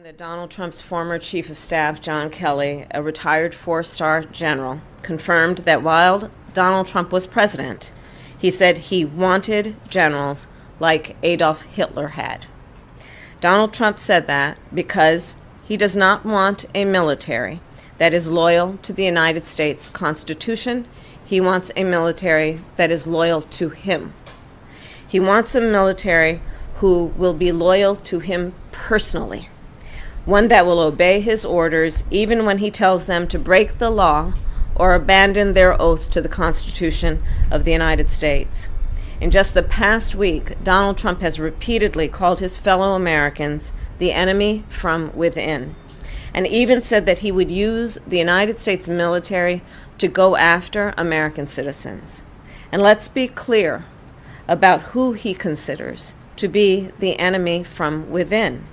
That Donald Trump's former chief of staff, John Kelly, a retired four-star general, confirmed that while Donald Trump was president, he said he wanted generals like Adolf Hitler had. Donald Trump said that because he does not want a military that is loyal to the United States Constitution. He wants a military that is loyal to him. He wants a military who will be loyal to him personally. One that will obey his orders even when he tells them to break the law or abandon their oath to the Constitution of the United States. In just the past week, Donald Trump has repeatedly called his fellow Americans the enemy from within, and even said that he would use the United States military to go after American citizens. And let's be clear about who he considers to be the enemy from within.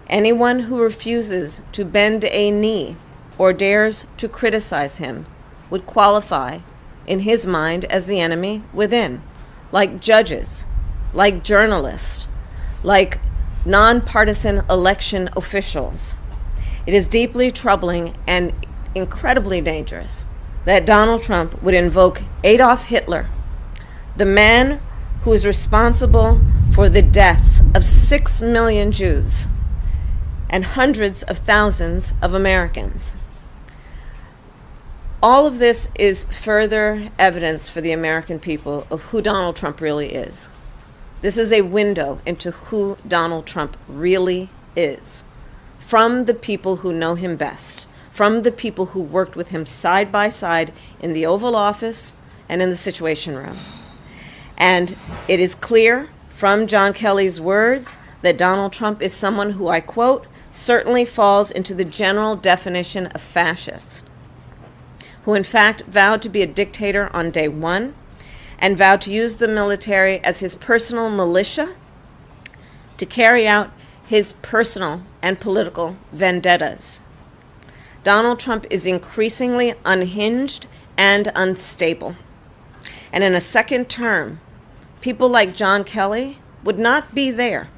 Anyone who refuses to bend a knee or dares to criticize him would qualify, in his mind, as the enemy within, like judges, like journalists, like nonpartisan election officials. It is deeply troubling and incredibly dangerous that Donald Trump would invoke Adolf Hitler, the man who is responsible for the deaths of 6 million Jews and hundreds of thousands of Americans. All of this is further evidence for the American people of who Donald Trump really is. This is a window into who Donald Trump really is, from the people who know him best, from the people who worked with him side by side in the Oval Office and in the Situation Room. And it is clear from John Kelly's words that Donald Trump is someone who, I quote, certainly falls into the general definition of fascist, who in fact vowed to be a dictator on day one and vowed to use the military as his personal militia to carry out his personal and political vendettas. Donald Trump is increasingly unhinged and unstable. And in a second term, people like John Kelly would not be there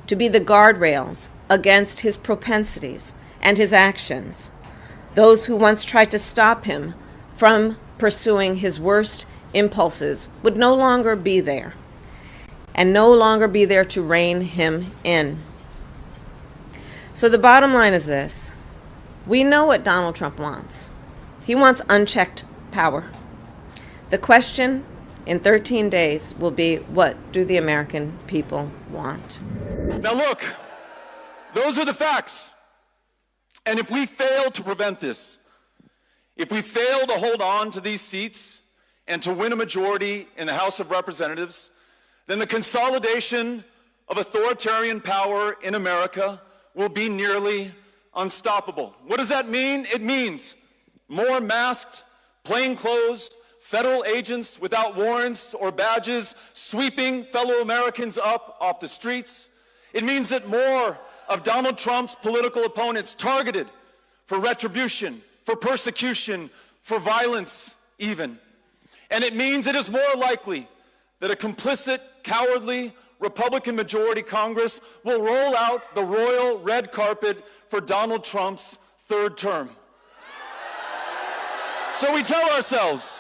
to be the guardrails against his propensities and his actions. Those who once tried to stop him from pursuing his worst impulses would no longer be there, and no longer be there to rein him in. So the bottom line is this. We know what Donald Trump wants. He wants unchecked power. The question in 13 days will be, what do the American people want? Now look, those are the facts. And if we fail to prevent this, if we fail to hold on to these seats and to win a majority in the House of Representatives, then the consolidation of authoritarian power in America will be nearly unstoppable. What does that mean? It means more masked, plainclothes, federal agents without warrants or badges sweeping fellow Americans up off the streets. It means that more of Donald Trump's political opponents targeted for retribution, for persecution, for violence even. And it means it is more likely that a complicit, cowardly Republican majority Congress will roll out the royal red carpet for Donald Trump's third term. So we tell ourselves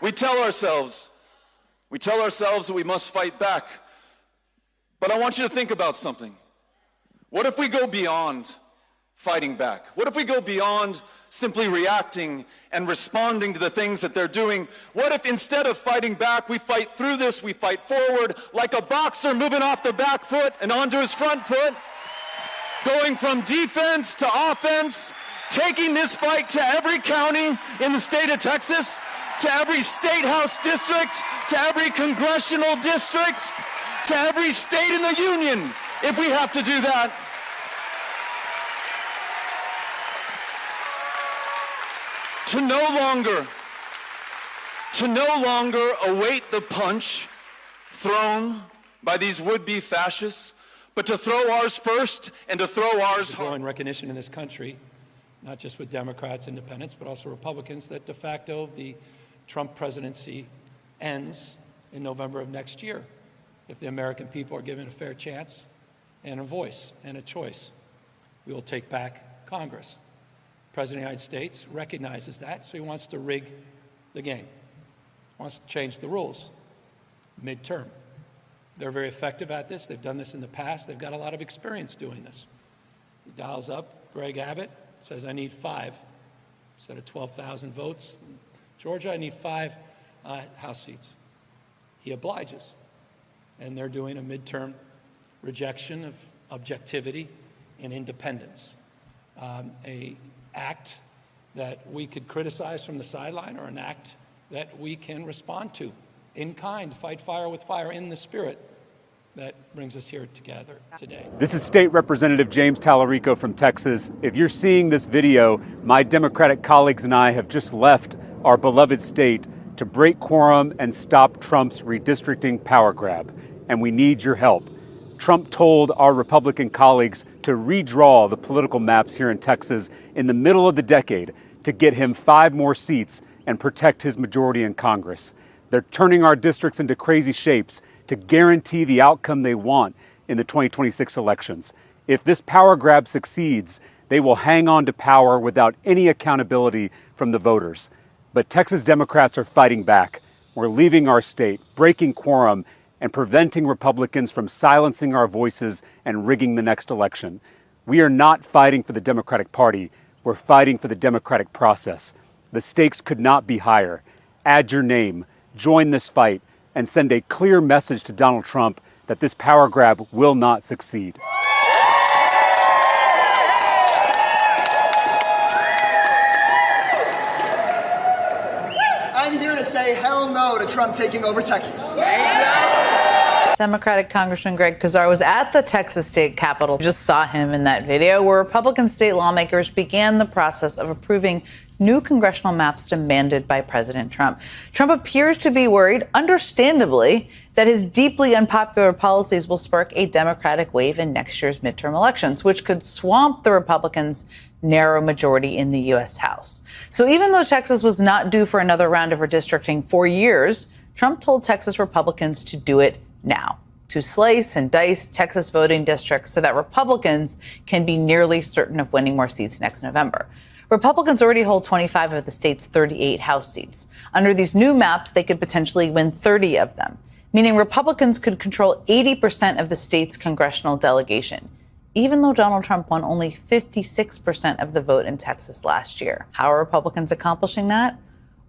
that we must fight back. But I want you to think about something. What if we go beyond fighting back? What if we go beyond simply reacting and responding to the things that they're doing? What if instead of fighting back, we fight through this, we fight forward like a boxer moving off the back foot and onto his front foot, going from defense to offense, taking this fight to every county in the state of Texas, to every state house district, to every congressional district, to every state in the union, if we have to do that. To no longer await the punch thrown by these would-be fascists, but to throw ours first and to throw ours hard. Growing recognition in this country, not just with Democrats, independents, but also Republicans, that de facto the Trump presidency ends in November of next year if the American people are given a fair chance and a voice and a choice. We will take back Congress. The President of the United States recognizes that, so he wants to rig the game, wants to change the rules midterm. They're very effective at this. They've done this in the past. They've got a lot of experience doing this. He dials up Greg Abbott, says, I need 5. Instead of 12,000 votes in Georgia, I need 5 House seats. He obliges. And they're doing a midterm rejection of objectivity and independence. An act that we could criticize from the sideline, or an act that we can respond to in kind, fight fire with fire in the spirit that brings us here together today. This is State Representative James Tallarico from Texas. If you're seeing this video, my Democratic colleagues and I have just left our beloved state to break quorum and stop Trump's redistricting power grab, and we need your help. Trump told our Republican colleagues to redraw the political maps here in Texas in the middle of the decade to get him 5 more seats and protect his majority in Congress. They're turning our districts into crazy shapes to guarantee the outcome they want in the 2026 elections. If this power grab succeeds, they will hang on to power without any accountability from the voters. But Texas Democrats are fighting back. We're leaving our state, breaking quorum, and preventing Republicans from silencing our voices and rigging the next election. We are not fighting for the Democratic Party. We're fighting for the democratic process. The stakes could not be higher. Add your name, join this fight, and send a clear message to Donald Trump that this power grab will not succeed. I'm here to say hell no to Trump taking over Texas. Democratic Congressman Greg Casar was at the Texas state capitol. We just saw him in that video where Republican state lawmakers began the process of approving new congressional maps demanded by President Trump. Trump appears to be worried, understandably, that his deeply unpopular policies will spark a Democratic wave in next year's midterm elections, which could swamp the Republicans' narrow majority in the U.S. House. So even though Texas was not due for another round of redistricting for years, Trump told Texas Republicans to do it now, to slice and dice Texas voting districts so that Republicans can be nearly certain of winning more seats next November. Republicans already hold 25 of the state's 38 House seats. Under these new maps, they could potentially win 30 of them, meaning Republicans could control 80% of the state's congressional delegation, even though Donald Trump won only 56% of the vote in Texas last year. How are Republicans accomplishing that?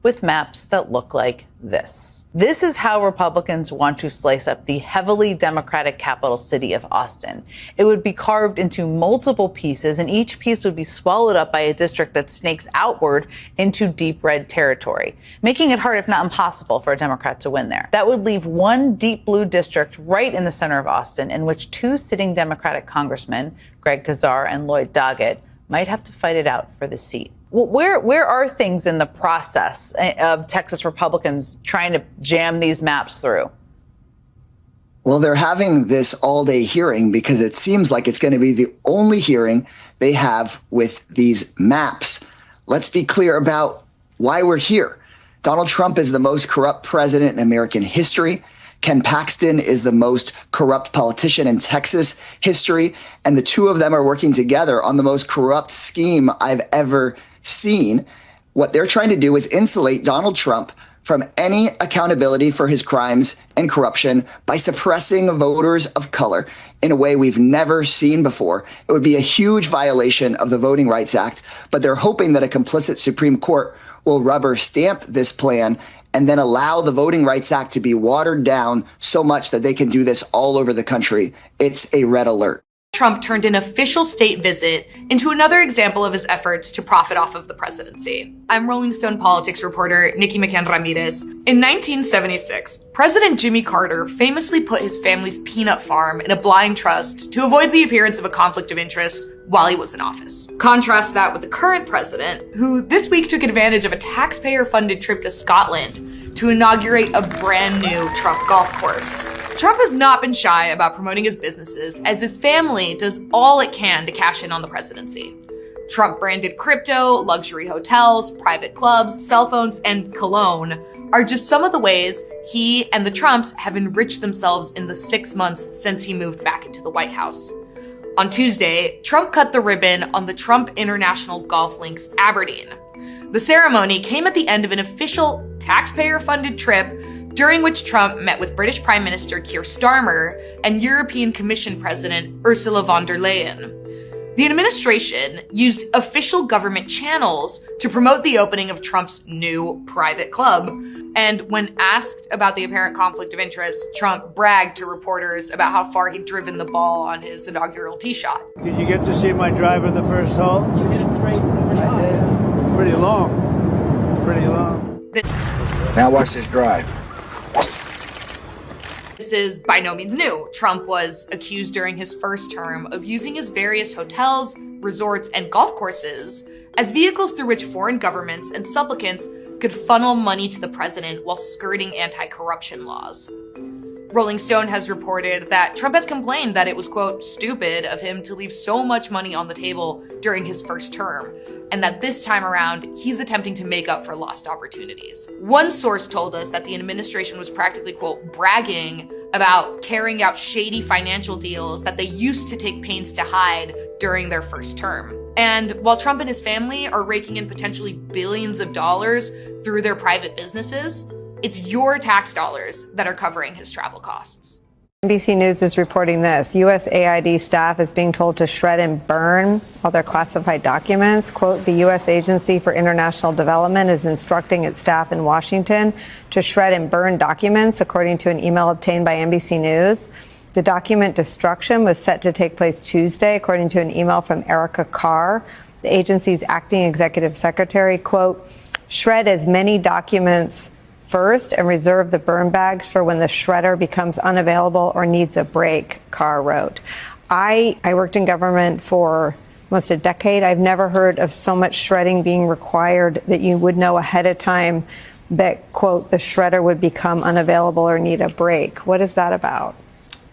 With maps that look like this. This is how Republicans want to slice up the heavily Democratic capital city of Austin. It would be carved into multiple pieces, and each piece would be swallowed up by a district that snakes outward into deep red territory, making it hard, if not impossible, for a Democrat to win there. That would leave one deep blue district right in the center of Austin, in which 2 sitting Democratic congressmen, Greg Casar and Lloyd Doggett, might have to fight it out for the seat. Well, where are things in the process of Texas Republicans trying to jam these maps through? Well, they're having this all-day hearing because it seems like it's going to be the only hearing they have with these maps. Let's be clear about why we're here. Donald Trump is the most corrupt president in American history. Ken Paxton is the most corrupt politician in Texas history. And the two of them are working together on the most corrupt scheme I've ever seen. What they're trying to do is insulate Donald Trump from any accountability for his crimes and corruption by suppressing voters of color in a way we've never seen before. It would be a huge violation of the Voting Rights Act, but they're hoping that a complicit Supreme Court will rubber stamp this plan and then allow the Voting Rights Act to be watered down so much that they can do this all over the country. It's a red alert. Trump turned an official state visit into another example of his efforts to profit off of the presidency. I'm Rolling Stone politics reporter Nikki McCann Ramirez. In 1976, President Jimmy Carter famously put his family's peanut farm in a blind trust to avoid the appearance of a conflict of interest while he was in office. Contrast that with the current president, who this week took advantage of a taxpayer-funded trip to Scotland to inaugurate a brand new Trump golf course. Trump has not been shy about promoting his businesses, as his family does all it can to cash in on the presidency. Trump-branded crypto, luxury hotels, private clubs, cell phones, and cologne are just some of the ways he and the Trumps have enriched themselves in the 6 months since he moved back into the White House. On Tuesday, Trump cut the ribbon on the Trump International Golf Links Aberdeen. The ceremony came at the end of an official taxpayer-funded trip during which Trump met with British Prime Minister Keir Starmer and European Commission President Ursula von der Leyen. The administration used official government channels to promote the opening of Trump's new private club. And when asked about the apparent conflict of interest, Trump bragged to reporters about how far he'd driven the ball on his inaugural tee shot. Did you get to see my drive in the first hole? You hit it straight. I did. Pretty long. Pretty long. Now watch this drive. This is by no means new. Trump was accused during his first term of using his various hotels, resorts, and golf courses as vehicles through which foreign governments and supplicants could funnel money to the president while skirting anti-corruption laws. Rolling Stone has reported that Trump has complained that it was, quote, stupid of him to leave so much money on the table during his first term, and that this time around, he's attempting to make up for lost opportunities. One source told us that the administration was practically, quote, bragging about carrying out shady financial deals that they used to take pains to hide during their first term. And while Trump and his family are raking in potentially billions of dollars through their private businesses, it's your tax dollars that are covering his travel costs. NBC News is reporting this. USAID staff is being told to shred and burn all their classified documents. Quote, the U.S. Agency for International Development is instructing its staff in Washington to shred and burn documents, according to an email obtained by NBC News. The document destruction was set to take place Tuesday, according to an email from Erica Carr, the agency's acting executive secretary. Quote, shred as many documents first and reserve the burn bags for when the shredder becomes unavailable or needs a break, Carr wrote. I worked in government for almost a decade. I've never heard of so much shredding being required that you would know ahead of time that, quote, the shredder would become unavailable or need a break. What is that about?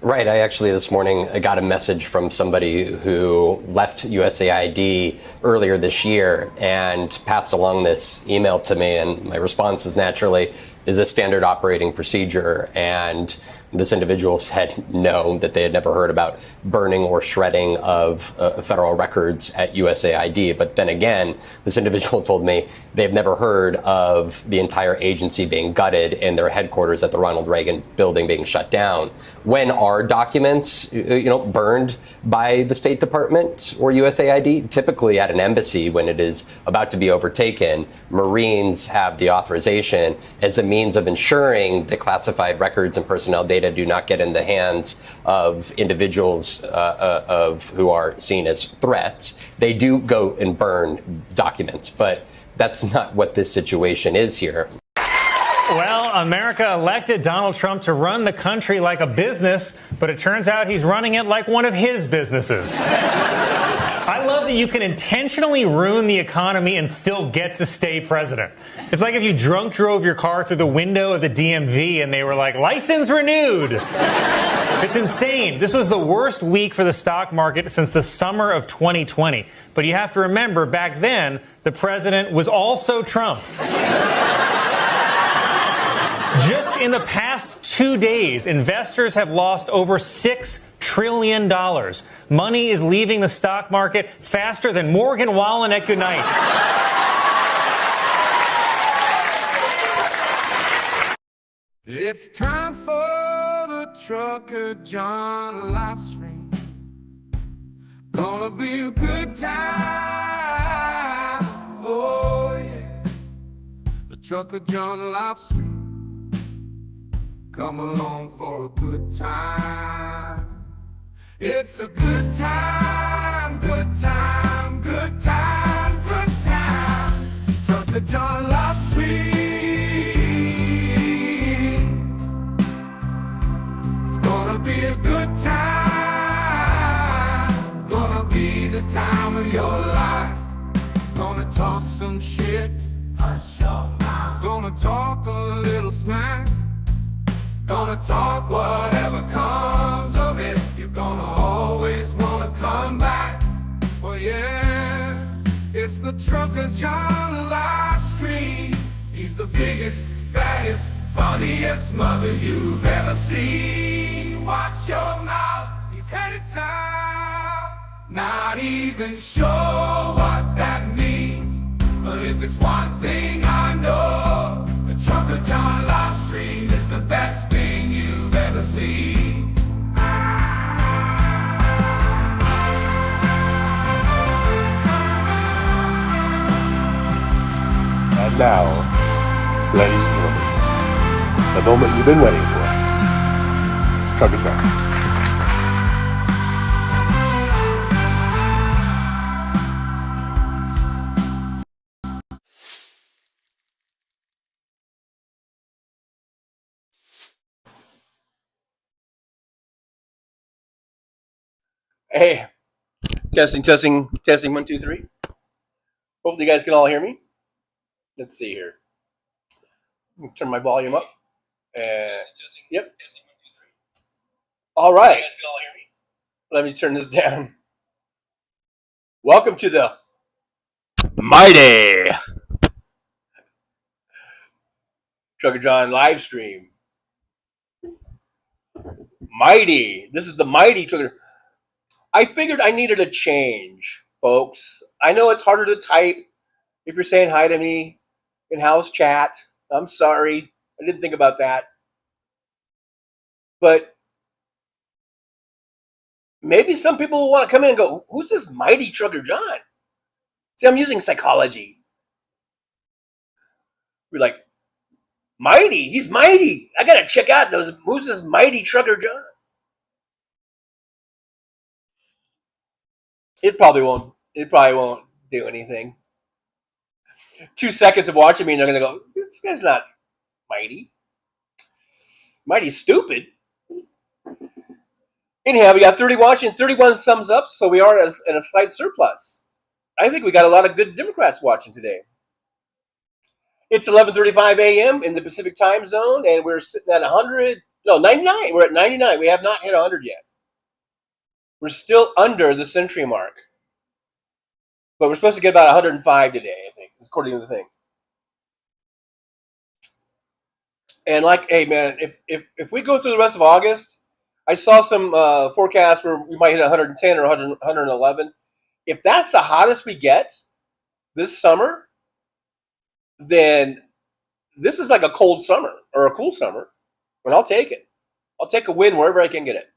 Right. I actually this morning got a message from somebody who left USAID earlier this year and passed along this email to me. And my response is naturally, is this standard operating procedure? And this individual said no, that they had never heard about burning or shredding of federal records at USAID. But then again, this individual told me they've never heard of the entire agency being gutted and their headquarters at the Ronald Reagan building being shut down. When are documents, burned by the State Department or USAID? Typically at an embassy when it is about to be overtaken, Marines have the authorization as a means of ensuring that classified records and personnel data do not get in the hands of individuals who are seen as threats. They do go and burn documents, but that's not what this situation is here. Well, America elected Donald Trump to run the country like a business, but it turns out he's running it like one of his businesses. I love that you can intentionally ruin the economy and still get to stay president. It's like if you drunk drove your car through the window of the DMV and they were like, license renewed. It's insane. This was the worst week for the stock market since the summer of 2020. But you have to remember, back then, the president was also Trump. Just in the past 2 days, investors have lost over $6 trillion. Money is leaving the stock market faster than Morgan Wallen at goodnight. It's time for the Trucker John Livestream. Gonna be a good time. Oh yeah. The Trucker John Livestream. Come along for a good time. It's a good time, good time, good time, good time. Trucker John Livestream. It's gonna be a good time. Gonna be the time of your life. Gonna talk some shit. Hush your mouth. Gonna talk a little smack. Gonna talk whatever comes of it. You're gonna always wanna come back. Well, yeah, it's the Trucker John Livestream. He's the biggest, baddest, funniest mother you've ever seen. Watch your mouth, he's headed south. Not even sure what that means, but if it's one thing I know, the Trucker John Livestream is the best thing you've ever seen. And now, ladies and gentlemen, the moment you've been waiting for, Trucker John. Hey, testing, 1, 2, 3. Hopefully you guys can all hear me. Let's see here. Turn my volume up. Yep. All right. Let me turn this down. Welcome to the mighty Trucker John Livestream. Mighty. This is the mighty Trucker. I figured I needed a change, folks. I know it's harder to type if you're saying hi to me in house chat. I'm sorry. I didn't think about that. But maybe some people will want to come in and go, who's this mighty Trucker John? See, I'm using psychology. We're like, mighty? He's mighty. I got to check out those. Who's this mighty Trucker John? It probably won't do anything. 2 seconds of watching me and they're going to go, this guy's not mighty. Mighty's stupid. Anyhow, we got 30 watching, 31 thumbs up, so we are in a slight surplus. I think we got a lot of good Democrats watching today. It's 11:35 a.m. in the Pacific time zone, and we're sitting at 99. We're at 99. We have not hit 100 yet. We're still under the century mark. But we're supposed to get about 105 today, I think, according to the thing. And like, hey, man, if we go through the rest of August, I saw some forecasts where we might hit 110 or 111. If that's the hottest we get this summer, then this is like a cold summer or a cool summer, and I'll take it. I'll take a win wherever I can get it.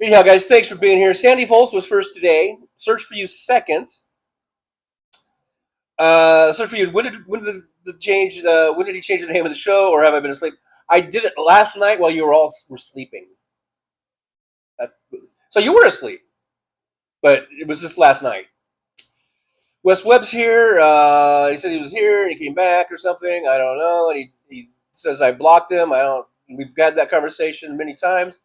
Anyhow, guys, thanks for being here. Sandy Foltz was first today. Search for You second. Search for You. When did he change the name of the show, or have I been asleep? I did it last night while you were sleeping. So you were asleep, but it was just last night. Wes Webb's here. He said he was here and he came back or something. I don't know. And he says I blocked him. We've had that conversation many times.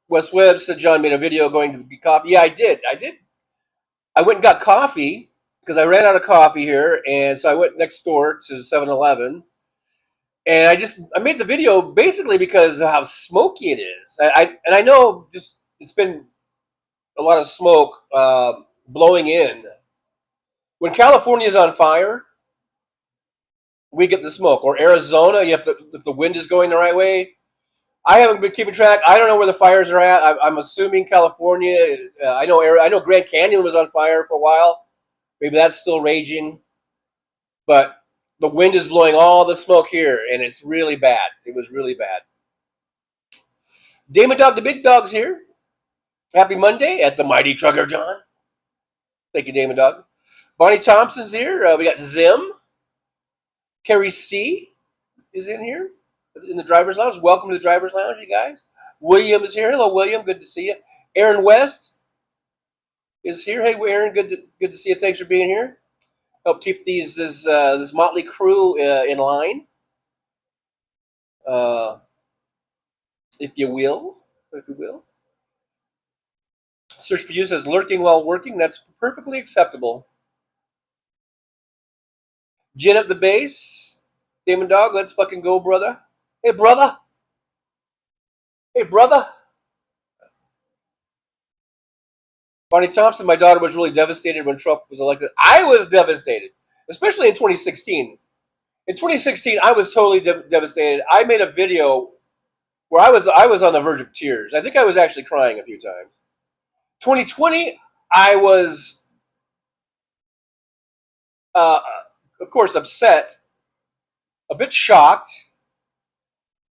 Wes Webb said John made a video going to get coffee. Yeah, I did. I went and got coffee because I ran out of coffee here, and so I went next door to 7-Eleven. And I made the video basically because of how smoky it is. I know just it's been a lot of smoke blowing in. When California is on fire, we get the smoke. Or Arizona, if the wind is going the right way. I haven't been keeping track. I don't know where the fires are at. I'm assuming California. I know Grand Canyon was on fire for a while. Maybe that's still raging. But the wind is blowing all the smoke here, and it's really bad. It was really bad. Damon Dog, the big dog's here. Happy Monday at the Mighty Trucker John. Thank you, Damon Dog. Bonnie Thompson's here. We got Zim. Carrie C is in here in the driver's lounge. Welcome to the driver's lounge, you guys. William is here. Hello, William. Good to see you. Aaron West is here. Hey, Aaron. Good to see you. Thanks for being here. Help keep this motley crew in line, if you will. Search for You says lurking while working. That's perfectly acceptable. Gin up the bass. Damon Dog, let's fucking go, brother. Hey, brother. Bonnie Thompson, my daughter was really devastated when Trump was elected. I was devastated, especially in 2016. In 2016, I was totally devastated. I made a video where I was on the verge of tears. I think I was actually crying a few times. 2020, I was, of course, upset, a bit shocked,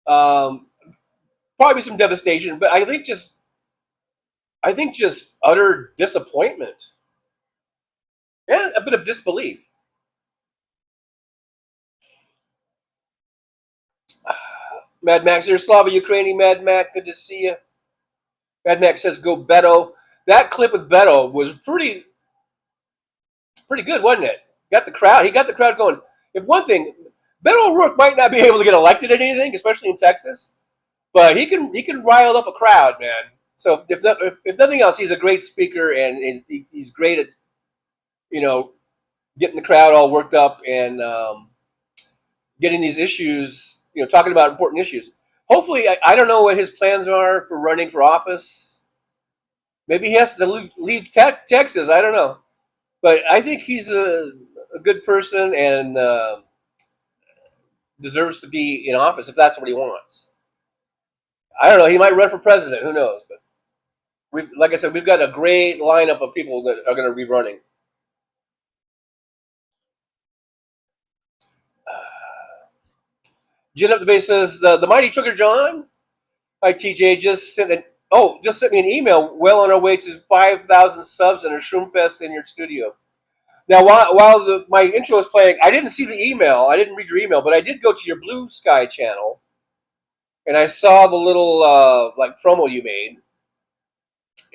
probably some devastation, but I think just utter disappointment and a bit of disbelief. Mad Max here, Slava Ukrainian Mad Mac, good to see you. Mad Max says go Beto. That clip with Beto was pretty good, wasn't it? He got the crowd going. If one thing, Beto O'Rourke might not be able to get elected at anything, especially in Texas, but he can rile up a crowd, man. So if nothing else, he's a great speaker and he's great at, getting the crowd all worked up and getting these issues, talking about important issues. Hopefully, I don't know what his plans are for running for office. Maybe he has to leave Texas. I don't know. But I think he's a good person and deserves to be in office if that's what he wants. I don't know. He might run for president. Who knows? But like I said, we've got a great lineup of people that are going to be running. Gin Up the Base says, the mighty Trucker John. Hi, TJ. Just sent me an email. Well on our way to 5,000 subs and a Shroom Fest in your studio. Now, while my intro was playing, I didn't see the email. I didn't read your email, but I did go to your Blue Sky channel, and I saw the little promo you made,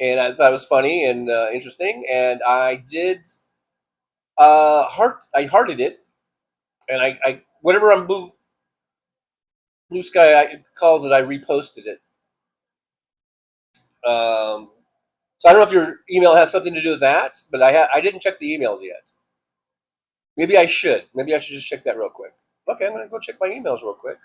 and I thought it was funny and interesting. And I did I hearted it, and I whatever on Blue Sky calls it, I reposted it. So I don't know if your email has something to do with that, but I didn't check the emails yet. Maybe I should. Maybe I should just check that real quick. Okay, I'm going to go check my emails real quick.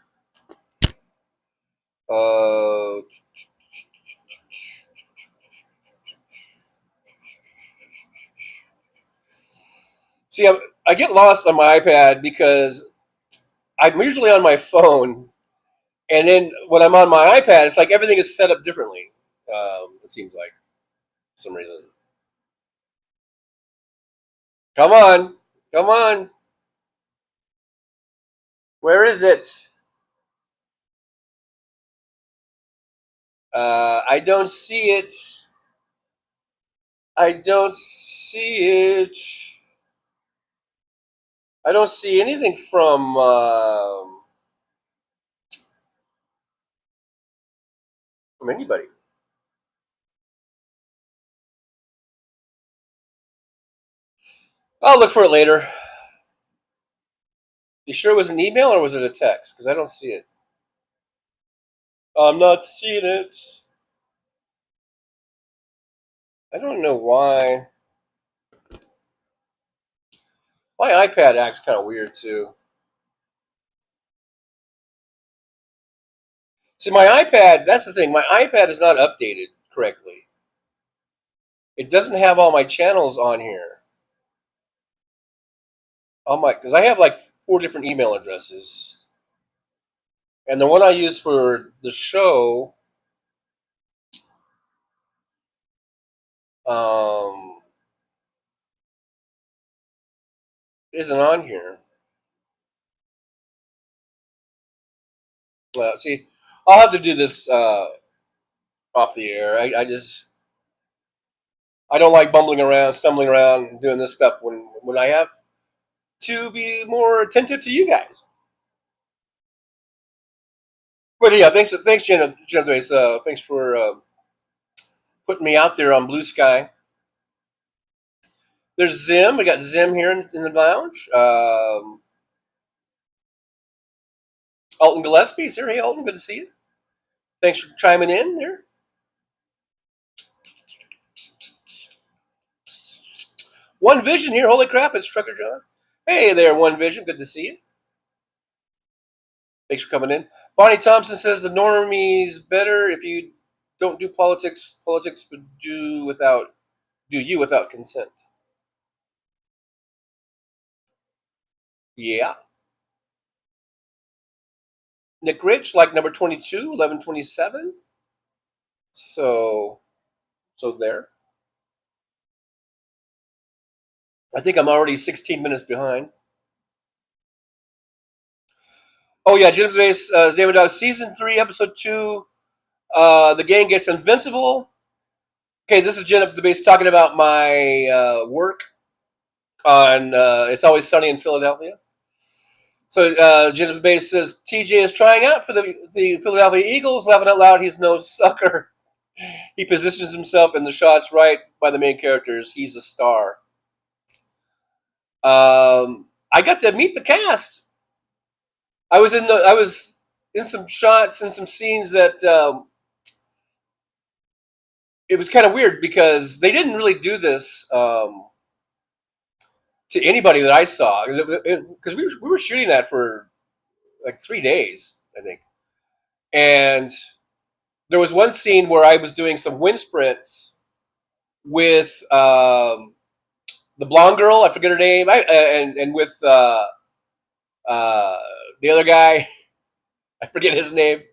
See, I get lost on my iPad because I'm usually on my phone, and then when I'm on my iPad, it's like everything is set up differently. It seems like, for some reason. Come on. Where is it? I don't see it. I don't see anything from anybody. I'll look for it later. You sure it was an email or was it a text? Because I don't see it. I'm not seeing it. I don't know why. My iPad acts kind of weird too. See, my iPad, that's the thing. My iPad is not updated correctly. It doesn't have all my channels on here. Because I have like 4 different email addresses. And the one I use for the show isn't on here. See, I'll have to do this off the air. I don't like stumbling around, doing this stuff when I have to be more attentive to you guys. But yeah, thanks, Jenna. Thanks for putting me out there on Blue Sky. There's Zim. We got Zim here in the lounge. Alton Gillespie's here. Hey, Alton, good to see you. Thanks for chiming in there. One Vision here. Holy crap, it's Trucker John. Hey there, One Vision. Good to see you. Thanks for coming in. Bonnie Thompson says the normie's better if you don't do politics. Politics would do you without consent. Yeah. Nick Rich, like number 22, 1127. So there. I think I'm already 16 minutes behind. Oh yeah, Jim's Base, David Dog, season 3, episode 2. The gang gets invincible. Okay, this is Jen up the Base talking about my work on It's Always Sunny in Philadelphia. So Jen up the Base says TJ is trying out for the Philadelphia Eagles. Laughing out loud, he's no sucker. He positions himself in the shots right by the main characters. He's a star. I got to meet the cast. I was in some shots and some scenes that it was kind of weird because they didn't really do this to anybody that I saw, because we were shooting that for like 3 days, I think. And there was one scene where I was doing some wind sprints with the blonde girl, I forget her name, and with the other guy, I forget his name.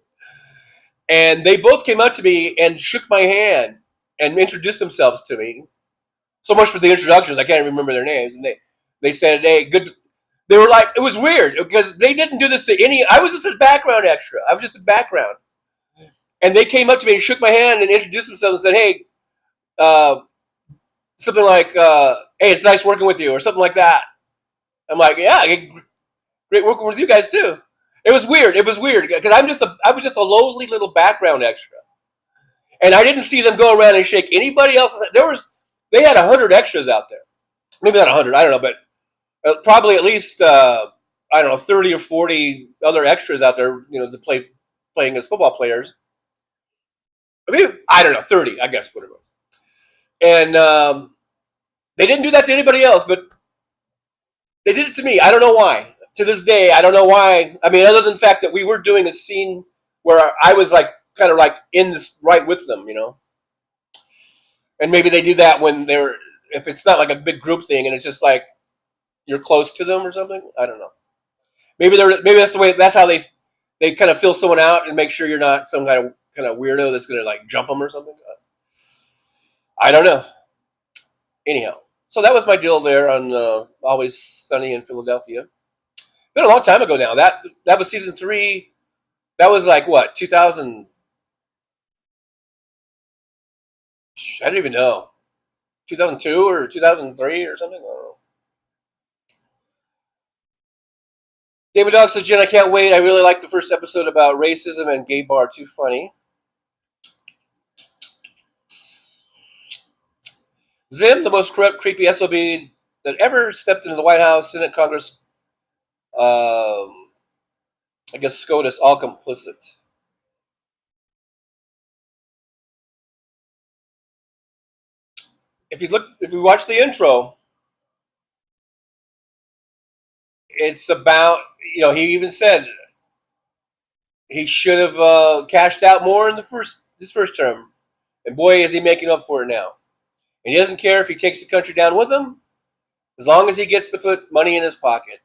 And they both came up to me and shook my hand and introduced themselves to me. So much for the introductions. I can't remember their names. And they said, hey, good. They were like, it was weird because they didn't do this to any. I was just a background extra. I was just a background. And they came up to me and shook my hand and introduced themselves and said, hey, something like, hey, it's nice working with you, or something like that. I'm like, yeah, great working with you guys too. It was weird. It was weird because I was just a lowly little background extra. And I didn't see them go around and shake anybody else's. They had 100 extras out there. Maybe not 100, I don't know, but probably at least, 30 or 40 other extras out there, playing as football players. I mean, I don't know, 30, I guess, what it was. And they didn't do that to anybody else, but they did it to me. I don't know why. To this day, I don't know why. I mean, other than the fact that we were doing a scene where I was like, kind of like in this right with them, And maybe they do that when if it's not like a big group thing and it's just like you're close to them or something. I don't know. Maybe that's the way. That's how they kind of fill someone out and make sure you're not some kind of weirdo that's gonna like jump them or something. I don't know. Anyhow, so that was my deal there on Always Sunny in Philadelphia. Been a long time ago now. That was season 3. That was like what, 2000. I don't even know. 2002 or 2003 or something? I don't know. David Dog says, Jen, I can't wait. I really liked the first episode about racism and gay bar. Too funny. Zim, the most corrupt, creepy SOB that ever stepped into the White House, Senate, Congress, I guess SCOTUS, all complicit. If you watch the intro, it's about, he even said he should have cashed out more in his first term. And boy, is he making up for it now. And he doesn't care if he takes the country down with him, as long as he gets to put money in his pocket.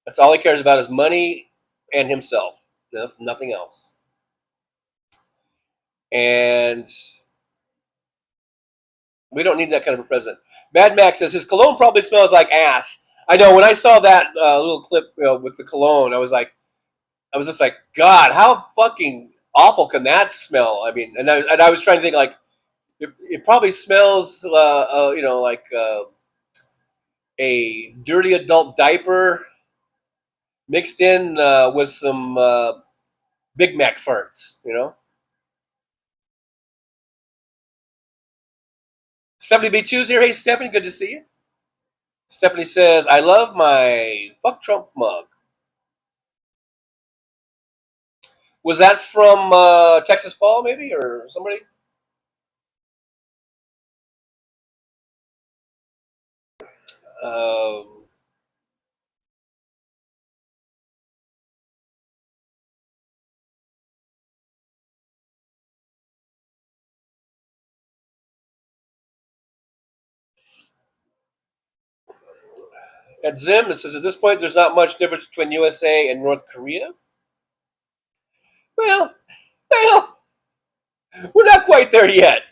That's all he cares about is money and himself. Nothing else. And we don't need that kind of a president. Mad Max says his cologne probably smells like ass. I know, when I saw that little clip with the cologne, I was just like, God, how fucking awful can that smell? I mean, and I was trying to think like, it probably smells, like a dirty adult diaper mixed in with some Big Mac farts, Stephanie B2's here. Hey, Stephanie, good to see you. Stephanie says, I love my Fuck Trump mug. Was that from Texas Paul, maybe, or somebody? At Zim, it says, at this point, there's not much difference between USA and North Korea. Well, we're not quite there yet.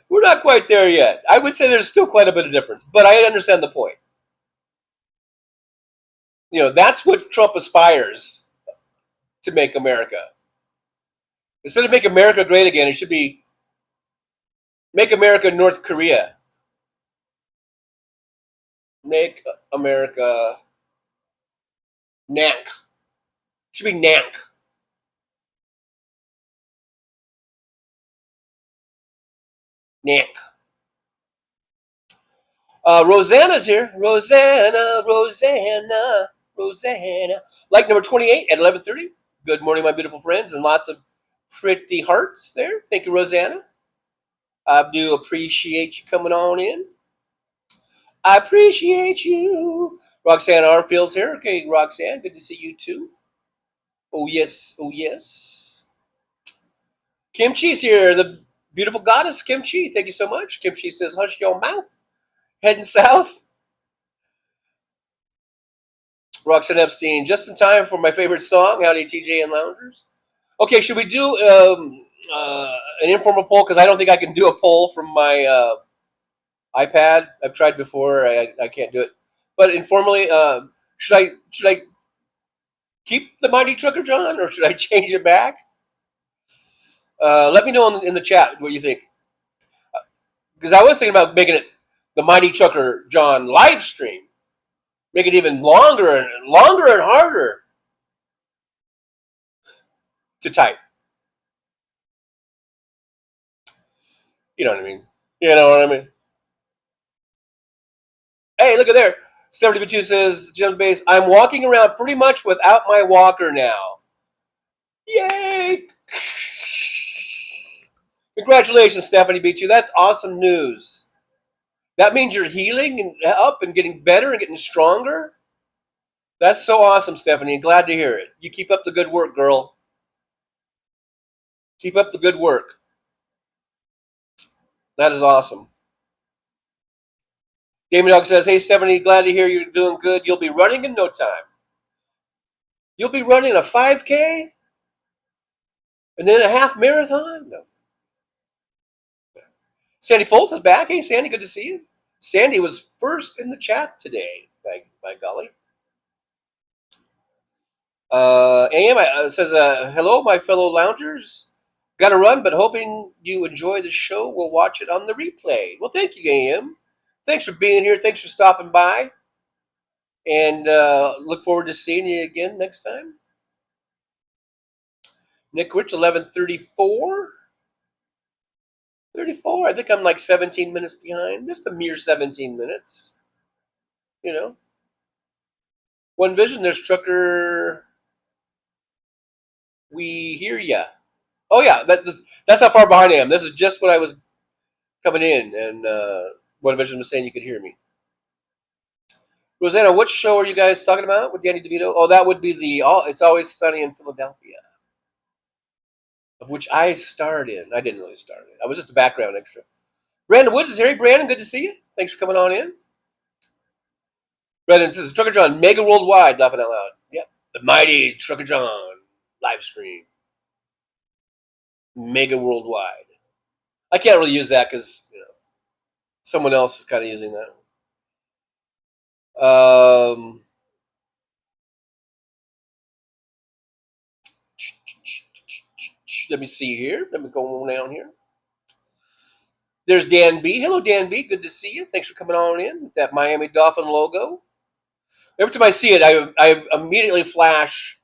We're not quite there yet. I would say there's still quite a bit of difference, but I understand the point. You know, that's what Trump aspires to make America. Instead of make America great again, it should be make America North Korea. Make America Nank. It should be Nank. Nank. Rosanna's here. Rosanna. Like number 28 at 11:30. Good morning, my beautiful friends, and lots of pretty hearts there. Thank you, Rosanna. I do appreciate you coming on in. I appreciate you. Roxanne Arfield's here. Okay, Roxanne, good to see you too. Oh, yes. Oh, yes. Kim Chi's here. The beautiful goddess, Kim Chi. Thank you so much. Kim Chi says, hush your mouth. Heading south. Roxanne Epstein, just in time for my favorite song, Howdy TJ and Loungers. Okay, should we do an informal poll? Because I don't think I can do a poll from my iPad. I've tried before. I can't do it. But informally, should I keep the Mighty Trucker John, or should I change it back? Let me know in the chat what you think. Because I was thinking about making it the Mighty Trucker John Livestream. Make it even longer and harder to type. You know what I mean? You know what I mean? Hey, look at there. 72 says, Jim Base, I'm walking around pretty much without my walker now. Yay! Congratulations, Stephanie Beachy. That's awesome news. That means you're healing and up and getting better and getting stronger. That's so awesome, Stephanie. Glad to hear it. You keep up the good work, girl. Keep up the good work. That is awesome. Damon Dog says, hey, Stephanie, glad to hear you're doing good. You'll be running in no time. You'll be running a 5K and then a half marathon? No. Sandy Foltz is back. Hey, Sandy, good to see you. Sandy was first in the chat today, by golly. AM says, hello, my fellow loungers. Got to run, but hoping you enjoy the show. We'll watch it on the replay. Well, thank you, AM. Thanks for being here. Thanks for stopping by. And look forward to seeing you again next time. Nick Rich, 11:34. 34. I think I'm like 17 minutes behind. Just a mere 17 minutes. You know. One Vision, there's Trucker. We hear ya. Oh, yeah. That's how far behind I am. This is just when I was coming in. And One Vision was saying you could hear me. Rosanna, what show are you guys talking about with Danny DeVito? Oh, that would be the It's Always Sunny in Philadelphia, of which I starred in. I didn't really star in it. I was just a background extra. Brandon Woods is here. Hey, Brandon, good to see you. Thanks for coming on in. Brandon says, Trucker John, mega worldwide, laughing out loud. Yep, the mighty Trucker John live stream. Mega worldwide. I can't really use that because, you know, someone else is kind of using that. Let me see here. Let me go on down here. There's Dan B. Hello, Dan B. Good to see you. Thanks for coming on in with that Miami Dolphin logo. Every time I see it, I immediately flash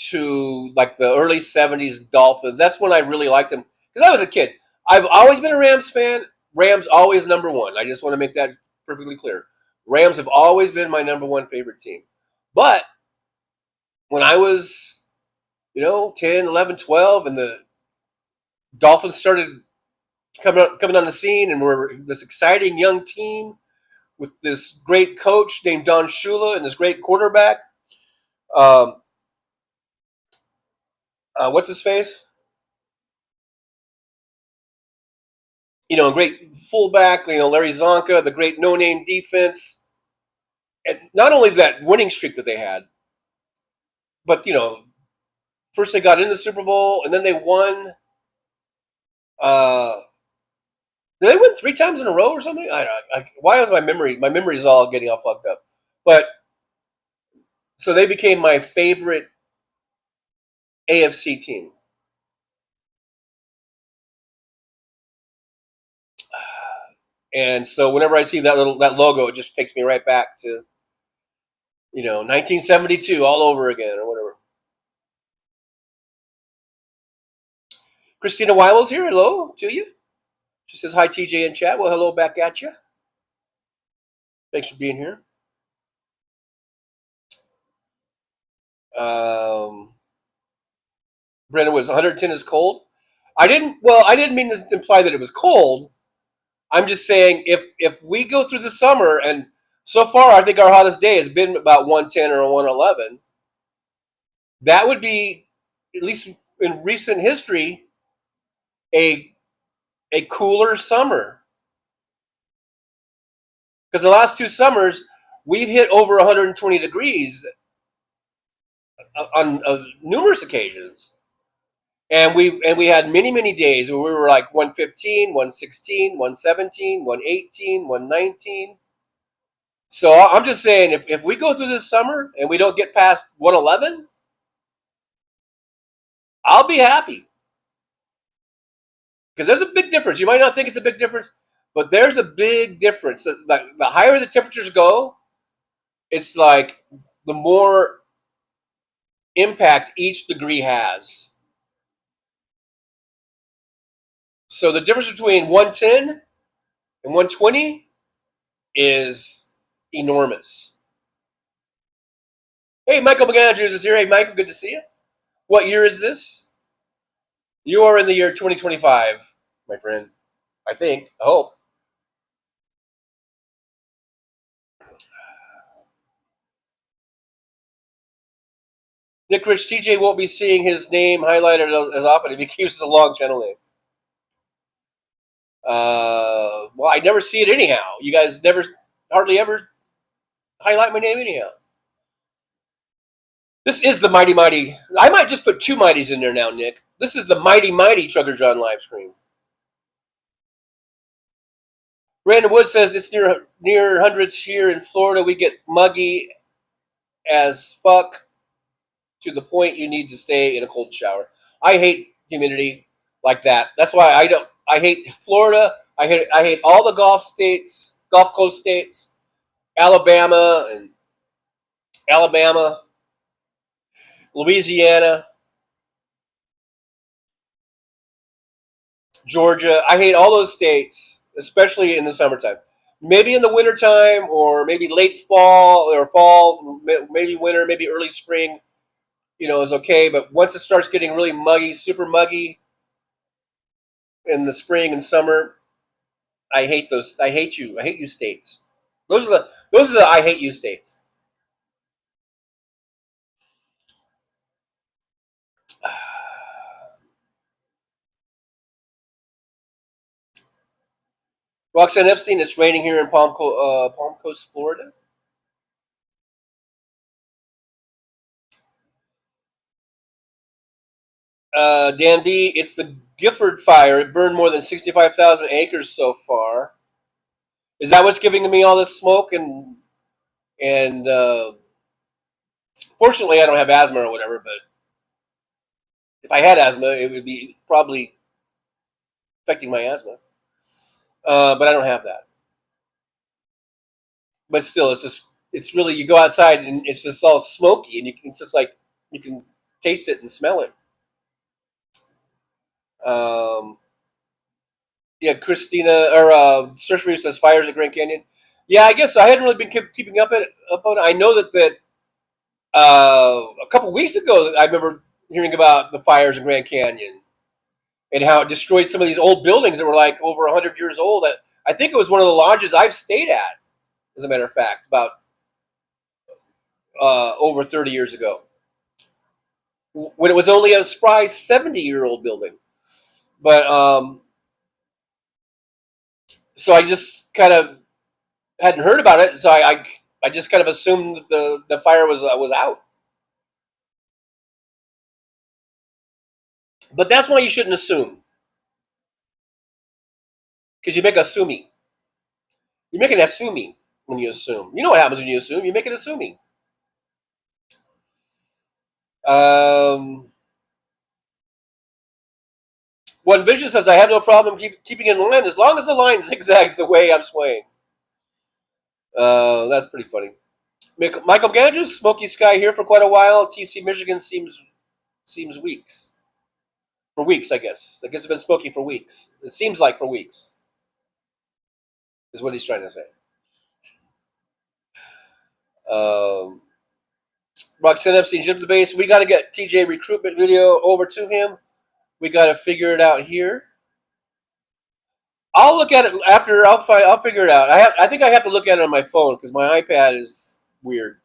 to like the early 70s Dolphins. That's when I really liked them because I was a kid. I've always been a Rams fan. Rams always number one. I just want to make that perfectly clear. Rams have always been my number one favorite team. But when I was, 10, 11, 12, and the Dolphins started coming on the scene, and we're this exciting young team with this great coach named Don Shula and this great quarterback. What's his face? A great fullback, Larry Zonka, the great no-name defense. And not only that winning streak that they had, but, First they got in the Super Bowl, and then they won. Did they win 3 times in a row or something? I don't know. Why is my memory? My memory is all getting all fucked up. But so they became my favorite AFC team. And so whenever I see that logo, it just takes me right back to 1972 all over again or whatever. Christina Weimel's here. Hello to you. She says hi, TJ in chat. Well, hello back at you. Thanks for being here. Brandon Woods, 110 is cold. I didn't mean to imply that it was cold. I'm just saying if we go through the summer, and so far I think our hottest day has been about 110 or 111, that would be, at least in recent history, a cooler summer. Because the last 2 summers, we've hit over 120 degrees on numerous occasions. And we had many days where we were like 115, 116, 117, 118, 119. So I'm just saying, if we go through this summer and we don't get past 111, I'll be happy. Because there's a big difference. You might not think it's a big difference, but there's a big difference. The higher the temperatures go, it's like the more impact each degree has. So the difference between 110 and 120 is enormous. Hey, Michael McAndrews is here. Hey, Michael, good to see you. What year is this? You are in the year 2025, my friend. I think. I hope. Nick Rich, TJ won't be seeing his name highlighted as often if he keeps the long channel name. Well, I never see it anyhow. You guys hardly ever highlight my name anyhow. This is the Mighty Mighty. I might just put 2 Mighties in there now, Nick. This is the Mighty Mighty Trucker John Livestream. Brandon Wood says it's near hundreds here in Florida. We get muggy as fuck to the point you need to stay in a cold shower. I hate humidity like that. That's why I hate Florida. I hate all the Gulf Coast states, Alabama, Louisiana, Georgia. I hate all those states, especially in the summertime. Maybe in the wintertime, or maybe late fall, or fall, maybe winter, maybe early spring, is okay. But once it starts getting really muggy, super muggy in the spring and summer, I hate those. I hate you. I hate you states. Those are the I hate you states. Roxanne Epstein, it's raining here in Palm Coast, Florida. Dan B, it's the Gifford fire. It burned more than 65,000 acres so far. Is that what's giving me all this smoke? And fortunately, I don't have asthma or whatever. But if I had asthma, it would be probably affecting my asthma. But I don't have that. But still, it's really, you go outside and it's just all smoky, and it's just like you can taste it and smell it. Yeah, Christina or Search for You says fires at Grand Canyon. Yeah, I guess I hadn't really been keeping up on it. I know that a couple weeks ago, I remember hearing about the fires in Grand Canyon and how it destroyed some of these old buildings that were like over 100 years old. I think it was one of the lodges I've stayed at, as a matter of fact, about over 30 years ago, when it was only a spry 70-year-old building. But so I just kind of hadn't heard about it, so I just kind of assumed that the fire was out. But that's why you shouldn't assume. Because you make assuming. You make an assuming when you assume. You know what happens when you assume. You make an assuming. One Vision says, I have no problem keeping it in line as long as the line zigzags the way I'm swaying. That's pretty funny. Michael Gandrews, Smoky Sky here for quite a while. TC Michigan seems weeks. For weeks, I guess. I guess it's been smoky for weeks. It seems like for weeks. Is what he's trying to say. Roxanne Epstein, Jim the Base. We got to get TJ recruitment video over to him. We got to figure it out here. I'll look at it after. I'll figure it out. I think I have to look at it on my phone because my iPad is weird.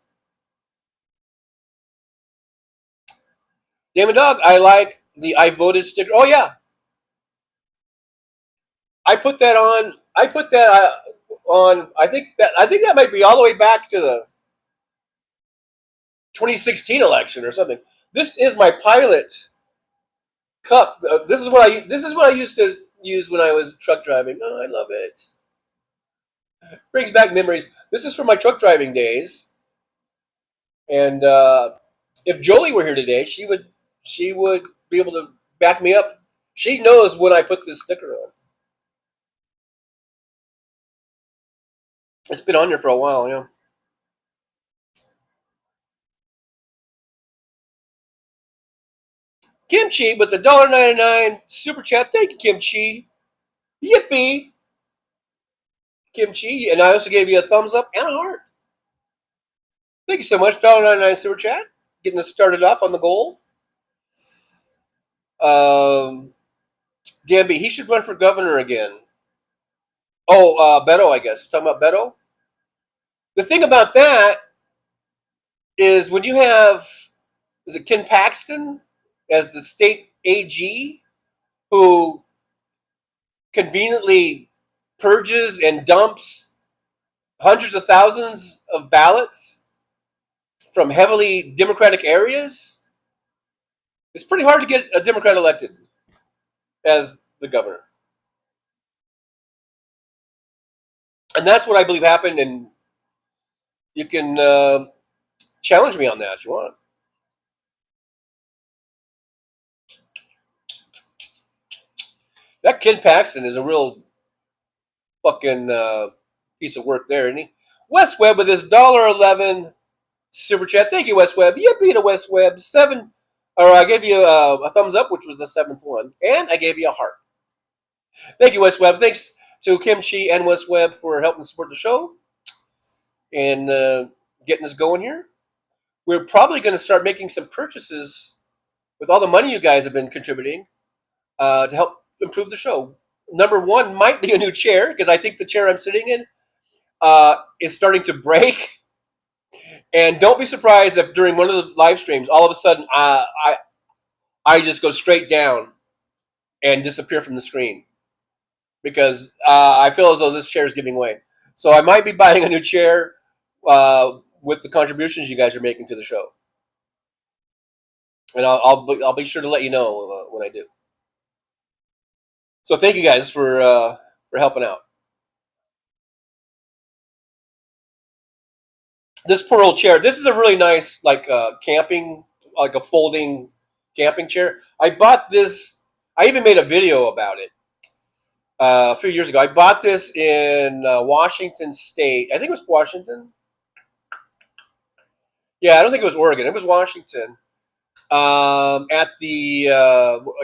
Damon Dog, I like the I voted sticker. Oh yeah, I put that on. I put that on. I think that might be all the way back to the 2016 election or something. This is my pilot cup. This is what I used to use when I was truck driving. Oh, I love it. Brings back memories. This is from my truck driving days. And if Jolie were here today, she would be able to back me up. She knows when I put this sticker on. It's been on there for a while, yeah. Kimchi with the $1.99 super chat. Thank you, Kimchi. Yippee. Kimchi. And I also gave you a thumbs up and a heart. Thank you so much. $1.99 super chat. Getting us started off on the goal. Danby, he should run for governor again. Oh, Beto, I guess. Talking about Beto? The thing about that is when you have, is it Ken Paxton as the state AG who conveniently purges and dumps hundreds of thousands of ballots from heavily Democratic areas, it's pretty hard to get a Democrat elected as the governor. And that's what I believe happened, and you can challenge me on that if you want. That Ken Paxton is a real fucking piece of work there, isn't he? Wes Webb with his $1.11 super chat. Thank you, Wes Webb. Yippee to Wes Webb. I gave you a thumbs up, which was the 7th one, and I gave you a heart. Thank you, Wes Webb. Thanks to Kimchi and Wes Webb for helping support the show and getting us going here. We're probably going to start making some purchases with all the money you guys have been contributing to help improve the show. Number one might be a new chair, because I think the chair I'm sitting in is starting to break. And don't be surprised if during one of the live streams, all of a sudden, I just go straight down and disappear from the screen, because I feel as though this chair is giving way. So I might be buying a new chair with the contributions you guys are making to the show, and I'll be sure to let you know when I do. So thank you guys for helping out. This poor old chair. This is a really nice, like camping, like a folding camping chair. I bought this. I even made a video about it a few years ago. I bought this in Washington State. I think it was Washington. Yeah, I don't think it was Oregon. It was Washington. At the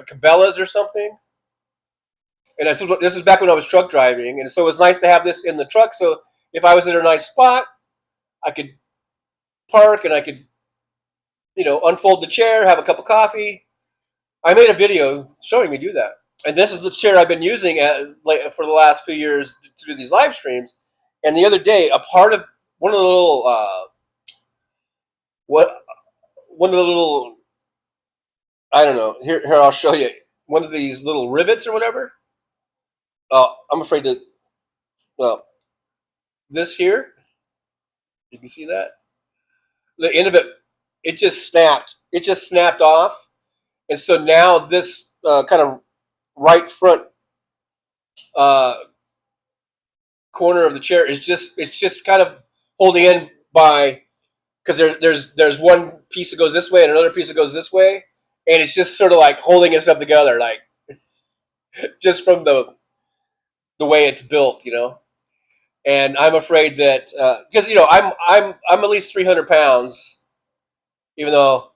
Cabela's or something. And this is back when I was truck driving. And so it was nice to have this in the truck. So if I was in a nice spot, I could park and I could, unfold the chair, have a cup of coffee. I made a video showing me do that. And this is the chair I've been using for the last few years to do these live streams. And the other day, a part of one of the little, I don't know. Here I'll show you one of these little rivets or whatever. I'm afraid to. Well, this here, you can see that. The end of it, it just snapped. It just snapped off, and so now this kind of right front corner of the chair is just kind of holding in by, because there's one piece that goes this way and another piece that goes this way, and it's just sort of like holding us up together, like just from the way it's built, you know. And I'm afraid that because I'm at least 300 pounds, even though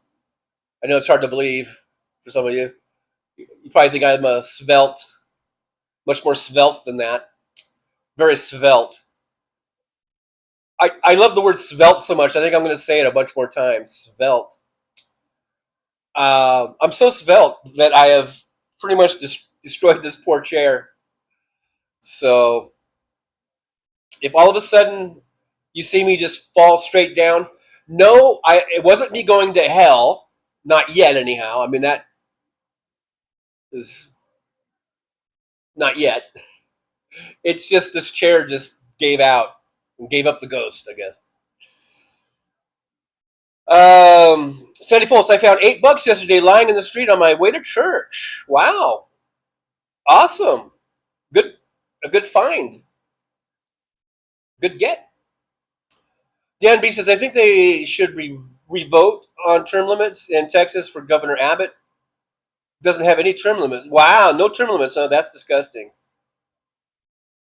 I know it's hard to believe for some of you. You probably think I'm a svelte, much more svelte than that. Very svelte. I love the word svelte so much. I think I'm going to say it a bunch more times. Svelte. I'm so svelte that I have pretty much destroyed this poor chair. So if all of a sudden you see me just fall straight down, no, it wasn't me going to hell. Not yet, anyhow. I mean, that is not yet. It's just this chair just gave out and gave up the ghost, I guess. 70 volts. I found $8 yesterday lying in the street on my way to church. Wow. Awesome. A good find. Good get. Dan B says, I think they should re-vote on term limits in Texas for Governor Abbott. Doesn't have any term limit. Wow, no term limits. Oh, that's disgusting.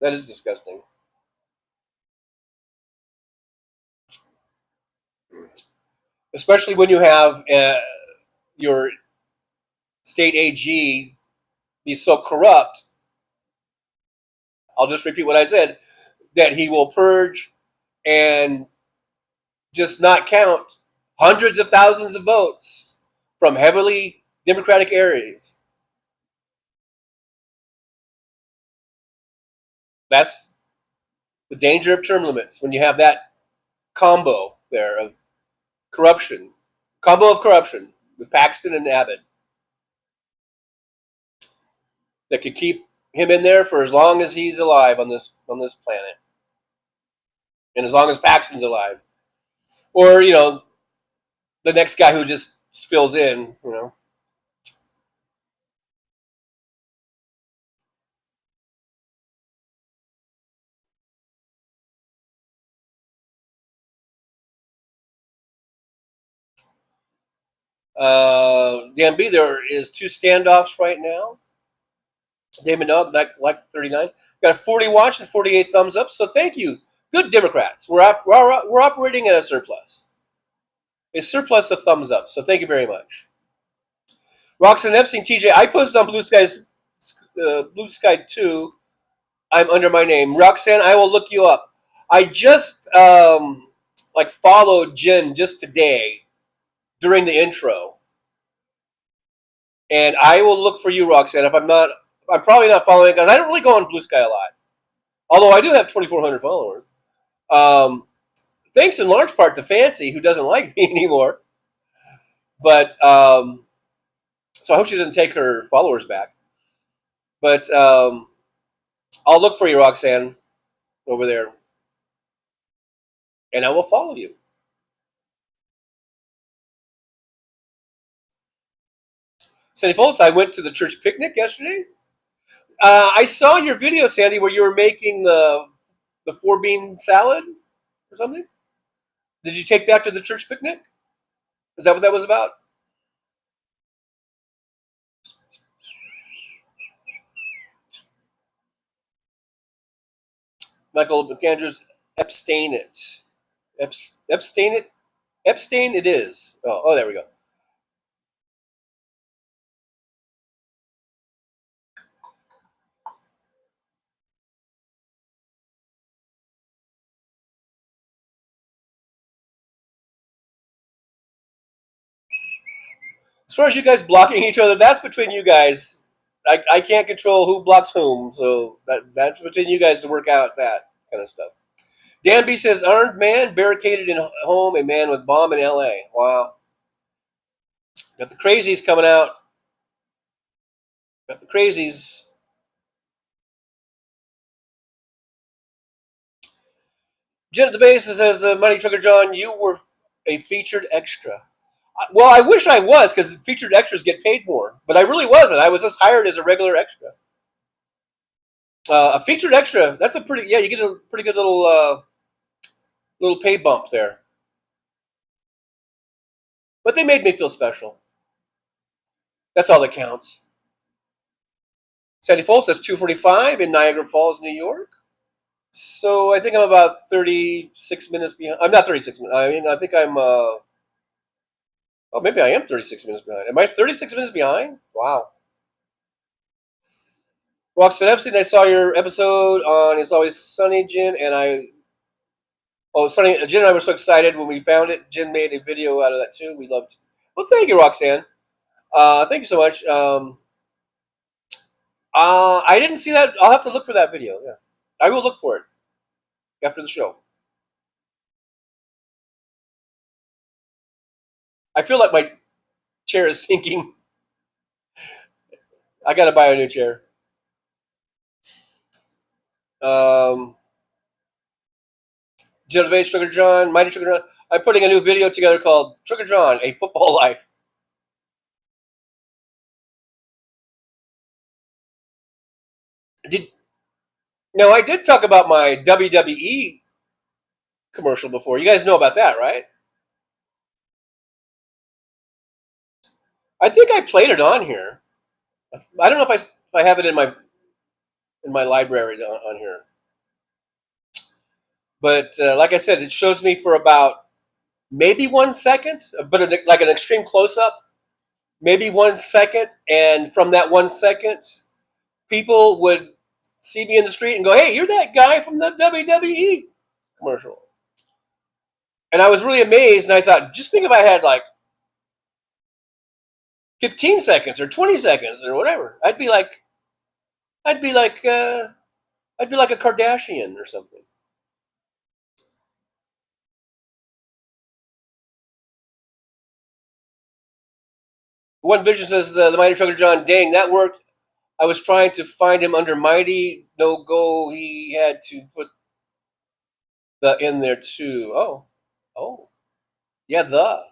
That is disgusting. Especially when you have your state AG be so corrupt. I'll just repeat what I said, that he will purge and just not count hundreds of thousands of votes from heavily Democratic areas. That's the danger of term limits when you have that combo there of corruption, combo of corruption with Paxton and Abbott that could keep him in there for as long as he's alive on this planet, and as long as Paxton's alive, or the next guy who just fills in, Dan B, there is 2 standoffs right now. Damon Nog, like 39. Got a 40 watch and 48 thumbs up. So thank you. Good Democrats. We're operating at a surplus. A surplus of thumbs up. So thank you very much. Roxanne Epstein, TJ, I posted on Blue Sky 2. I'm under my name. Roxanne, I will look you up. I just followed Jen just today during the intro. And I will look for you, Roxanne. If I'm probably not following, because I don't really go on Blue Sky a lot. Although I do have 2,400 followers. Thanks in large part to Fancy, who doesn't like me anymore. But, so I hope she doesn't take her followers back. But I'll look for you, Roxanne, over there. And I will follow you. Sandy Foltz, I went to the church picnic yesterday. I saw your video, Sandy, where you were making the 4-bean salad or something. Did you take that to the church picnic? Is that what that was about? Michael McAndrews, abstain it. Abstain it? Epstein it is. Oh, there we go. As far as you guys blocking each other, that's between you guys. I can't control who blocks whom, so that's between you guys to work out that kind of stuff. Dan B says, armed man barricaded in home, a man with bomb in L.A. Wow. Got the crazies coming out. Got the crazies. Jen at the base says, Money Trucker John, you were a featured extra. Well, I wish I was, because featured extras get paid more, but I really wasn't. I was just hired as a regular extra. A featured extra, that's a pretty, yeah, you get a pretty good little pay bump there. But they made me feel special. That's all that counts. Sandy Foltz says 2:45 in Niagara Falls, New York. So I think I'm about 36 minutes behind. I'm not 36 minutes. I mean, I think I'm, maybe I am 36 minutes behind. Am I 36 minutes behind? Wow. Roxanne Epstein, I saw your episode on It's Always Sunny, Jen, and Jen and I were so excited when we found it. Jen made a video out of that too. We loved it. Well, thank you, Roxanne. Thank you so much. I didn't see that. I'll have to look for that video. Yeah, I will look for it after the show. I feel like my chair is sinking. I got to buy a new chair. Jill Sugar John, Mighty Sugar John. I'm putting a new video together called Trucker John, A Football Life. I did talk about my WWE commercial before. You guys know about that, right? I think I played it on here. I don't know if I have it in my library on here. But like I said, it shows me for about maybe 1 second, but like an extreme close-up, maybe 1 second. And from that 1 second, people would see me in the street and go, hey, you're that guy from the WWE commercial. And I was really amazed, and I thought, just think if I had like 15 seconds or 20 seconds or whatever, I'd be like a Kardashian or something. One Vision says, the Mighty Trucker John, dang, that worked. I was trying to find him under Mighty. No go. He had to put the in there too. Oh. Yeah, the.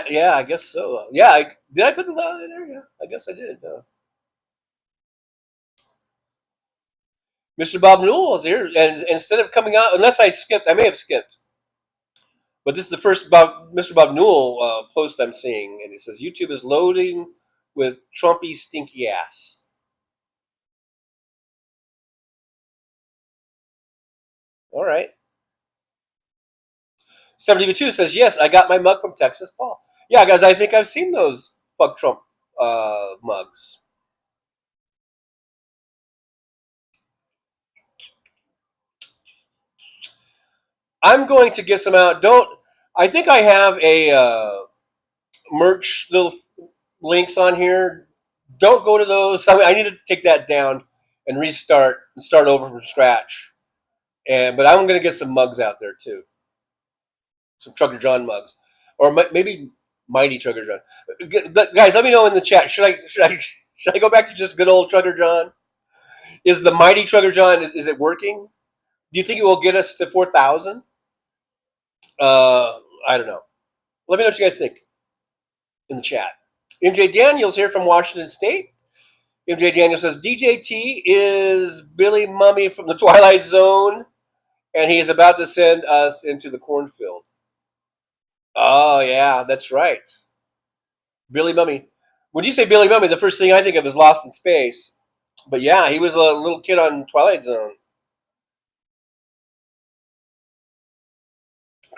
Yeah, I guess so. Yeah, did I put the in there? Yeah, I guess I did. Mr. Bob Newell is here, and instead of coming out, unless I skipped, I may have skipped. But this is the first Mr. Bob Newell post I'm seeing, and it says YouTube is loading with Trumpy stinky ass. All right. 72 says, yes, I got my mug from Texas Paul. Yeah, guys, I think I've seen those Fuck Trump mugs. I'm going to get some out. I think I have a merch little links on here. Don't go to those. I need to take that down and restart and start over from scratch. But I'm going to get some mugs out there too. Some Trucker John mugs, or maybe Mighty Trucker John. Guys, let me know in the chat. Should I go back to just good old Trucker John? Is the Mighty Trucker John, is it working? Do you think it will get us to 4,000? I don't know. Let me know what you guys think in the chat. MJ Daniels here from Washington State. MJ Daniels says, DJT is Billy Mummy from the Twilight Zone, and he is about to send us into the cornfield. Oh, yeah, that's right. Billy Mummy. When you say Billy Mummy, the first thing I think of is Lost in Space. But yeah, he was a little kid on Twilight Zone.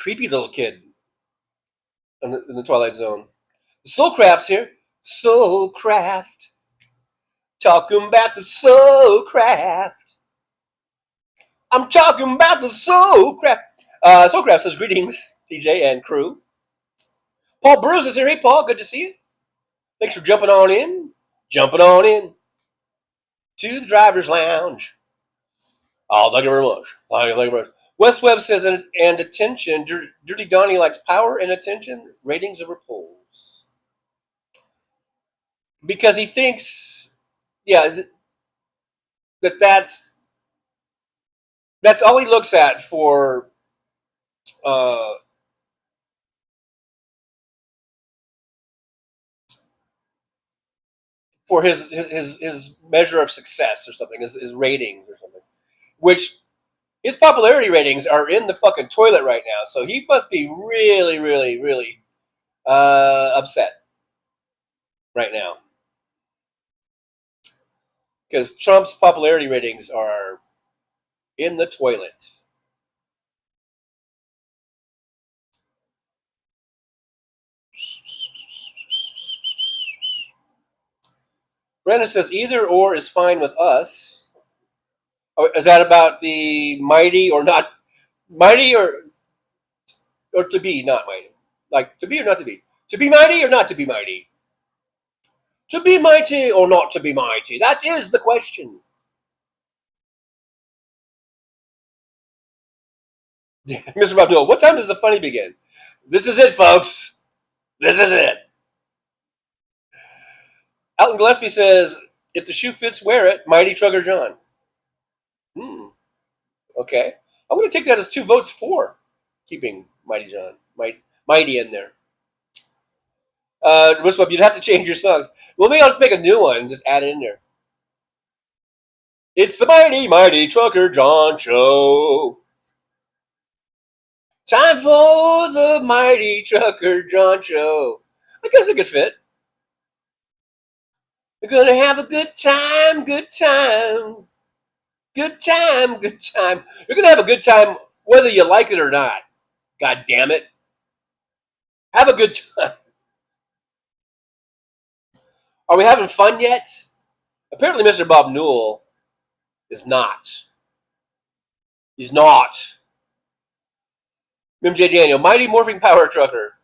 Creepy little kid in the Twilight Zone. The Soulcraft's here. Soulcraft. Talking about the Soulcraft. I'm talking about the Soulcraft. Soulcraft says, greetings, DJ and crew. Paul Bruce is here. Hey, Paul, good to see you. Thanks for jumping on in. Jumping on in to the driver's lounge. Oh, thank you very much. Thank you very much. Wes Webb says, and attention, Dirty Donnie likes power and attention, ratings over polls. Because he thinks, yeah, that's all he looks at for for his measure of success or something, his ratings or something, which his popularity ratings are in the fucking toilet right now. So he must be really, really, really upset right now because Trump's popularity ratings are in the toilet. Brenda says either or is fine with us. Oh, is that about the mighty or not mighty or to be not mighty? Like to be or not to be? To be mighty or not to be mighty? To be mighty or not to be mighty? That is the question. Mr. Abdul, what time does the funny begin? This is it, folks. This is it. Elton Gillespie says, if the shoe fits, wear it. Mighty Trucker John. Okay. I'm going to take that as 2 votes for keeping Mighty John. Mighty in there. Ruswell, you'd have to change your songs. Well, maybe I'll just make a new one and just add it in there. It's the Mighty, Mighty Trucker John Show. Time for the Mighty Trucker John Show. I guess it could fit. We're going to have a good time, good time. Good time, good time. You're going to have a good time whether you like it or not. God damn it. Have a good time. Are we having fun yet? Apparently Mr. Bob Newell is not. He's not. MJ Daniel, Mighty Morphing Power Trucker.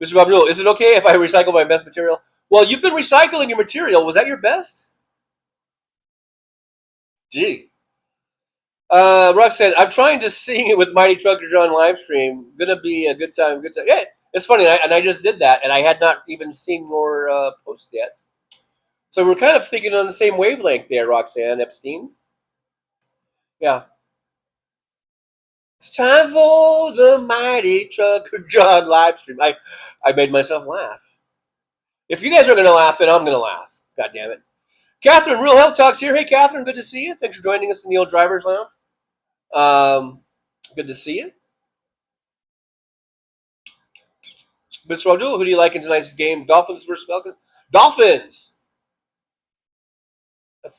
Mr. Bob Newell, is it okay if I recycle my best material? Well, you've been recycling your material. Was that your best? Gee. Roxanne, I'm trying to sing it with Mighty Trucker John Livestream. Gonna be a good time, good time. Yeah, it's funny, and I just did that, and I had not even seen your post yet. So we're kind of thinking on the same wavelength there, Roxanne Epstein. Yeah. It's time for the Mighty Trucker John Livestream. I made myself laugh. If you guys are going to laugh, then I'm going to laugh. God damn it. Catherine, Real Health Talks here. Hey, Catherine, good to see you. Thanks for joining us in the old driver's lounge. Good to see you. Mr. Abdul, who do you like in tonight's game? Dolphins versus Falcons? Dolphins!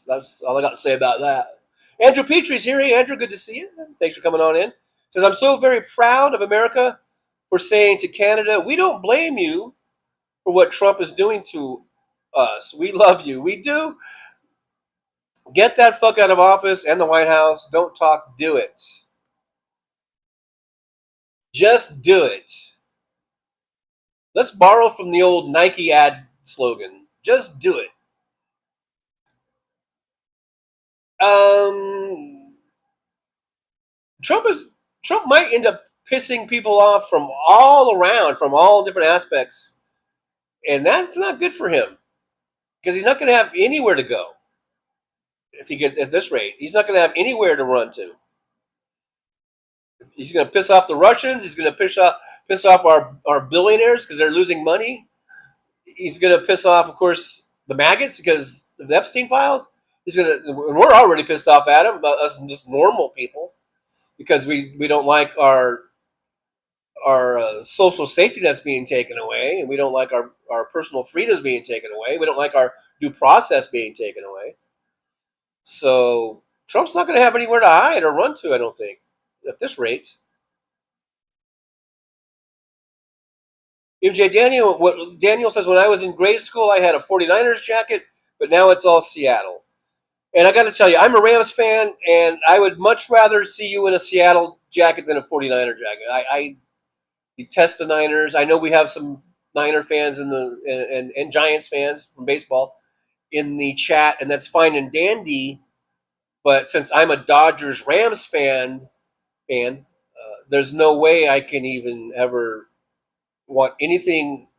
That's all I got to say about that. Andrew Petrie's here. Hey, Andrew, good to see you. Thanks for coming on in. Says, I'm so very proud of America for saying to Canada, we don't blame you for what Trump is doing to us. We love you. We do. Get that fuck out of office and the White House. Don't talk. Do it. Just do it. Let's borrow from the old Nike ad slogan. Just do it. Trump might end up pissing people off from all around, from all different aspects, and that's not good for him because he's not going to have anywhere to go if he gets at this rate. He's not going to have anywhere to run to. He's going to piss off the Russians. He's going to piss off our billionaires because they're losing money. He's going to piss off, of course, the maggots because of the Epstein files. We're already pissed off at him, about us just normal people, because we don't like our social safety nets being taken away, and we don't like our personal freedoms being taken away. We don't like our due process being taken away. So Trump's not going to have anywhere to hide or run to, I don't think, at this rate. MJ Daniel says, when I was in grade school, I had a 49ers jacket, but now it's all Seattle. And I got to tell you, I'm a Rams fan, and I would much rather see you in a Seattle jacket than a 49er jacket. I detest the Niners. I know we have some Niner fans and Giants fans from baseball in the chat, and that's fine and dandy. But since I'm a Dodgers-Rams fan, there's no way I can even ever want anything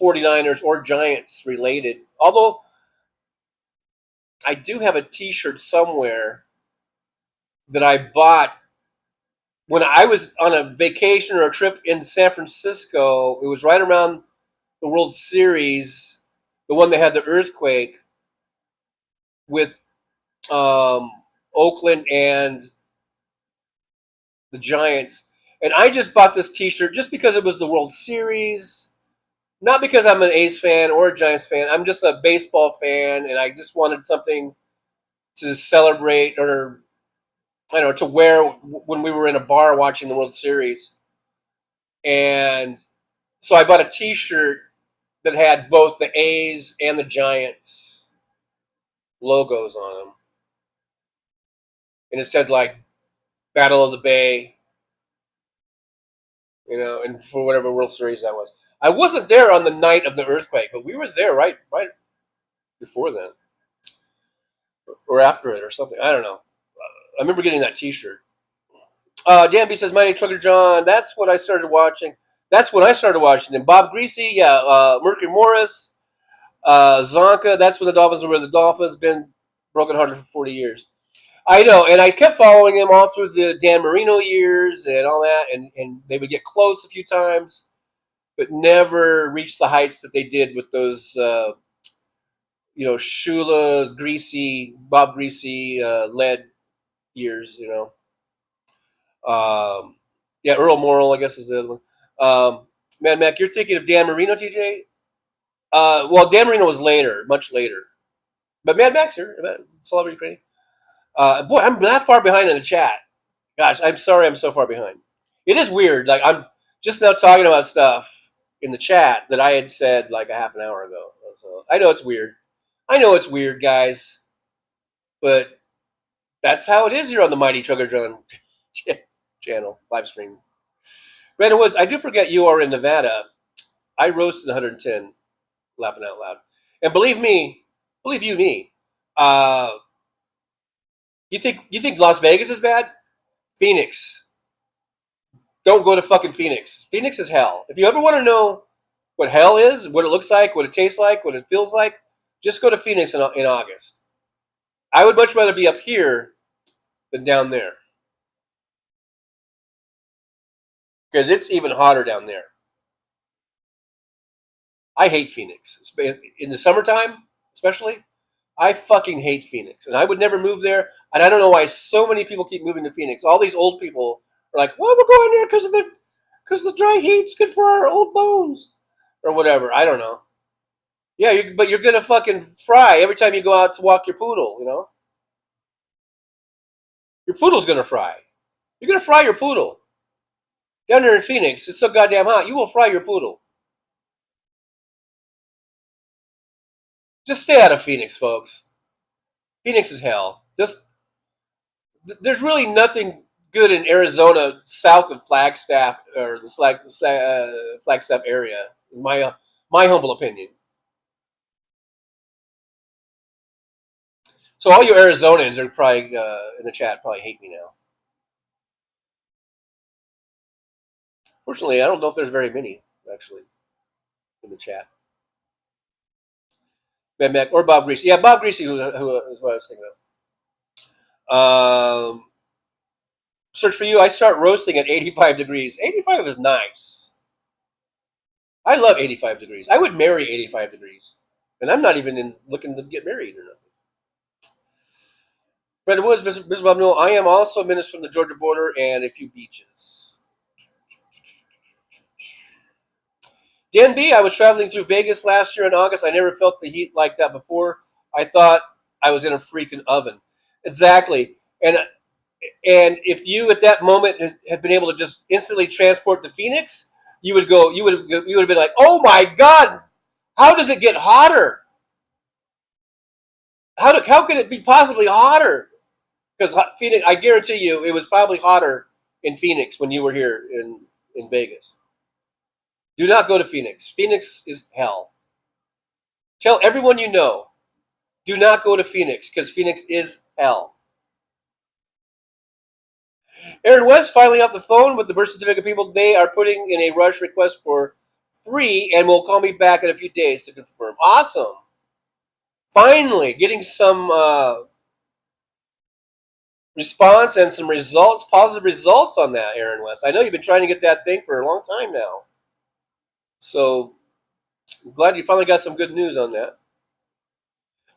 49ers or Giants related. Although I do have a T-shirt somewhere that I bought when I was on a vacation or a trip in San Francisco. It was right around the World Series, the one that had the earthquake with Oakland and the Giants. And I just bought this T-shirt just because it was the World Series. Not because I'm an A's fan or a Giants fan. I'm just a baseball fan, and I just wanted something to celebrate, or I don't know, to wear when we were in a bar watching the World Series. And so I bought a T-shirt that had both the A's and the Giants logos on them. And it said, like, Battle of the Bay, and for whatever World Series that was. I wasn't there on the night of the earthquake, but we were there right before then. Or after it or something. I don't know. I remember getting that T-shirt. Dan B says, "My name is Trucker John. That's what I started watching. That's when I started watching them. Bob Greasy, Mercury Morris, Zonka. That's when the Dolphins were the Dolphins. Been brokenhearted for 40 years. I know, and I kept following him all through the Dan Marino years and all that, and they would get close a few times, but never reach the heights that they did with those, Shula, Greasy, Bob Greasy led years, Earl Morrill, I guess, is the other one. Mad Mac, you're thinking of Dan Marino, TJ? Well, Dan Marino was later, much later. But Mad Max here, Celebrity Crane. Boy, I'm that far behind in the chat. Gosh, I'm sorry I'm so far behind. It is weird. Like, I'm just now talking about stuff in the chat that I had said like a half an hour ago. So I know it's weird. I know it's weird, guys. But that's how it is here on the Mighty Trucker John channel, live stream. Brandon Woods, I do forget you are in Nevada. I roasted 110, laughing out loud. And believe you me, you think Las Vegas is bad? Phoenix. Don't go to fucking Phoenix. Phoenix is hell. If you ever want to know what hell is, what it looks like, what it tastes like, what it feels like, just go to Phoenix in August. I would much rather be up here than down there. Because it's even hotter down there. I hate Phoenix. In the summertime, especially, I fucking hate Phoenix. And I would never move there. And I don't know why so many people keep moving to Phoenix. All these old people are like, well, we're going there because the dry heat's good for our old bones. Or whatever. I don't know. Yeah, but you're going to fucking fry every time you go out to walk your poodle, Your poodle's going to fry. You're going to fry your poodle. Down there in Phoenix, it's so goddamn hot. You will fry your poodle. Just stay out of Phoenix, folks. Phoenix is hell. There's really nothing good in Arizona south of Flagstaff or the Flagstaff area, in my humble opinion. So all you Arizonans are probably in the chat probably hate me now. Fortunately, I don't know if there's very many actually in the chat. Mad Mac or Bob Greasy. Yeah, Bob Greasy, who is what I was thinking of. Search for you. I start roasting at 85 degrees. 85 is nice. I love 85 degrees. I would marry 85 degrees. And I'm not even looking to get married or nothing. Brandon Woods, Mr. Bob Newell, I am also a minister from the Georgia border and a few beaches. Dan B, I was traveling through Vegas last year in August. I never felt the heat like that before. I thought I was in a freaking oven. Exactly. And if you at that moment had been able to just instantly transport to Phoenix, you would have been like, oh my God, how does it get hotter? How could it be possibly hotter? Because Phoenix, I guarantee you, it was probably hotter in Phoenix when you were here in Vegas. Do not go to Phoenix. Phoenix is hell. Tell everyone you know, do not go to Phoenix because Phoenix is hell. Aaron West finally off the phone with the birth certificate people. They are putting in a rush request for free and will call me back in a few days to confirm. Awesome. Finally getting some response and some results, positive results on that, Aaron West. I know you've been trying to get that thing for a long time now. So I'm glad you finally got some good news on that.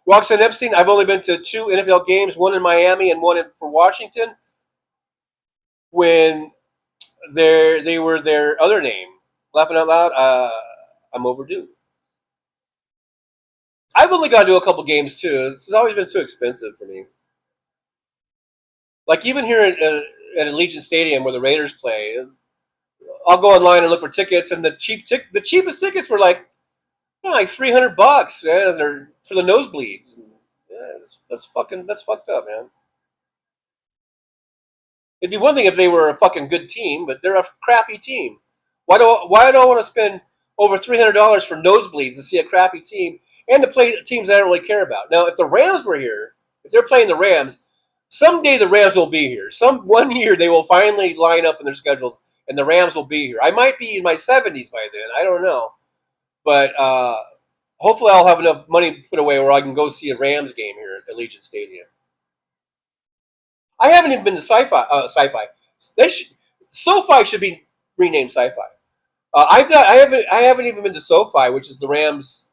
Roxanne Epstein, I've only been to 2 NFL games, one in Miami and one for Washington, when they were their other name. Laughing out loud, I'm overdue. I've only gone to a couple games too. It's always been too expensive for me. Like even here at Allegiant Stadium where the Raiders play, I'll go online and look for tickets, and the cheapest tickets were like $300. Yeah, they're for the nosebleeds. Yeah, that's fucked up, man. It'd be one thing if they were a fucking good team, but they're a crappy team. Why do I want to spend over $300 for nosebleeds to see a crappy team and to play teams I don't really care about? Now, if the Rams were here, if they're playing the Rams, someday the Rams will be here. One year they will finally line up in their schedules, and the Rams will be here. I might be in my 70s by then. I don't know, but hopefully I'll have enough money put away where I can go see a Rams game here at Allegiant Stadium. I haven't even been to Sci-Fi. SoFi should be renamed Sci-Fi. I haven't even been to SoFi, which is the Rams'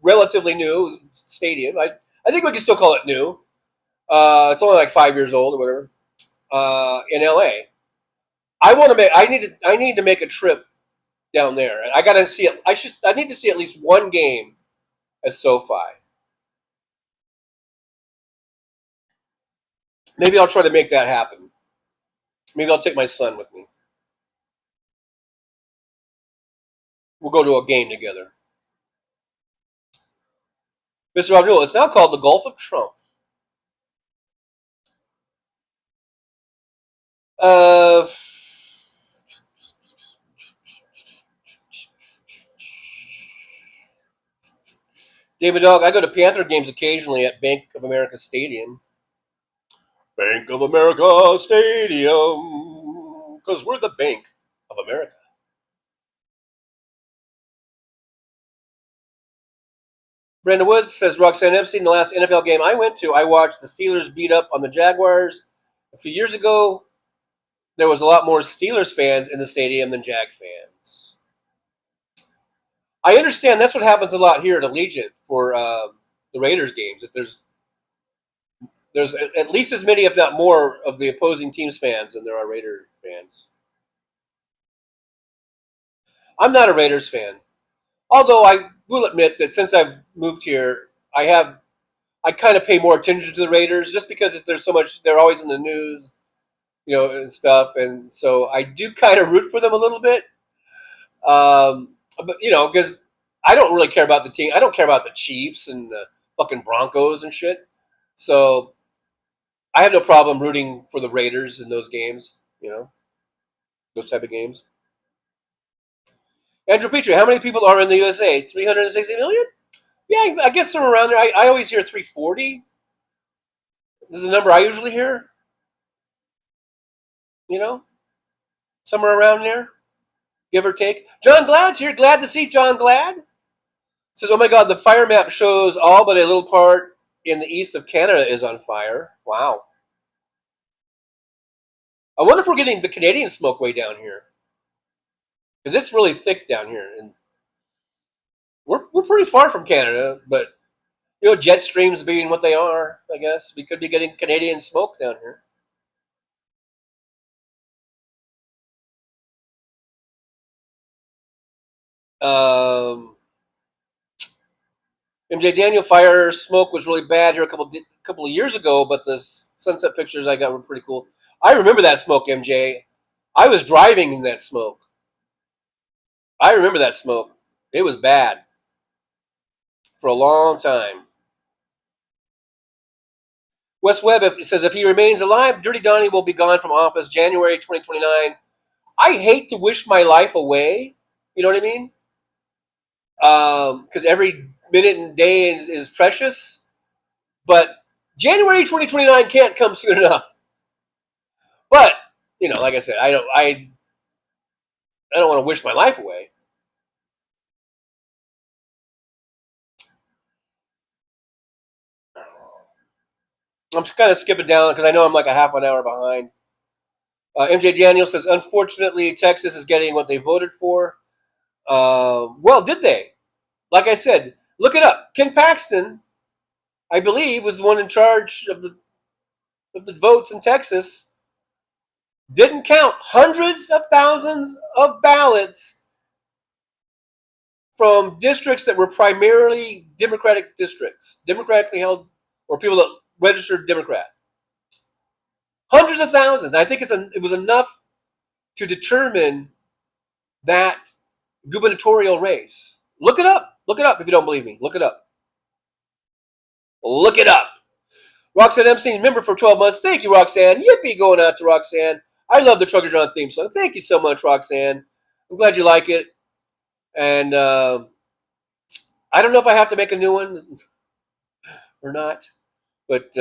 relatively new stadium. I think we can still call it new. It's only like 5 years old or whatever. In LA, I need to make a trip down there. I gotta see it. I need to see at least one game at SoFi. Maybe I'll try to make that happen. Maybe I'll take my son with me. We'll go to a game together. Mr. Abdul, it's now called the Gulf of Trump. David Dog, I go to Panther games occasionally at Bank of America Stadium. Bank of America Stadium, because we're the Bank of America. Brandon Woods says, Roxanne Epstein, the last NFL game I went to, I watched the Steelers beat up on the Jaguars. A few years ago, there was a lot more Steelers fans in the stadium than Jag fans. I understand that's what happens a lot here at Allegiant for the Raiders games. That there's at least as many, if not more, of the opposing team's fans than there are Raider fans. I'm not a Raiders fan, although I will admit that since I've moved here, I kind of pay more attention to the Raiders just because there's so much. They're always in the news, and stuff, and so I do kind of root for them a little bit. But because I don't really care about the team. I don't care about the Chiefs and the fucking Broncos and shit. So I have no problem rooting for the Raiders in those games, those type of games. Andrew Petrie, how many people are in the USA? 360 million? Yeah, I guess somewhere around there. I always hear 340. This is the number I usually hear. Somewhere around there, give or take. John Glad's here. Glad to see John Glad. Says, oh my God, the fire map shows all but a little part in the east of Canada is on fire. Wow. I wonder if we're getting the Canadian smoke way down here. Because it's really thick down here. And we're pretty far from Canada, but jet streams being what they are, I guess, we could be getting Canadian smoke down here. MJ Daniel, fire smoke was really bad here a couple of years ago, but the sunset pictures I got were pretty cool. I remember that smoke, MJ. I was driving in that smoke. I remember that smoke. It was bad for a long time. Wes Webb says, if he remains alive, Dirty Donnie will be gone from office January 2029. I hate to wish my life away. You know what I mean? Because every minute and day is precious. But January 2029 can't come soon enough. But, like I said, I don't want to wish my life away. I'm kind of skipping down because I know I'm like a half an hour behind. MJ Daniel says, unfortunately, Texas is getting what they voted for. Well, did they? Like I said, look it up. Ken Paxton, I believe, was the one in charge of the votes in Texas. Didn't count hundreds of thousands of ballots from districts that were primarily Democratic districts, democratically held, or people that registered Democrat. Hundreds of thousands. I think it was enough to determine that gubernatorial race. Look it up. Look it up if you don't believe me. Look it up. Look it up. Roxanne Epstein, member for 12 months. Thank you, Roxanne. Yippee going out to Roxanne. I love the Trucker John theme song. Thank you so much, Roxanne. I'm glad you like it. And I don't know if I have to make a new one or not. But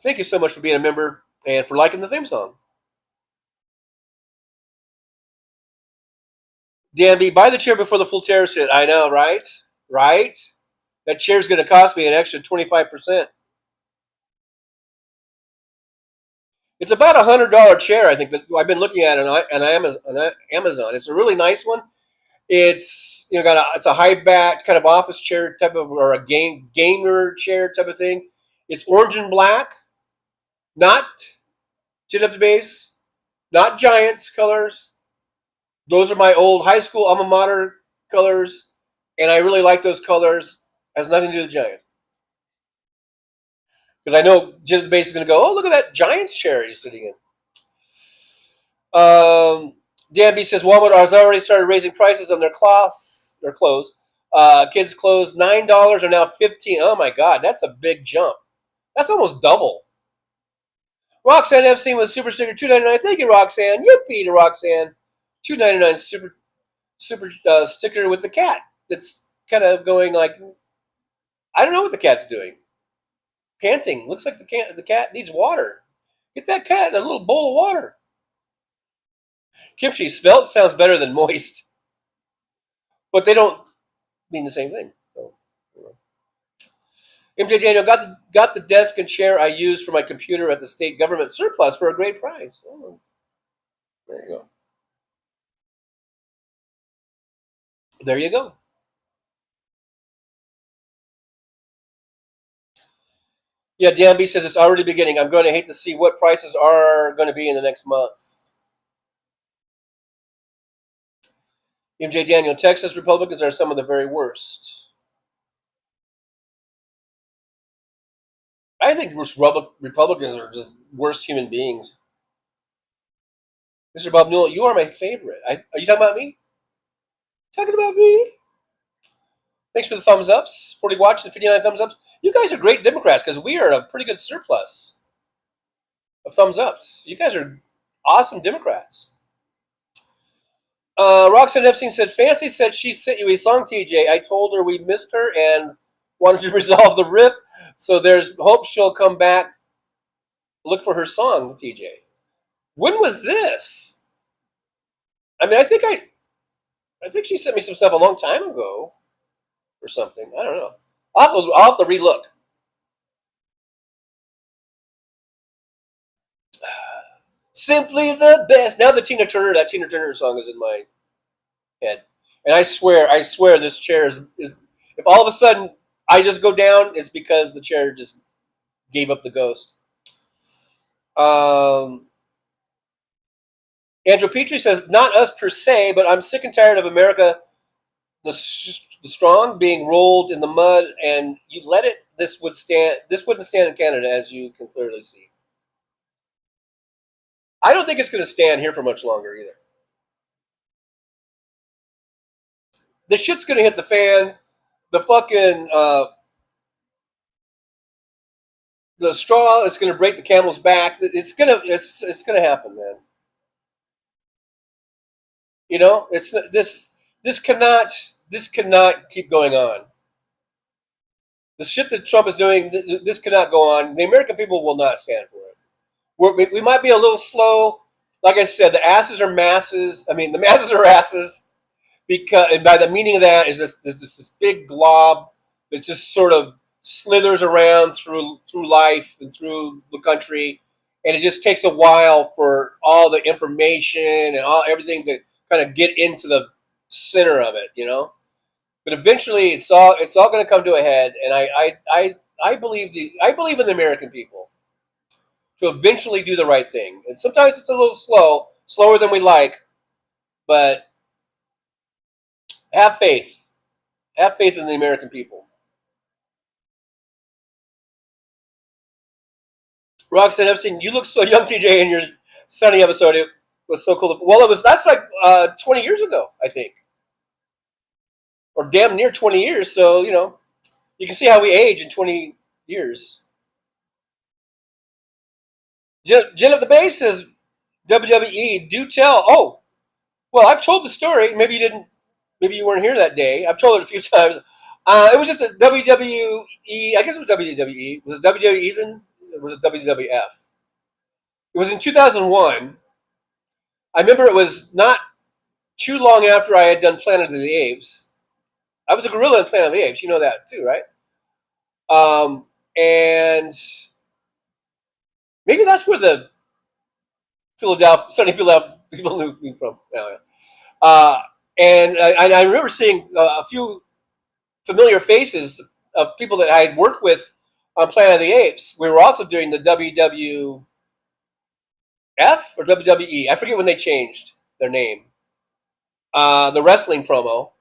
thank you so much for being a member and for liking the theme song. Danby, buy the chair before the full tariffs hit. I know, right? Right? That chair's going to cost me an extra 25%. It's about $100 chair, I think, that I've been looking at on Amazon. It's a really nice one. It's it's a high back kind of office chair type of, or a gamer chair type of thing. It's orange and black, not chin up to base, not Giants colors. Those are my old high school alma mater colors, and I really like those colors. Has nothing to do with the Giants. Because I know Jim at the base is going to go, oh, look at that Giants chair he's sitting in. Dan B says Walmart has already started raising prices on their clothes. Kids' clothes, $9 are now $15. Oh my God, that's a big jump. That's almost double. Roxanne Epstein with super sticker $2.99. Thank you, Roxanne. Yippee to Roxanne. $2.99 super sticker with the cat. That's kind of going like, I don't know what the cat's doing. Panting. Looks like the cat needs water. Get that cat a little bowl of water. Kimchi, svelte sounds better than moist, but they don't mean the same thing. So, MJ Daniel, got the desk and chair I used for my computer at the state government surplus for a great price. Oh, there you go. There you go. Yeah, Dan B says it's already beginning. I'm going to hate to see what prices are going to be in the next month. MJ Daniel, Texas Republicans are some of the very worst. I think Republicans are just worst human beings. Mr. Bob Newell, you are my favorite. Are you talking about me? Talking about me? Thanks for the thumbs ups. 40 watching, 59 thumbs ups. You guys are great Democrats because we are a pretty good surplus of thumbs ups. You guys are awesome Democrats. Roxanne Epstein said, Fancy said she sent you a song, TJ. I told her we missed her and wanted to resolve the rift, so there's hope she'll come back. Look for her song, TJ. When was this? I mean, I think she sent me some stuff a long time ago or something. I don't know. I'll have to relook. Simply the best. Now that Tina Turner song is in my head. And I swear this chair is if all of a sudden I just go down, it's because the chair just gave up the ghost. Andrew Petrie says, not us per se, but I'm sick and tired of America, the strong, being rolled in the mud, and you let it. This wouldn't stand in Canada, as you can clearly see. I don't think it's going to stand here for much longer either. The shit's going to hit the fan. The fucking the straw is going to break the camel's back. It's gonna happen, man. You know, this cannot keep going on. The shit that Trump is doing, this cannot go on. The American people will not stand for it. We might be a little slow. Like I said, the asses are masses. I mean, the masses are asses. And by the meaning of that is this big glob that just sort of slithers around through life and through the country, and it just takes a while for all the information and everything to kind of get into the center of it, you know. But eventually, it's all going to come to a head, and I believe in the American people to eventually do the right thing. And sometimes it's a little slower than we like, but have faith. Have faith in the American people. Roxanne, I've seen you look so young, TJ, in your Sunny episode. It was so cool. Well, that's like 20 years ago, I think, or damn near 20 years. So you can see how we age in 20 years. Jen of the Bay says WWE do tell. Oh, well, I've told the story. Maybe you didn't. Maybe you weren't here that day. I've told it a few times. It was just a WWE. I guess it was WWE. Was it WWE then? Or was it WWF? It was in 2001. I remember it was not too long after I had done Planet of the Apes. I was a gorilla in Planet of the Apes. You know that too, right? And maybe that's where the sunny Philadelphia people knew me from. And I remember seeing a few familiar faces of people that I had worked with on Planet of the Apes. We were also doing the WWF or WWE. I forget when they changed their name. The wrestling promo.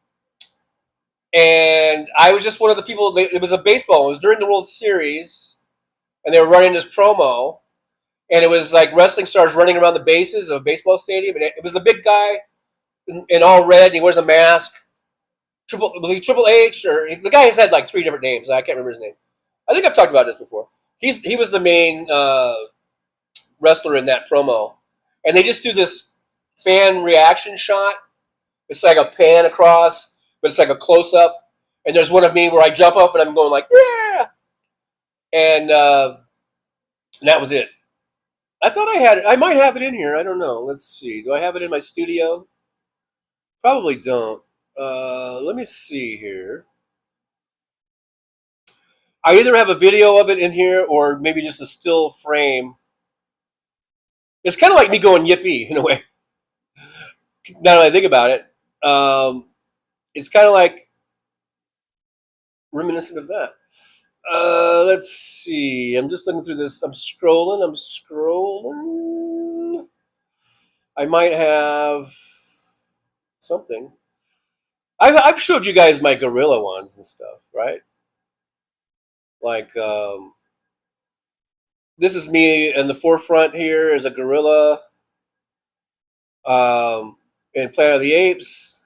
And I was just one of the people. It was a baseball. It was during the World Series, and they were running this promo. And it was like wrestling stars running around the bases of a baseball stadium. And it was the big guy in all red. And he wears a mask. Was he Triple H? Or the guy has had like 3 different names. I can't remember his name. I think I've talked about this before. He was the main wrestler in that promo. And they just do this fan reaction shot. It's like a pan across, but it's like a close-up. And there's one of me where I jump up and I'm going like, yeah! And that was it. I might have it in here. I don't know. Let's see. Do I have it in my studio? Probably don't. Let me see here. I either have a video of it in here or maybe just a still frame. It's kind of like me going yippee in a way. Now that I think about it, it's kind of like reminiscent of that. Let's see. I'm just looking through this. I'm scrolling. I might have something. I've showed you guys my gorilla ones and stuff, right? Like this is me in the forefront here as a gorilla in Planet of the Apes.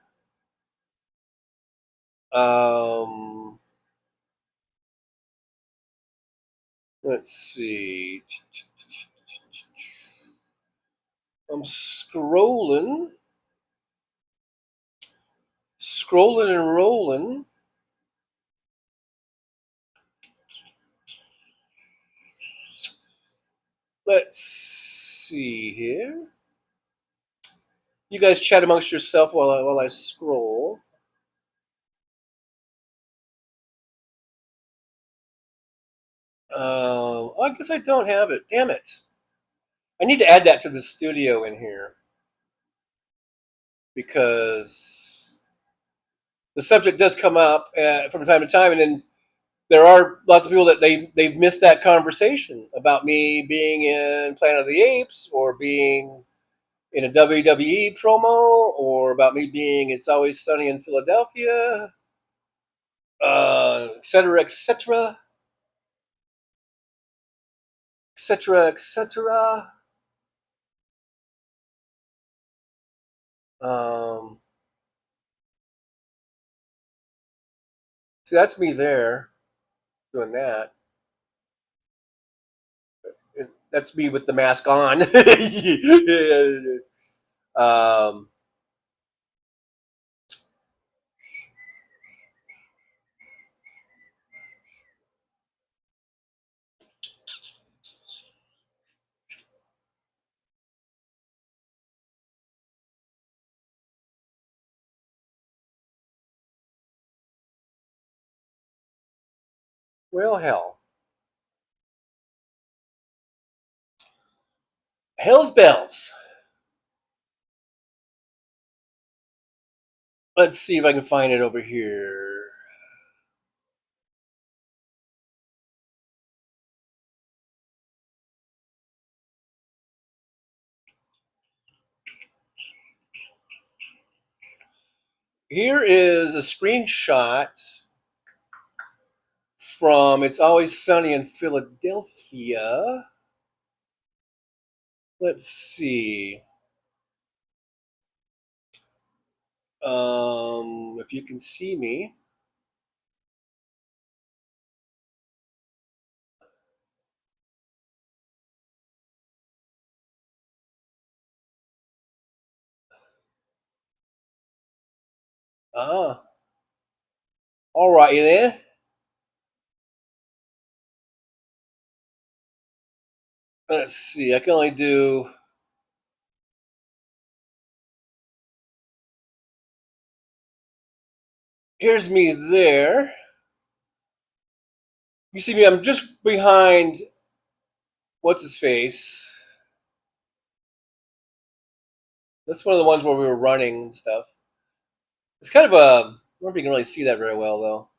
Let's see. I'm scrolling and rolling. Let's see here. You guys chat amongst yourself while I scroll. I guess I don't have it. Damn it. I need to add that to the studio in here. Because the subject does come up from time to time, and then there are lots of people that they've missed that conversation about me being in Planet of the Apes or being in a WWE promo or about me being It's Always Sunny in Philadelphia, et cetera, et cetera, et cetera, et cetera. See, that's me there doing that. That's me with the mask on. Well, hell. Hell's bells. Let's see if I can find it over here. Here is a screenshot from It's Always Sunny in Philadelphia. Let's see. If you can see me. Ah. All right, you there? Let's see. I can only do. Here's me there. You see me, I'm just behind what's his face. That's one of the ones where we were running and stuff. It's kind of a. I don't know if you can really see that very well, though.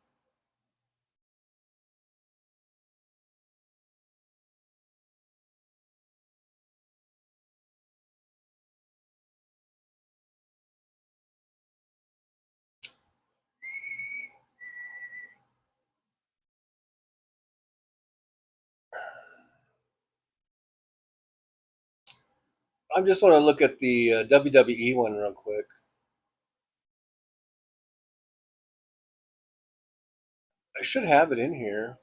I just want to look at the WWE one real quick. I should have it in here.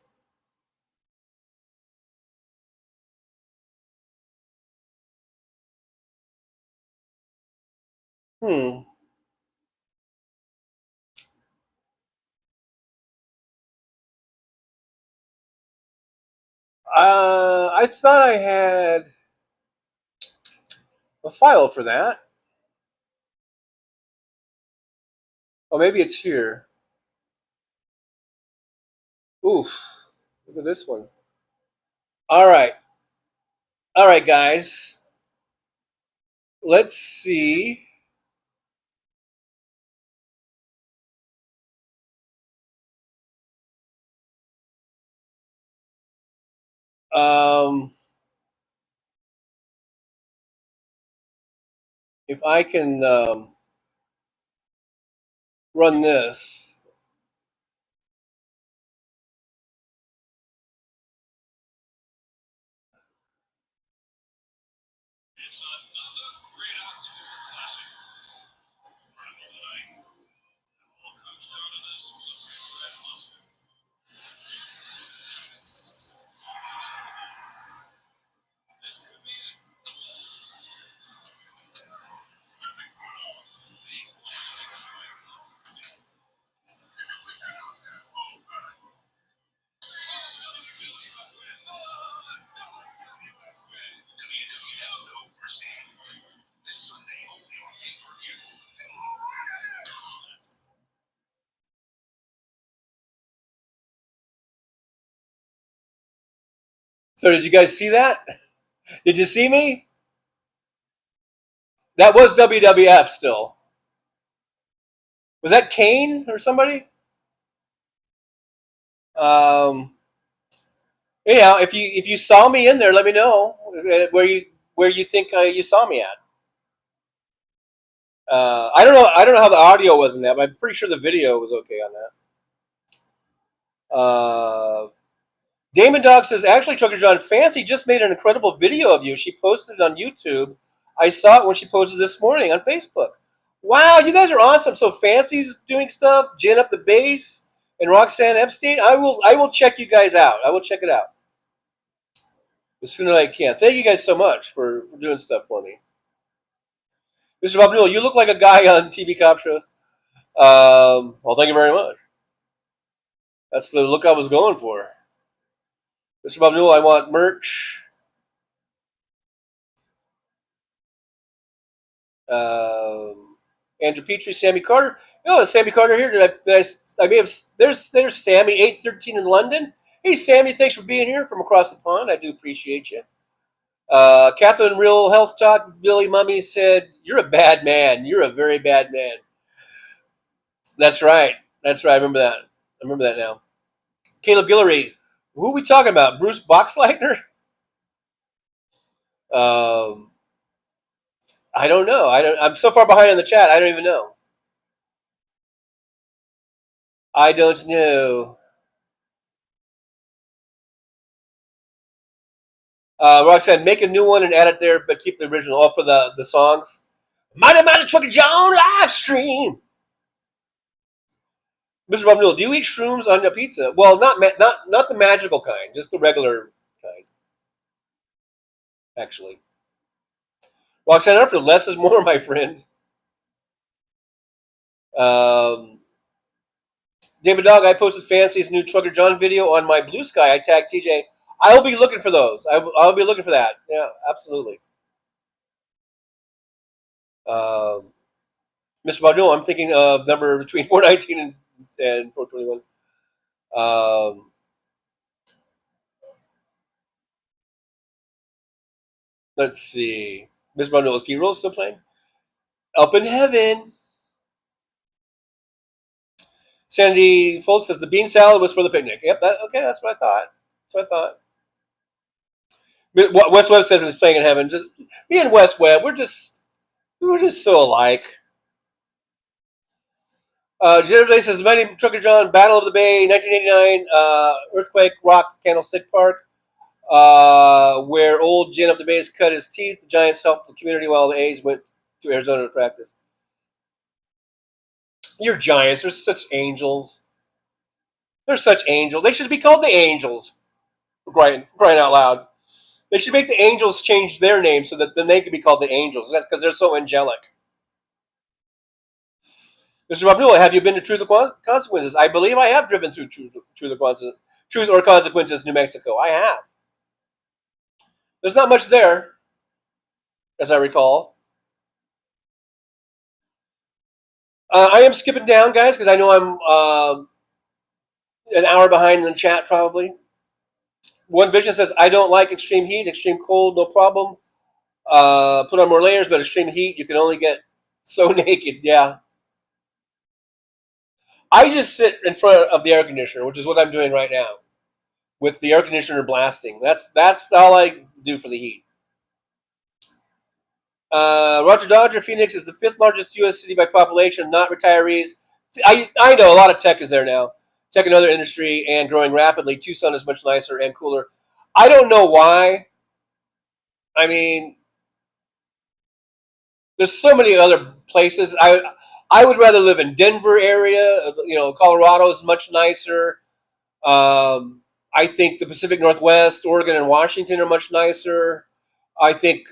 Hmm. I thought I had a file for that. Oh, maybe it's here. Oof. Look at this one. All right. All right, guys. Let's see. If I can run this. It's another great October classic. Rival tonight. It all comes down to this for the Big Red Monster. This could be it. These boys are trying to this Sunday only on pay-per-view. So did you guys see that? Did you see me? That was WWF still. Was that Kane or somebody? Anyhow, if you saw me in there, let me know where you think you saw me at. I don't know how the audio was in that, but I'm pretty sure the video was okay on that. Damon Dog says, actually, Trucker John, Fancy just made an incredible video of you. She posted it on YouTube. I saw it when she posted this morning on Facebook. Wow, you guys are awesome. So Fancy's doing stuff, Jen up the bass, and Roxanne Epstein. I will check you guys out. I will check it out as soon as I can. Thank you guys so much for doing stuff for me. Mr. Bob Newell, you look like a guy on TV cop shows. Well, thank you very much. That's the look I was going for. Mr. Bob Newell, I want merch. Andrew Petrie, Sammy Carter. Oh, Sammy Carter here. I may have. There's Sammy, 813 in London. Hey, Sammy, thanks for being here from across the pond. I do appreciate you. Catherine Real Health Talk, Billy Mummy said, "You're a bad man. You're a very bad man." That's right. That's right. I remember that. I remember that now. Caleb Guillory, who are we talking about? Bruce Boxleitner? I don't know. I'm so far behind in the chat. I don't even know. I don't know. Roxanne, make a new one and add it there, but keep the original. Oh, for the songs. Mighty Trucker John Livestream. Mr. Bob Newell, do you eat shrooms on a pizza? Well, not the magical kind, just the regular kind. Actually, Roxanne, I feel less is more, my friend. David Dog, I posted Fancy's new Trucker John video on my Blue Sky. I tagged TJ. I'll be looking for those. I'll be looking for that. Yeah, absolutely. Mr. Baudou, I'm thinking of number between 419 and 421. Let's see. Mr. Baudou, is P-Roll still playing? Up in Heaven. Sandy Foltz says the bean salad was for the picnic. Yep, okay, that's what I thought. That's what I thought. Wes Webb says it's playing in heaven. Just me and Wes Webb, we're just so alike. Jennifer Day says, "My name Trucker John, Battle of the Bay, 1989, earthquake rocked Candlestick Park, where old Jin of the Bays cut his teeth. The Giants helped the community while the A's went to Arizona to practice." Your Giants are such angels. They're such angels. They should be called the Angels. Crying out loud. They should make the Angels change their name so that then they can be called the Angels. That's because they're so angelic. Mr. Abdullah, have you been to Truth or Consequences? I believe I have driven through Truth or Consequences, New Mexico. I have. There's not much there, as I recall. I am skipping down, guys, because I know I'm an hour behind in the chat, probably. One Vision says, I don't like extreme heat, extreme cold, no problem. Put on more layers, but extreme heat, you can only get so naked. Yeah. I just sit in front of the air conditioner, which is what I'm doing right now, with the air conditioner blasting. That's all I do for the heat. Roger Dodger, Phoenix is the 5th largest U.S. city by population, not retirees. I know a lot of tech is there now. Tech and other industry and growing rapidly. Tucson is much nicer and cooler. I don't know why. I mean, there's so many other places. I would rather live in Denver area. You know, Colorado is much nicer. I think the Pacific Northwest, Oregon, and Washington are much nicer. I think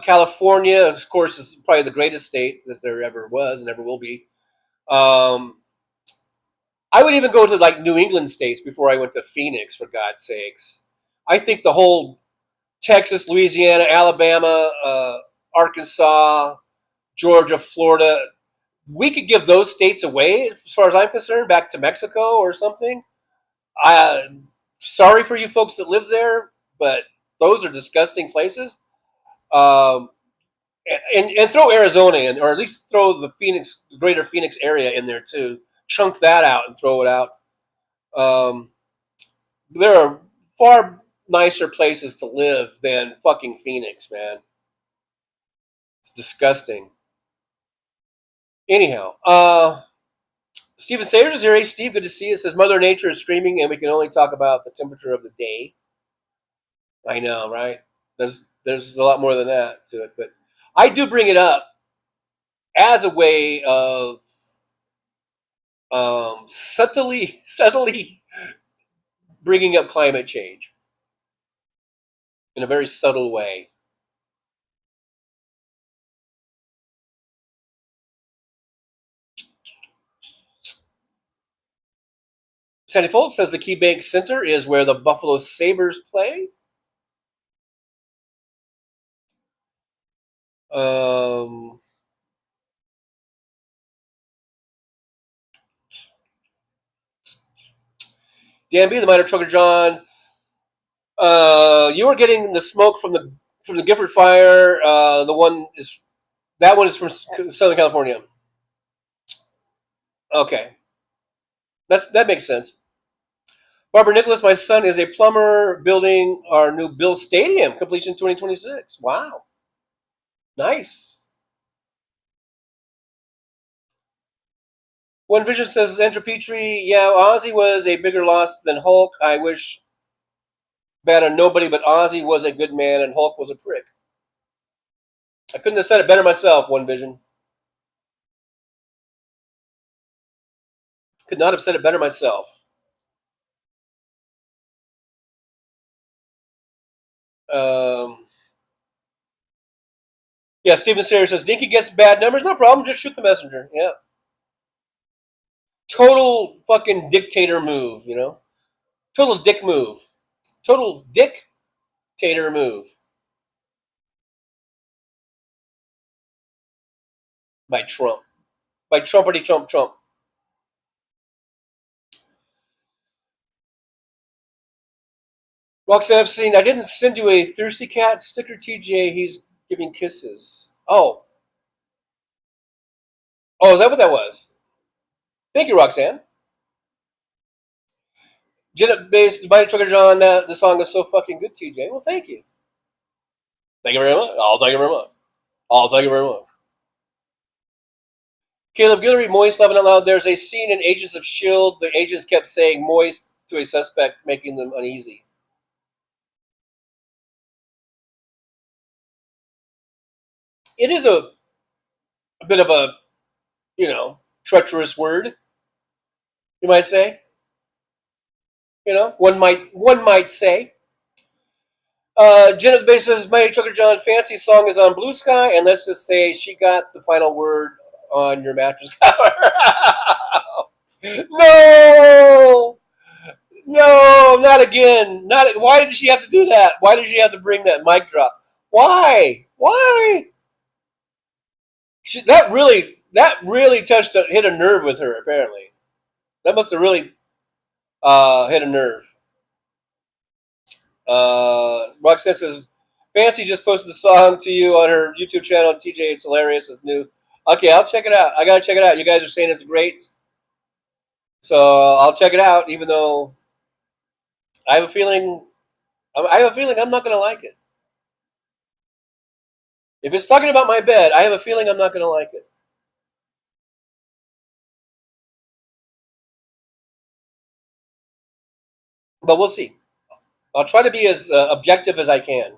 California, of course, is probably the greatest state that there ever was and ever will be. I would even go to like New England states before I went to Phoenix, for God's sakes. I think the whole Texas, Louisiana, Alabama, Arkansas, Georgia, Florida, we could give those states away, as far as I'm concerned, back to Mexico or something. Sorry for you folks that live there, but those are disgusting places. And throw Arizona in, or at least throw the greater Phoenix area in there too. Chunk that out and throw it out. There are far nicer places to live than fucking Phoenix, man. It's disgusting. Anyhow, Stephen Sayers is here. Hey, Steve, good to see you. It says Mother Nature is screaming, and we can only talk about the temperature of the day. I know, right? There's a lot more than that to it, but I do bring it up as a way of subtly bringing up climate change in a very subtle way. Sandy Foltz says the Key Bank Center is where the Buffalo Sabres play. Dan B, the Minor Trucker John, you were getting the smoke from the Gifford fire. That one is from Southern California. Okay, that makes sense. Barbara Nicholas, my son is a plumber, building our new Bill Stadium, completion 2026. Wow, nice. One Vision says, Andrew Petrie, yeah, Ozzy was a bigger loss than Hulk. I wish bad on nobody, but Ozzy was a good man and Hulk was a prick. I couldn't have said it better myself, One Vision. Could not have said it better myself. Yeah, Steven Sayre says, Dinky gets bad numbers. No problem, just shoot the messenger. Yeah. Total fucking dictator move, you know? Total dick move. Total dictator move. By Trump. By Trumpity Trump Trump. Roxanne Epstein, I didn't send you a thirsty cat sticker, TJ. He's giving kisses. Oh. Oh, is that what that was? Thank you, Roxanne. Jenna based by Trucker John, the song is so fucking good, TJ. Well, thank you. Thank you very much. Oh, thank you very much. Oh, thank you very much. Caleb Guillory, Moist, laughing out loud. There's a scene in Agents of S.H.I.E.L.D. The agents kept saying Moist to a suspect, making them uneasy. It is a bit of a, you know, treacherous word, you might say. You know, one might say. Jen at the base says, Mighty Trucker John, fancy song is on Blue Sky, and let's just say she got the final word on your mattress cover. No! No, not again. Why did she have to do that? Why did she have to bring that mic drop? Why? Why? That really hit a nerve with her, apparently. That must have really hit a nerve. Roxanne says, Fancy just posted the song to you on her YouTube channel. TJ, it's hilarious. It's new. Okay, I'll check it out. I gotta check it out. You guys are saying it's great. So I'll check it out, even though I have a feeling I'm not gonna like it. If it's talking about my bed, I have a feeling I'm not gonna like it. But we'll see. I'll try to be as objective as I can.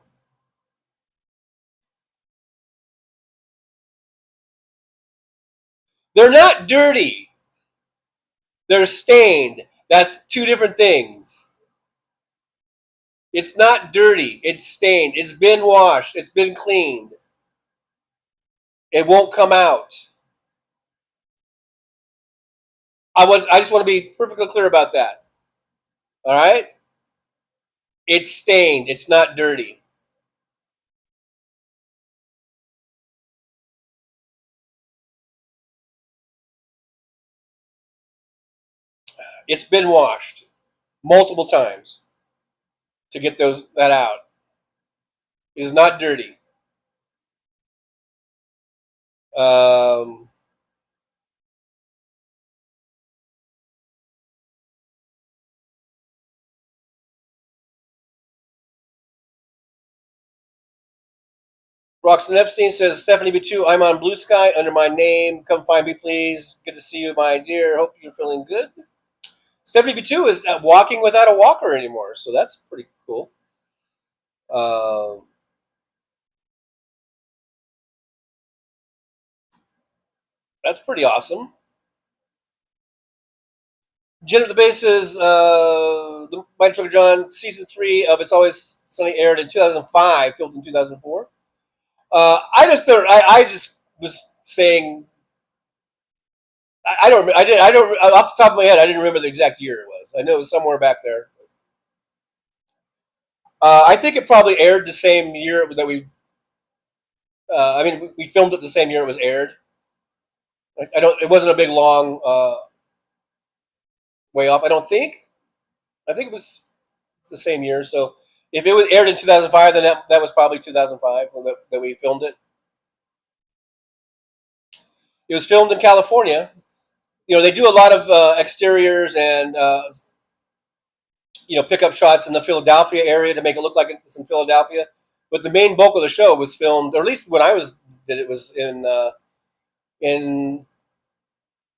They're not dirty. They're stained. That's two different things. It's not dirty. It's stained. It's been washed. It's been cleaned. It won't come out. I just want to be perfectly clear about that. All right? It's stained. It's not dirty. It's been washed multiple times to get that out. It is not dirty. Roxanne Epstein says, Stephanie B2, I'm on Blue Sky under my name. Come find me, please. Good to see you, my dear. Hope you're feeling good. Stephanie B2 is walking without a walker anymore, so that's pretty cool. That's pretty awesome. Jen at the Base says, the Mighty Trucker John, season 3 of It's Always Sunny aired in 2005, filmed in 2004. I just was saying, I don't off the top of my head, I didn't remember the exact year it was. I know it was somewhere back there. I think it probably aired the same year that we filmed it the same year it was aired. It wasn't a big long way off, I don't think. I think it was the same year. So if it was aired in 2005, then that was probably 2005 that we filmed it. It was filmed in California. You know, they do a lot of exteriors and pickup shots in the Philadelphia area to make it look like it's in Philadelphia. But the main bulk of the show was filmed, or at least when I did it was in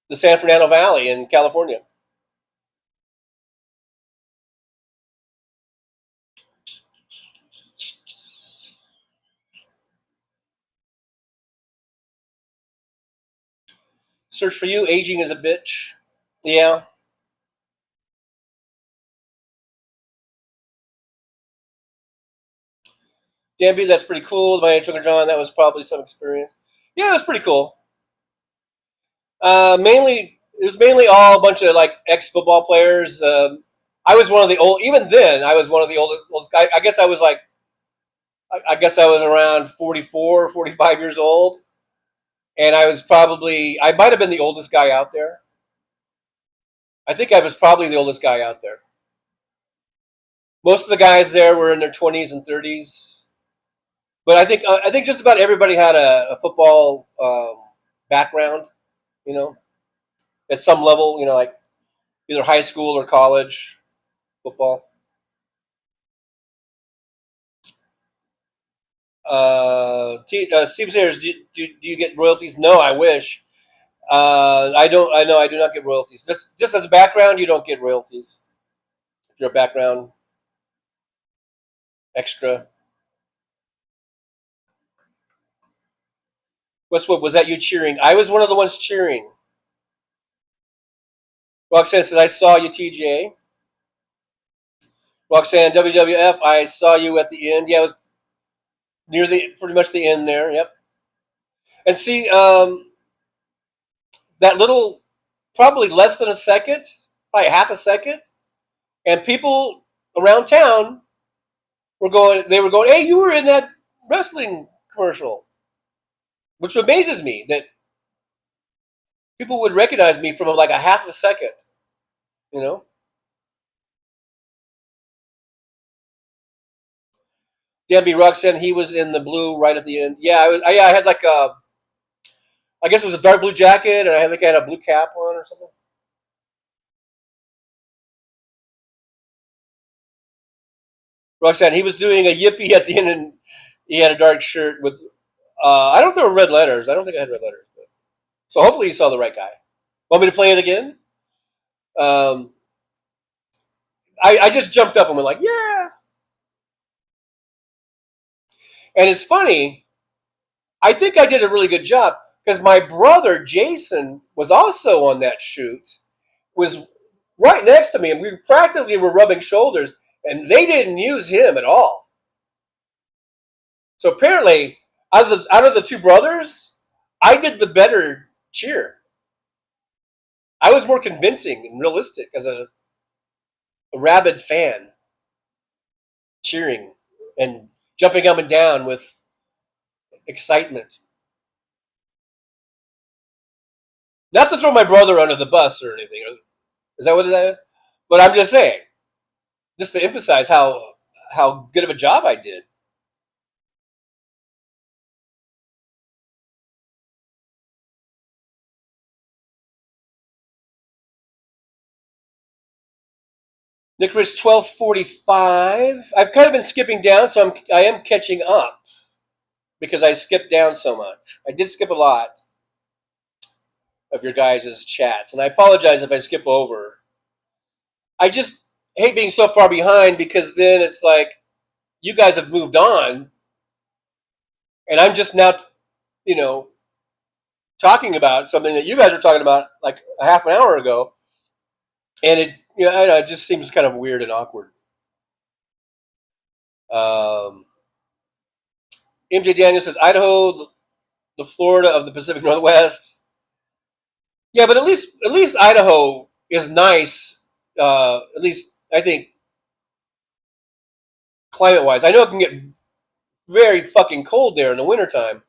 the San Fernando Valley in California. Search for you. Aging is a bitch. Yeah. Danby, that's pretty cool. My Trucker John, that was probably some experience. Yeah, it was pretty cool. It was mainly all a bunch of like ex-football players. I was one of the old. Even then, I was one of the oldest guys. I guess I was like, I guess I was around 44, 45 years old, and I might have been the oldest guy out there. I think I was probably the oldest guy out there. Most of the guys there were in their 20s and 30s, but I think just about everybody had a football background, you know, at some level, you know, like either high school or college football. Steve Sayers, do you get royalties? No, I wish. I don't. I know I do not get royalties. Just as a background, you don't get royalties. If you're a background extra. Westwood, was that you cheering? I was one of the ones cheering. Roxanne says, I saw you, TJ. Roxanne, WWF, I saw you at the end. Yeah, it was near pretty much the end there. Yep. And see, that little, probably less than a second, probably half a second, and people around town were going, hey, you were in that wrestling commercial, which amazes me that people would recognize me from like a half a second, you know? Debbie Roxanne, he was in the blue right at the end. Yeah, I had like I guess it was a dark blue jacket, and I had a blue cap on or something. Roxanne, he was doing a yippee at the end, and he had a dark shirt with, I don't know if there were red letters. I don't think I had red letters. But, so hopefully you saw the right guy. Want me to play it again? I just jumped up and went like, yeah. And it's funny, I think I did a really good job because my brother Jason was also on that shoot, was right next to me, and we practically were rubbing shoulders, and they didn't use him at all. So apparently, out of the two brothers, I did the better cheer. I was more convincing and realistic as a rabid fan, cheering and jumping up and down with excitement. Not to throw my brother under the bus or anything. Is that what that is? But I'm just saying, just to emphasize how good of a job I did. Nick Rich, 12:45. I've kind of been skipping down, so I am catching up because I skipped down so much. I did skip a lot of your guys' chats, and I apologize if I skip over. I just hate being so far behind because then it's like you guys have moved on, and I'm just now, talking about something that you guys were talking about like a half an hour ago, and it, it just seems kind of weird and awkward. MJ Daniel says Idaho, the Florida of the Pacific Northwest. Yeah, but at least Idaho is nice. At least I think climate-wise. I know it can get very fucking cold there in the wintertime,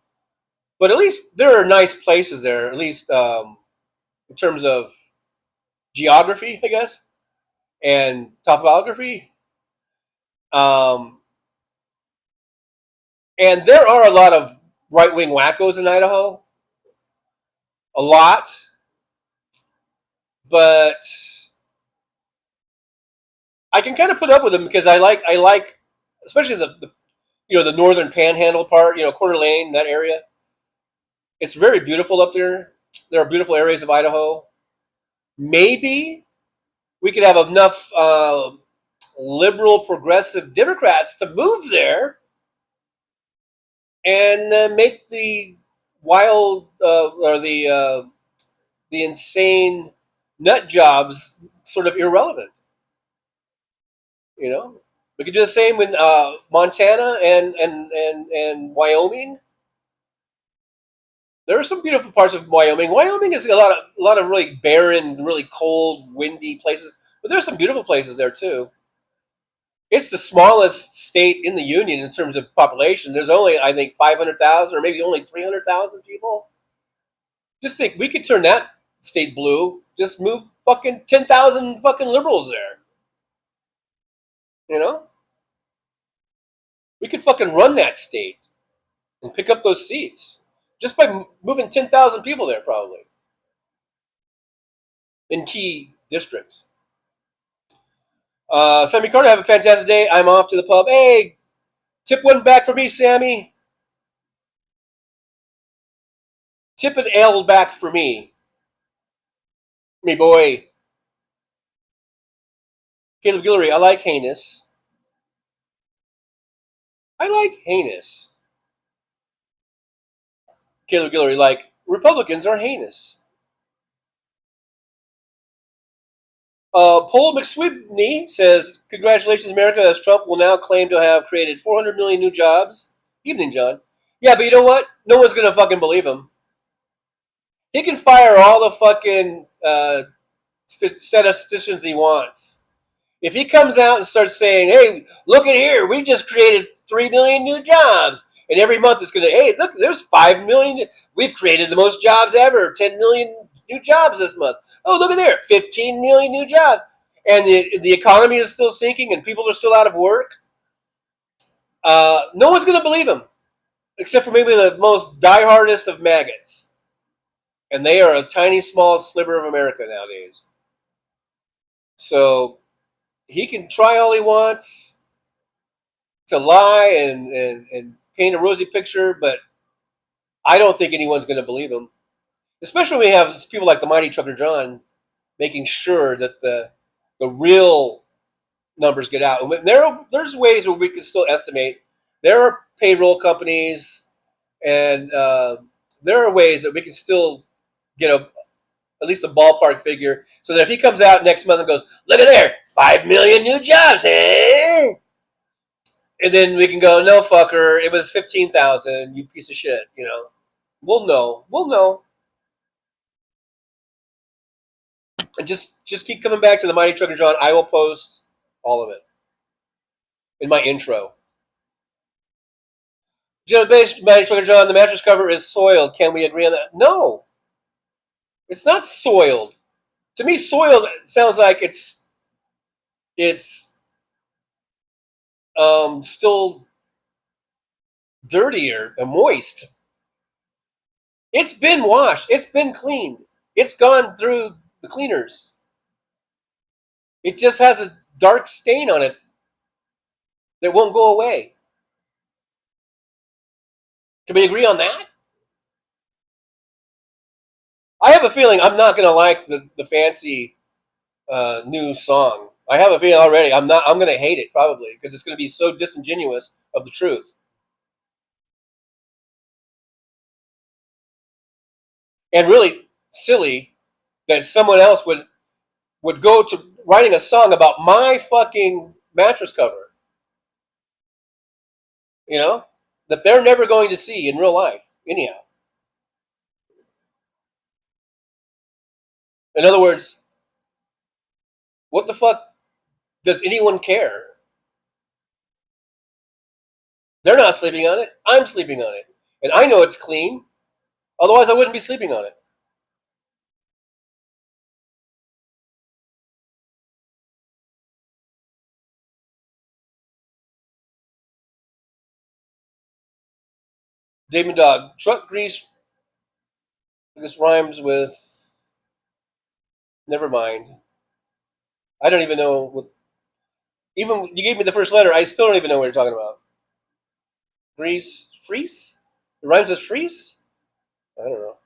but at least there are nice places there. At least in terms of geography, I guess, and topography. And there are a lot of right-wing wackos in Idaho. A lot. But I can kind of put up with them because I like especially the northern panhandle part, Coeur d'Alene, that area. It's very beautiful up there. There are beautiful areas of Idaho. Maybe we could have enough liberal, progressive Democrats to move there and make the wild or the insane nut jobs sort of irrelevant. You know, we could do the same in Montana and Wyoming. There are some beautiful parts of Wyoming. Wyoming is a lot of really barren, really cold, windy places, but there's some beautiful places there too. It's the smallest state in the union in terms of population. There's only, I think, 500,000 or maybe only 300,000 people. Just think, we could turn that state blue. Just move fucking 10,000 fucking liberals there. You know? We could fucking run that state and pick up those seats just by moving 10,000 people there, probably, in key districts. Sammy Carter, have a fantastic day. I'm off to the pub. Hey, tip one back for me, Sammy. Tip an ale back for me. Me boy. Caleb Guillory, I like heinous. I like heinous. Caleb Guillory, like, Republicans are heinous. Paul McSwibney says, congratulations, America, as Trump will now claim to have created 400 million new jobs. Evening, John. Yeah, but you know what? No one's going to fucking believe him. He can fire all the fucking statisticians he wants. If he comes out and starts saying, hey, look at here, we just created 3 million new jobs. And every month it's going to, hey, look, there's 5 million. We've created the most jobs ever, 10 million new jobs this month. Oh, look at there, 15 million new jobs. And the economy is still sinking and people are still out of work. No one's going to believe him, except for maybe the most diehardest of maggots. And they are a tiny, small sliver of America nowadays. So he can try all he wants to lie and paint a rosy picture, but I don't think anyone's going to believe him. Especially when we have people like the mighty Trucker John making sure that the real numbers get out. And there's ways where we can still estimate. There are payroll companies, and there are ways that we can still get at least a ballpark figure, so that if he comes out next month and goes, look at there, 5 million new jobs, eh? And then we can go, no, fucker, it was 15,000, you piece of shit, you know. We'll know. And just keep coming back to the mighty Trucker John. I will post all of it in my intro. Mighty Trucker John, the mattress cover is soiled. Can we agree on that? No. It's not soiled. To me, soiled sounds like it's still dirty or moist. It's been washed. It's been cleaned. It's gone through the cleaners. It just has a dark stain on it that won't go away. Can we agree on that? I have a feeling I'm not going to like the fancy new song. I have a feeling already. I'm going to hate it probably because it's going to be so disingenuous of the truth. And really silly that someone else would go to writing a song about my fucking mattress cover. You know? That they're never going to see in real life, anyhow. In other words, what the fuck does anyone care? They're not sleeping on it. I'm sleeping on it. And I know it's clean. Otherwise, I wouldn't be sleeping on it. Damon Dog, truck grease. This rhymes with. Never mind. I don't even know what. Even you gave me the first letter. I still don't even know what you're talking about. Grease, freeze. It rhymes with freeze. I don't know.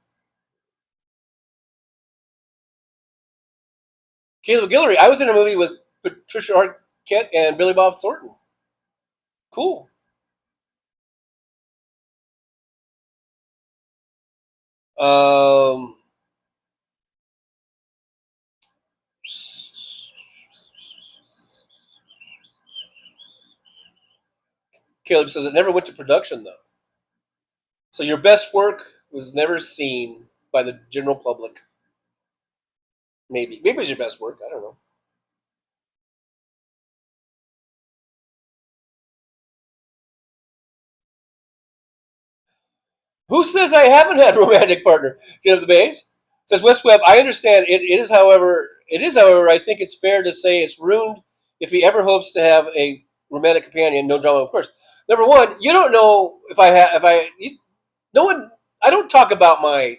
Caleb Guillory. I was in a movie with Patricia Arquette and Billy Bob Thornton. Cool. Caleb says it never went to production, though. So your best work was never seen by the general public. Maybe it was your best work. I don't know. Who says I haven't had a romantic partner? Get up the base. Says West Webb. I understand. It is, however, I think it's fair to say it's ruined if he ever hopes to have a romantic companion. No drama, of course. Number one, you don't know if I have. No one. I don't talk about my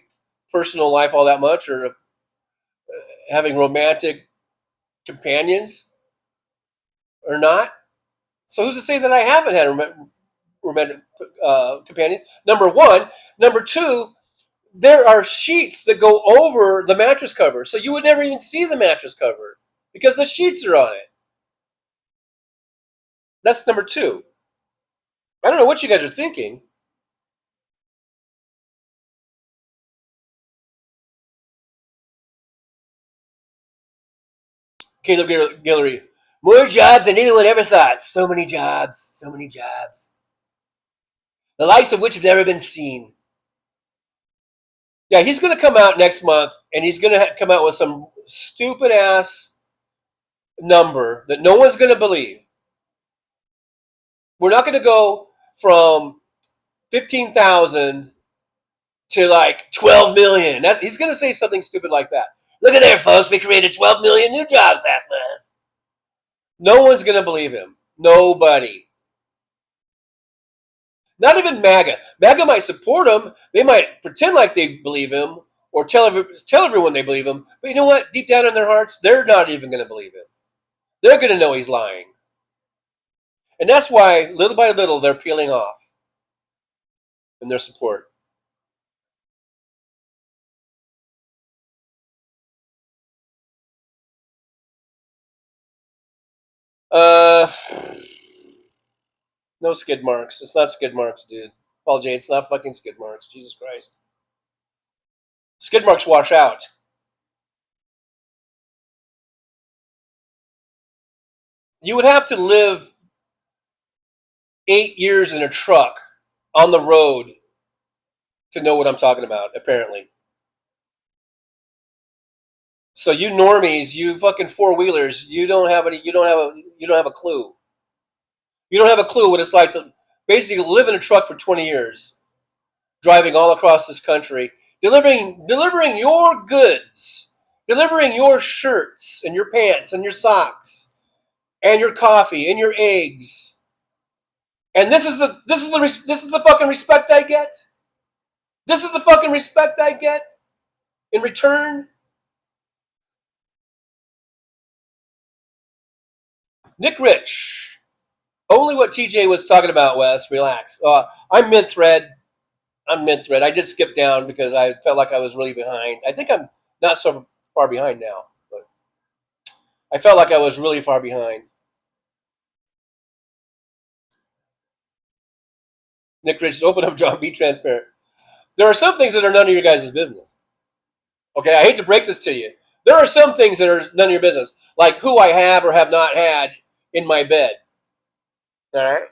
personal life all that much, or having romantic companions or not. So who's to say that I haven't had a romantic companion? Number one. Number two, there are sheets that go over the mattress cover, so you would never even see the mattress cover because the sheets are on it. That's number two. I don't know what you guys are thinking. Caleb Guillory. More jobs than anyone ever thought. So many jobs. So many jobs. The likes of which have never been seen. Yeah, he's going to come out next month, and he's going to come out with some stupid-ass number that no one's going to believe. We're not going to go from 15,000 to like 12 million. He's going to say something stupid like that. Look at there, folks. We created 12 million new jobs last month. No one's going to believe him. Nobody. Not even MAGA. MAGA might support him. They might pretend like they believe him or tell everyone they believe him. But you know what? Deep down in their hearts, they're not even going to believe him. They're going to know he's lying. And that's why, little by little, they're peeling off in their support. No skid marks. It's not skid marks, dude. Paul J, it's not fucking skid marks. Jesus Christ. Skid marks wash out. You would have to live 8 years in a truck on the road to know what I'm talking about, apparently. So you normies, you fucking four-wheelers, you don't have a clue. You don't have a clue what it's like to basically live in a truck for 20 years, driving all across this country, delivering your goods, delivering your shirts and your pants and your socks and your coffee and your eggs. And this is the fucking respect I get. This is the fucking respect I get in return. Nick Rich. Only what TJ was talking about, Wes. Relax. I'm mid-thread. I did skip down because I felt like I was really behind. I think I'm not so far behind now, but I felt like I was really far behind. Nick Rich, open up, John. Be transparent. There are some things that are none of your guys' business. Okay, I hate to break this to you. There are some things that are none of your business, like who I have or have not had in my bed. All right?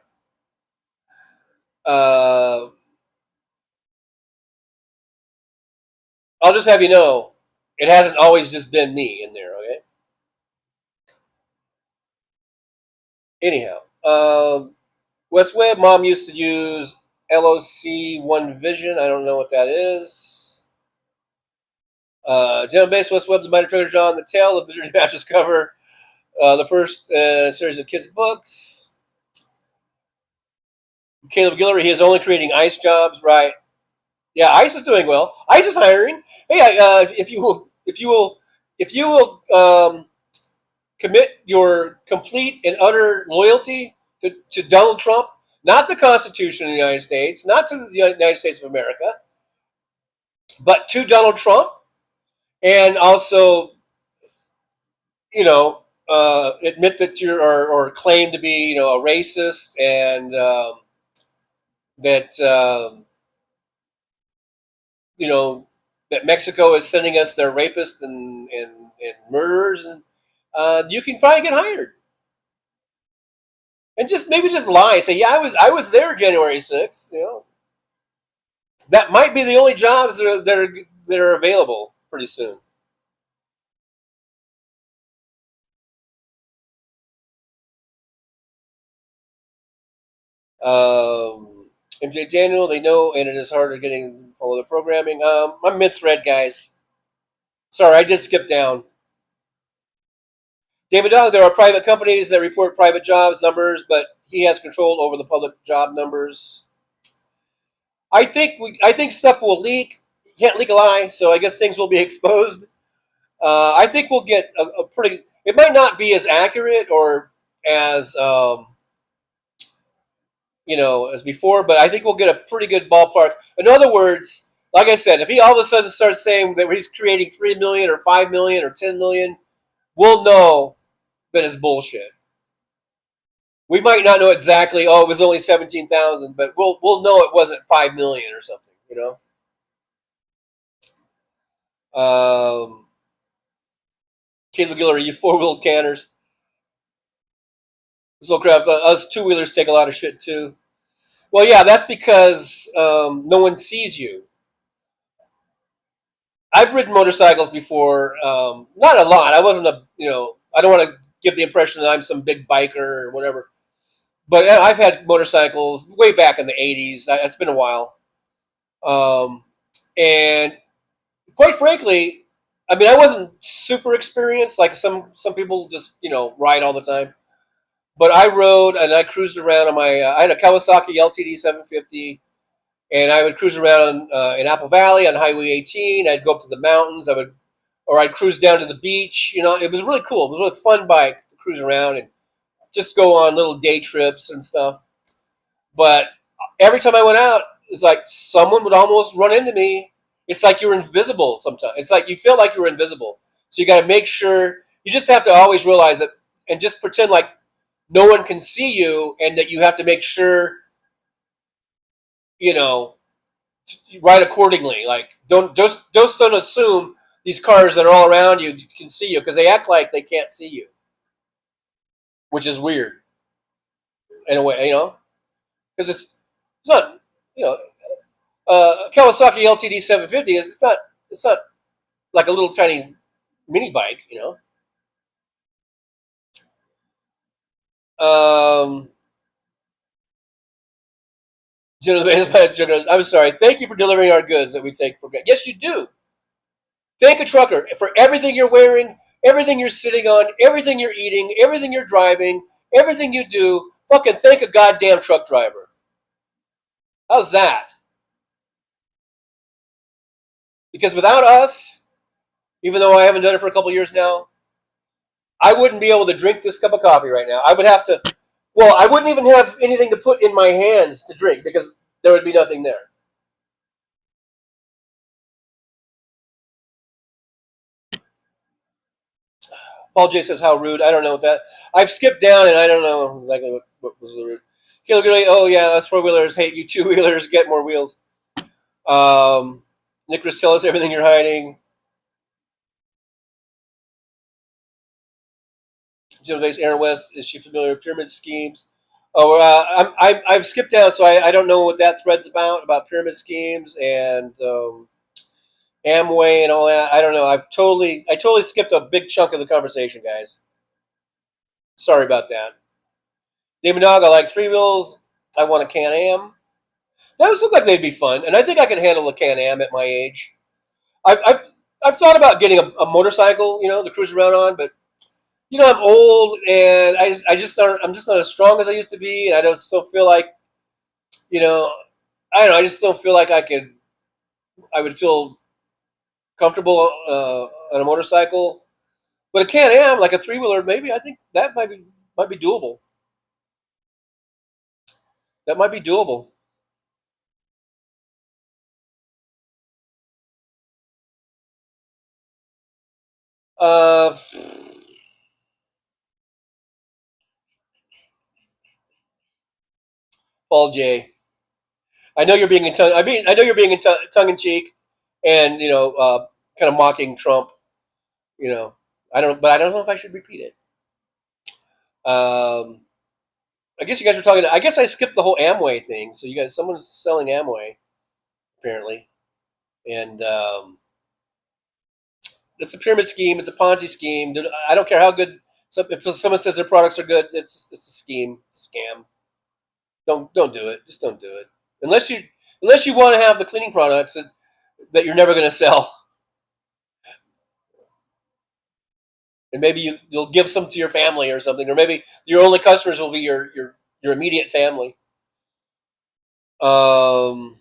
I'll just have you know, it hasn't always just been me in there, okay? Anyhow, West Webb, Mom used to use LOC One Vision. I don't know what that is. General Base, West Webb, the Mighty Trucker John, the tale of the Dirty Mattress cover, the first series of kids' books. Caleb Guillory, he is only creating ICE jobs, right? Yeah, ICE is doing well. ICE is hiring. Hey, if you will commit your complete and utter loyalty to Donald Trump, not the Constitution of the United States, not to the United States of America, but to Donald Trump, and also admit that you're or claim to be, a racist, and that that Mexico is sending us their rapists and murderers, and you can probably get hired. And just lie. Say, yeah, I was there January 6th. That might be the only jobs that are available pretty soon. MJ Daniel, they know, and it is harder getting follow the programming. I'm mid-thread, guys. Sorry, I did skip down. David Dog, there are private companies that report private jobs numbers, but he has control over the public job numbers. I think stuff will leak. You can't leak a lie, so I guess things will be exposed. I think we'll get a pretty. It might not be as accurate or as as before, but I think we'll get a pretty good ballpark. In other words, like I said, if he all of a sudden starts saying that he's creating 3 million or 5 million or 10 million, we'll know that it's bullshit. We might not know exactly. Oh, it was only 17,000, but we'll know it wasn't 5 million or something. Caleb Guillory, you four-wheeled canners. So crap. Us two-wheelers take a lot of shit too. Well, yeah, that's because no one sees you. I've ridden motorcycles before, not a lot. I wasn't I don't want to give the impression that I'm some big biker or whatever. But I've had motorcycles way back in the 80s. It's been a while. And quite frankly, I mean, I wasn't super experienced. Like some people just, ride all the time. But I rode and I cruised around on my, I had a Kawasaki LTD 750. And I would cruise around in Apple Valley on Highway 18. I'd go up to the mountains. I'd cruise down to the beach. It was really cool. It was a really fun bike to cruise around and just go on little day trips and stuff. But every time I went out, it's like someone would almost run into me. It's like you're invisible sometimes. It's like you feel like you're invisible. So you got to make sure. You just have to always realize that and just pretend like no one can see you, and that you have to make sure, ride accordingly. Like don't assume these cars that are all around you can see you, because they act like they can't see you, which is weird in a way, because it's not, Kawasaki LTD 750 is it's not like a little tiny mini bike, I'm sorry. Thank you for delivering our goods that we take for granted. Yes, you do. Thank a trucker for everything you're wearing, everything you're sitting on, everything you're eating, everything you're driving, everything you do. Fucking thank a goddamn truck driver. How's that? Because without us, even though I haven't done it for a couple years now, I wouldn't be able to drink this cup of coffee right now. I would have to, I wouldn't even have anything to put in my hands to drink because there would be nothing there. Paul J says, how rude. I don't know what that. I've skipped down and I don't know exactly what was the rude. Killer Grilly, oh yeah, us four-wheelers hate you two-wheelers, get more wheels. Nicholas, tell us everything you're hiding. Jim Base, Aaron West, is she familiar with pyramid schemes? Oh, I've skipped down, so I don't know what that thread's about pyramid schemes and Amway and all that. I don't know. I totally skipped a big chunk of the conversation, guys. Sorry about that. David Dog, I like three wheels. I want a Can-Am. Those look like they'd be fun, and I think I can handle a Can-Am at my age. I've thought about getting a motorcycle, to cruise around on, but I'm old and I'm just not as strong as I used to be, and I don't still feel like, I don't know. I just don't feel like I would feel comfortable on a motorcycle. But a Can-Am, like a three-wheeler, maybe I think that might be doable. That might be doable. Paul J. I know you're being in tongue. I know you're being in tongue in cheek, and kind of mocking Trump. I don't know if I should repeat it. I guess you guys were talking. I guess I skipped the whole Amway thing. So someone's selling Amway, apparently, and it's a pyramid scheme. It's a Ponzi scheme. I don't care how good. If someone says their products are good, it's a scheme, scam. Don't do it. Just don't do it. Unless you want to have the cleaning products that you're never going to sell, and maybe you'll give some to your family or something, or maybe your only customers will be your immediate family. Paul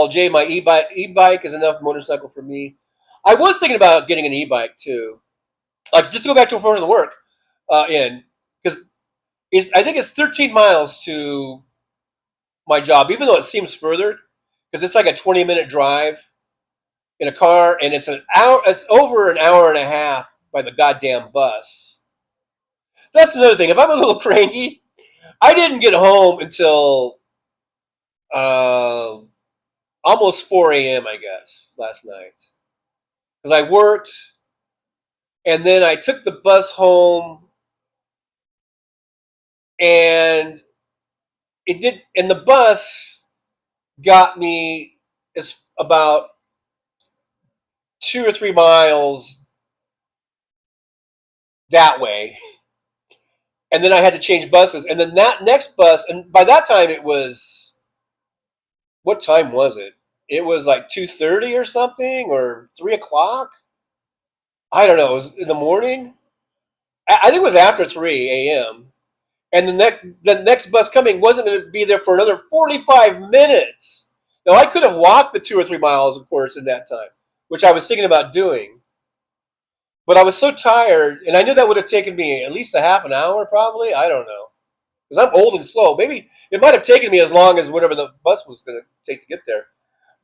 J, my e-bike is enough motorcycle for me. I was thinking about getting an e-bike too, like just to go back to the work, because I think it's 13 miles to my job, even though it seems further, because it's like a 20-minute drive in a car, and it's an hour. It's over an hour and a half by the goddamn bus. That's another thing. If I'm a little cranky, I didn't get home until almost 4 a.m. I guess last night, because I worked, and then I took the bus home, and the bus got me about 2 or 3 miles that way, and then I had to change buses, and then that next bus, and by that time it was, what time was it? It was like 2:30 or something, or 3 o'clock. I don't know. It was in the morning. I think it was after 3 a.m. And the next bus coming wasn't going to be there for another 45 minutes. Now, I could have walked the 2 or 3 miles, of course, in that time, which I was thinking about doing. But I was so tired, and I knew that would have taken me at least a half an hour, probably. I don't know. Because I'm old and slow. Maybe it might have taken me as long as whatever the bus was going to take to get there.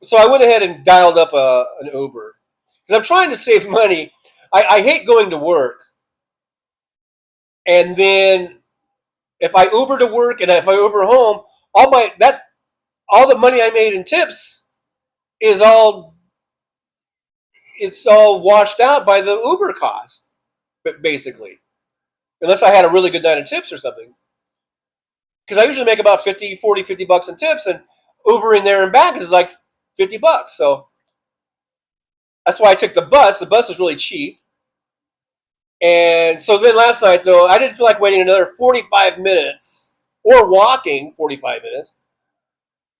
So I went ahead and dialed up an Uber. Because I'm trying to save money. I hate going to work. And then if I Uber to work and if I Uber home, all the money I made in tips is all washed out by the Uber cost, basically. Unless I had a really good night of tips or something. Because I usually make about 50 bucks in tips, and Ubering there and back is like $50. So that's why I took the bus. The bus is really cheap. And so then last night, though, I didn't feel like waiting another 45 minutes or walking 45 minutes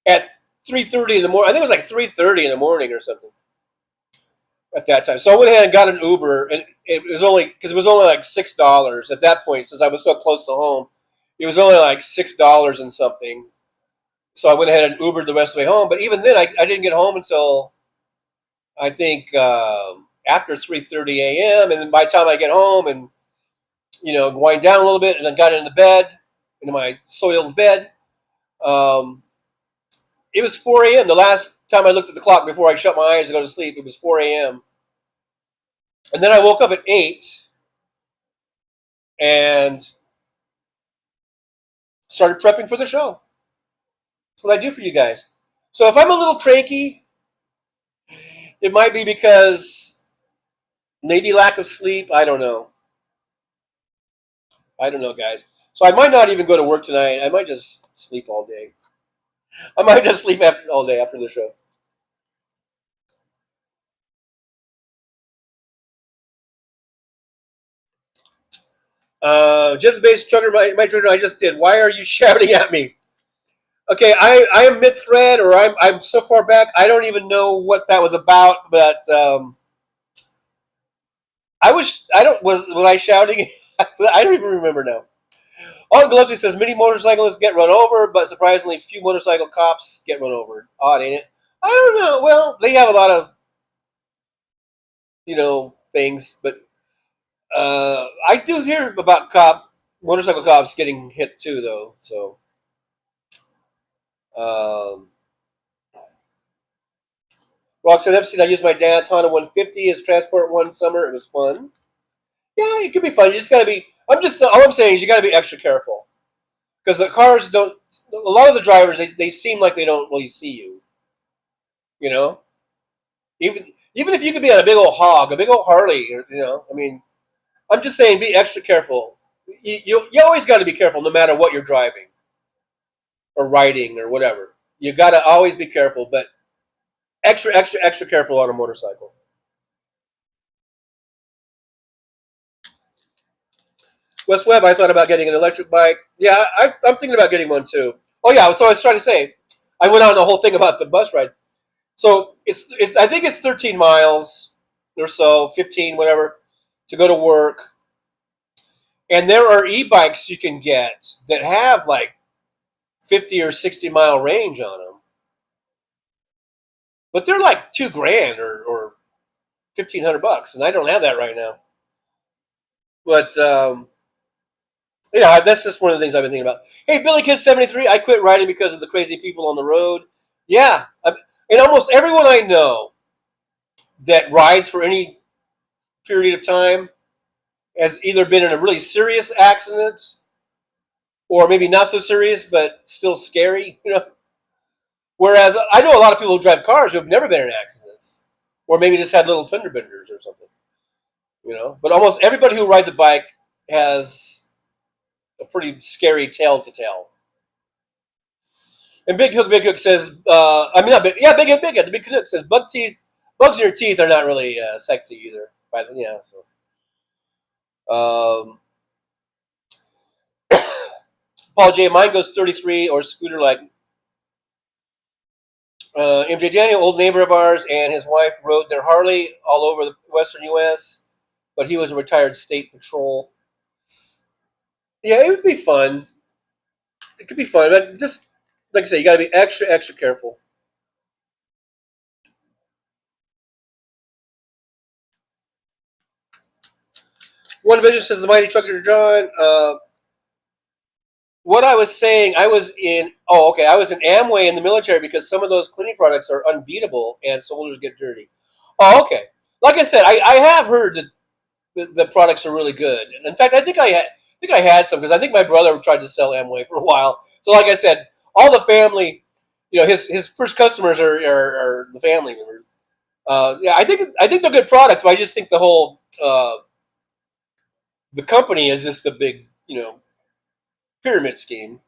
at 3:30 in the morning. I think it was like 3:30 in the morning or something at that time. So I went ahead and got an Uber, and it was only like $6 at that point, since I was so close to home. It was only like $6 and something. So I went ahead and Ubered the rest of the way home. But even then, I didn't get home until I think after 3:30 a.m. And then by the time I get home and wind down a little bit, and then got into my soiled bed, it was 4 a.m. The last time I looked at the clock before I shut my eyes to go to sleep, it was 4 a.m. And then I woke up at 8 and started prepping for the show. That's what I do for you guys. So if I'm a little cranky, it might be because maybe lack of sleep. I don't know. Guys. So I might not even go to work tonight. I might just sleep all day. I might just sleep all day after the show. Jim's Base Trucker, my trucker, I just did. Why are you shouting at me? Okay, I am mid-thread, or I'm so far back, I don't even know what that was about, but was I shouting? I don't even remember now. On Gillespie says, many motorcyclists get run over, but surprisingly few motorcycle cops get run over. Odd, ain't it? I don't know. Well, they have a lot of, things, but I do hear about motorcycle cops getting hit too, though. So, Roxanne Epstein, I used my dad's Honda 150 as transport one summer. It was fun. Yeah, it could be fun. You just got to be. All I'm saying is you got to be extra careful because the cars don't. A lot of the drivers they seem like they don't really see you. You know, even if you could be on a big old hog, a big old Harley, I mean, I'm just saying be extra careful. You always got to be careful no matter what you're driving or riding or whatever. You got to always be careful, but extra careful on a motorcycle. Wes Webb, I thought about getting an electric bike. Yeah, I'm thinking about getting one too. Oh yeah, so I was trying to say, I went on the whole thing about the bus ride. So it's I think it's 13 miles or so, 15, whatever, to go to work. And there are e-bikes you can get that have like 50 or 60-mile range on them. But they're like $2,000 or $1,500, and I don't have that right now. But yeah, that's just one of the things I've been thinking about. Hey, Billy Kid 73, I quit riding because of the crazy people on the road. Yeah, and almost everyone I know that rides for any period of time has either been in a really serious accident or maybe not so serious but still scary. Whereas I know a lot of people who drive cars who have never been in accidents or maybe just had little fender benders or something. But almost everybody who rides a bike has a pretty scary tale to tell. And Big Hook says, Big Hook. The Big Hook says, bugs in your teeth are not really sexy either. Paul J. Mine goes 33 or scooter like MJ Daniel, old neighbor of ours, and his wife rode their Harley all over the western U.S., but he was a retired state patrol. Yeah, it would be fun. It could be fun, but just like I say, you got to be extra careful. One Vision says the mighty Trucker John. What I was saying, I was in Amway in the military because some of those cleaning products are unbeatable and soldiers get dirty. Oh, okay. Like I said, I have heard that the products are really good. In fact, I think I had some because I think my brother tried to sell Amway for a while. So, like I said, all the family, his first customers are the family members. Yeah, I think they're good products, but I just think the whole the company is just a big pyramid scheme.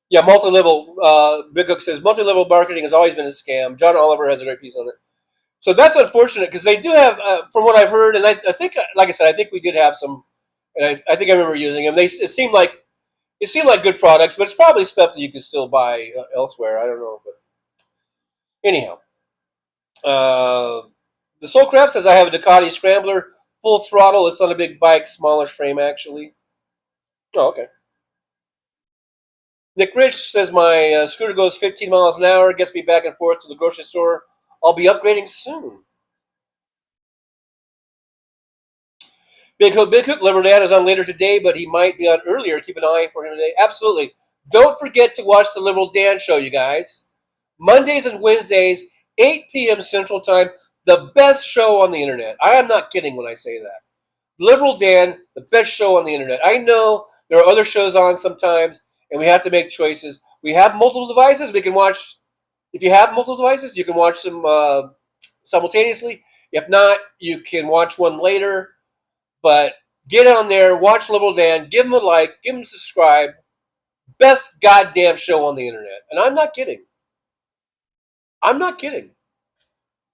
Yeah, multi-level. Big Hook says multi-level marketing has always been a scam. John Oliver has a great piece on it. So that's unfortunate because they do have, from what I've heard, and I think, like I said, I think we did have some, and I think I remember using them. It seemed like good products, but it's probably stuff that you could still buy elsewhere. I don't know, but anyhow, the Soul Craft says I have a Ducati Scrambler, full throttle. It's not a big bike, smaller frame actually. Oh, okay. Nick Rich says my scooter goes 15 miles an hour, gets me back and forth to the grocery store. I'll be upgrading soon. Big Hook, Liberal Dan is on later today, but he might be on earlier. Keep an eye for him today. Absolutely. Don't forget to watch the Liberal Dan show, you guys. Mondays and Wednesdays, 8 p.m. Central Time, the best show on the internet. I am not kidding when I say that. Liberal Dan, the best show on the internet. I know there are other shows on sometimes, and we have to make choices. We have multiple devices. We can watch. If you have multiple devices, you can watch them simultaneously. If not, you can watch one later. But get on there, watch Liberal Dan, give him a like, give him a subscribe. Best goddamn show on the internet. And I'm not kidding. I'm not kidding.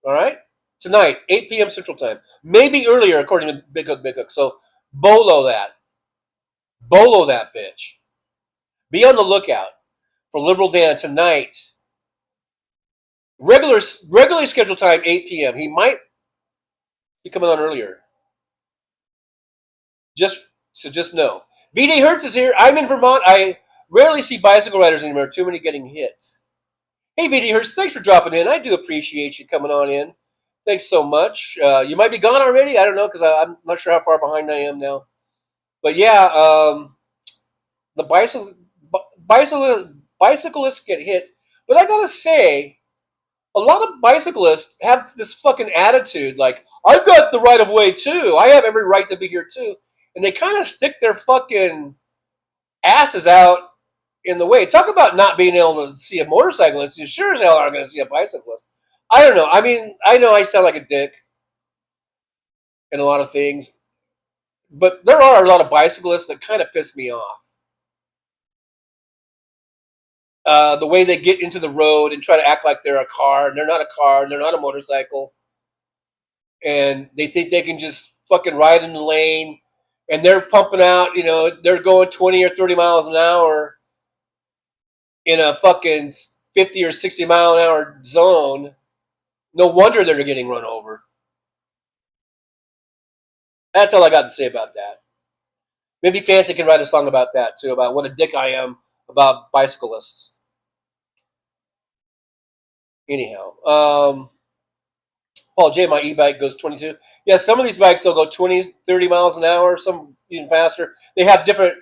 All right? Tonight, 8 p.m. Central Time. Maybe earlier, according to Big Hook. So, bolo that. Bolo that bitch. Be on the lookout for Liberal Dan tonight. Regularly scheduled time, 8 p.m. He might be coming on earlier. Just know. VD Hertz is here. I'm in Vermont. I rarely see bicycle riders anymore. Too many getting hit. Hey, VD Hertz, thanks for dropping in. I do appreciate you coming on in. Thanks so much. You might be gone already. I don't know because I'm not sure how far behind I am now. But yeah, the bicyclists get hit. But I gotta say, a lot of bicyclists have this fucking attitude like, I've got the right of way too. I have every right to be here too. and they kind of stick their fucking asses out in the way. Talk about not being able to see a motorcyclist. You sure as hell aren't going to see a bicyclist. I don't know. I mean, I know I sound like a dick in a lot of things, but there are a lot of bicyclists that kind of piss me off. The way they get into the road and try to act like they're a car, and they're not a car, and they're not a motorcycle, and they think they can just fucking ride in the lane, and they're pumping out, you know, they're going 20 or 30 miles an hour in a fucking 50 or 60 mile an hour zone. No wonder they're getting run over. That's all I got to say about that. Maybe Fancy can write a song about that too, about what a dick I am about bicyclists. Anyhow, Paul J, my e-bike goes 22. Yeah, some of these bikes will go 20, 30 miles an hour, some even faster. They have different,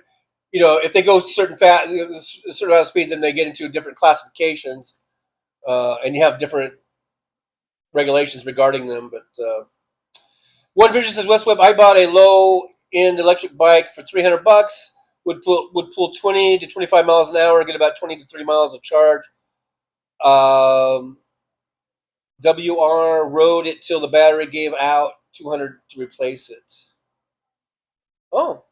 you know, if they go a certain amount of speed, then they get into different classifications, and you have different regulations regarding them. But one video says, Westweb, I bought a low-end electric bike for $300. Would pull 20 to 25 miles an hour, get about 20 to 30 miles of charge. WR rode it till the battery gave out, $200 to replace it. Oh.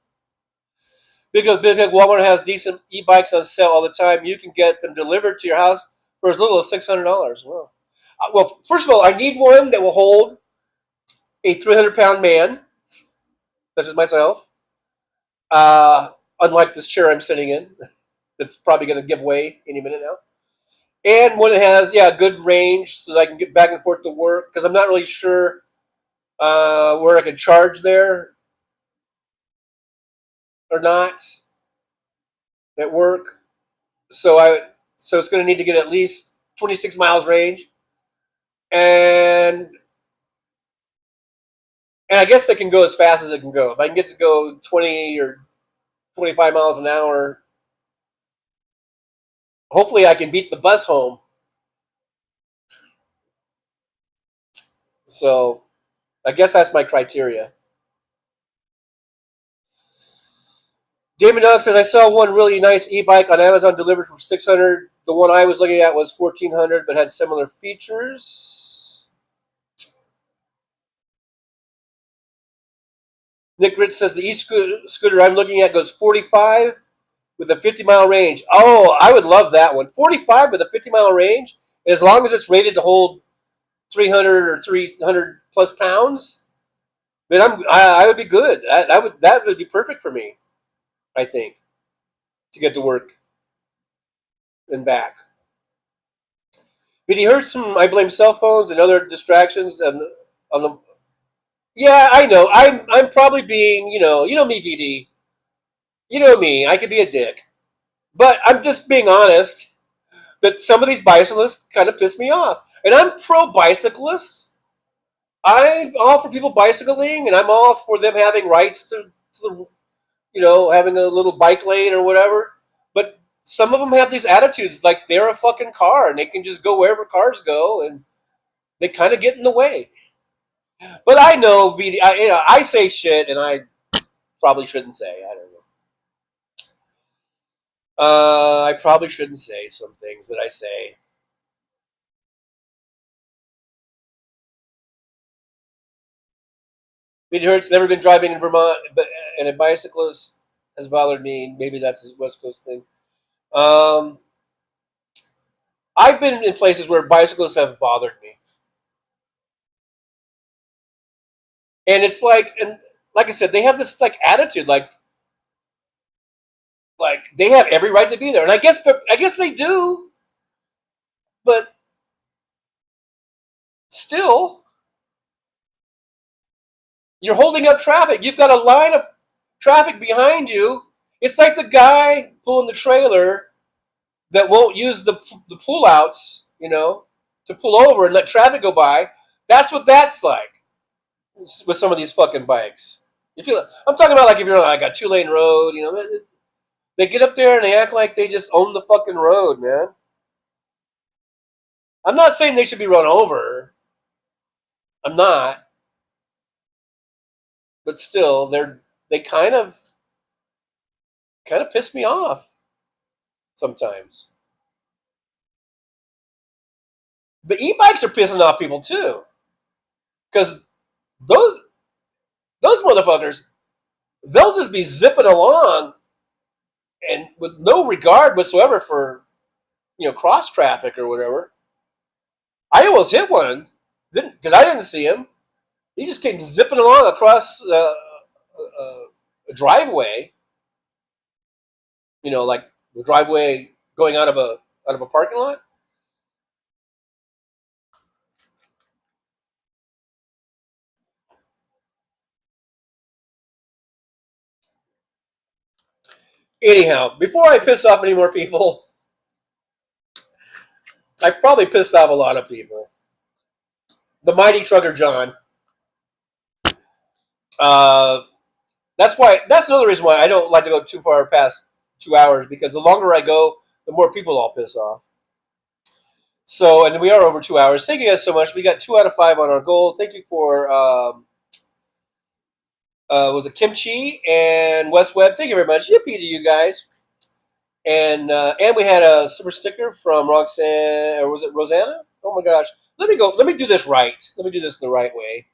Big Hook Walmart has decent e-bikes on sale all the time. You can get them delivered to your house for as little as $600. Wow. Well, first of all, I need one that will hold a 300-pound man, such as myself. Unlike this chair I'm sitting in, that's probably going to give way any minute now. And one that has, good range so that I can get back and forth to work, because I'm not really sure where I can charge there or not at work. So it's going to need to get at least 26 miles range. And I guess it can go as fast as it can go. If I can get to go 20 or 25 miles an hour, hopefully I can beat the bus home. So I guess that's my criteria. Damon Dog says, I saw one really nice e-bike on Amazon delivered for $600. The one I was looking at was $1,400, but had similar features. Nick Rich says, the e-scooter I'm looking at goes 45 with a 50-mile range. Oh, I would love that one. 45 with a 50-mile range, as long as it's rated to hold 300 or 300 plus pounds, then I would be good. That would be perfect for me, I think, to get to work and back. VD heard some, I blame cell phones and other distractions on the. Yeah, I know. I'm probably being, you know me, VD. You know me. I could be a dick, but I'm just being honest that some of these bicyclists kind of piss me off, and I'm pro bicyclist. I'm all for people bicycling, and I'm all for them having rights to having a little bike lane or whatever. But some of them have these attitudes like they're a fucking car and they can just go wherever cars go, and they kind of get in the way. But I know, I say shit, and I probably shouldn't say. I don't know. I probably shouldn't say some things that I say. It's never been driving in Vermont, and a bicyclist has bothered me. Maybe that's a West Coast thing. I've been in places where bicyclists have bothered me. And it's like I said, they have this like attitude, like they have every right to be there. And I guess they do. But still, you're holding up traffic. You've got a line of traffic behind you. It's like the guy pulling the trailer that won't use the pull-outs, to pull over and let traffic go by. That's what that's like with some of these fucking bikes. I'm talking about like if you're on like a 2-lane road, they get up there and they act like they just own the fucking road, man. I'm not saying they should be run over. I'm not. But still, they're they kind of piss me off sometimes. The e-bikes are pissing off people too, because those motherfuckers, they'll just be zipping along and with no regard whatsoever for, cross traffic or whatever. I almost hit one, because I didn't see him. He just came zipping along across a driveway. Like the driveway going out of a parking lot. Anyhow, before I piss off any more people, I probably pissed off a lot of people. The mighty Trucker John. That's another reason why I don't like to go too far past 2 hours, because the longer I go, the more people I'll piss off. So, and we are over 2 hours. Thank you guys so much. We got 2 out of 5 on our goal. Thank you for was it Kimchi and West Webb? Thank you very much. Yippee to you guys. And we had a super sticker from Roxanne, or was it Rosanna? Oh my gosh. Let me do this right. Let me do this the right way.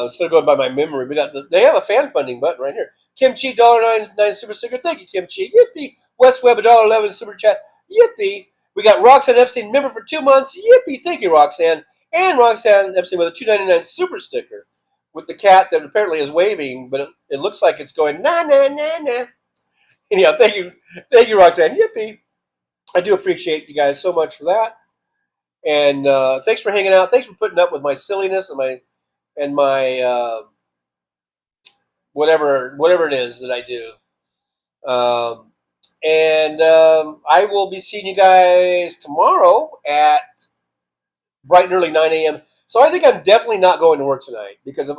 Instead of going by my memory, they have a fan funding button right here. Kimchi $1.99 super sticker. Thank you, Kimchi. Yippee. West Webb $1.11 super chat. Yippee. We got Roxanne Epstein member for 2 months. Yippee. Thank you, Roxanne. And Roxanne Epstein with a $2.99 super sticker with the cat that apparently is waving, but it looks like it's going na na na na. Anyhow, thank you, Roxanne. Yippee. I do appreciate you guys so much for that. And thanks for hanging out. Thanks for putting up with my silliness and my whatever it is that I do. I will be seeing you guys tomorrow at bright and early 9 a.m. So I think I'm definitely not going to work tonight, because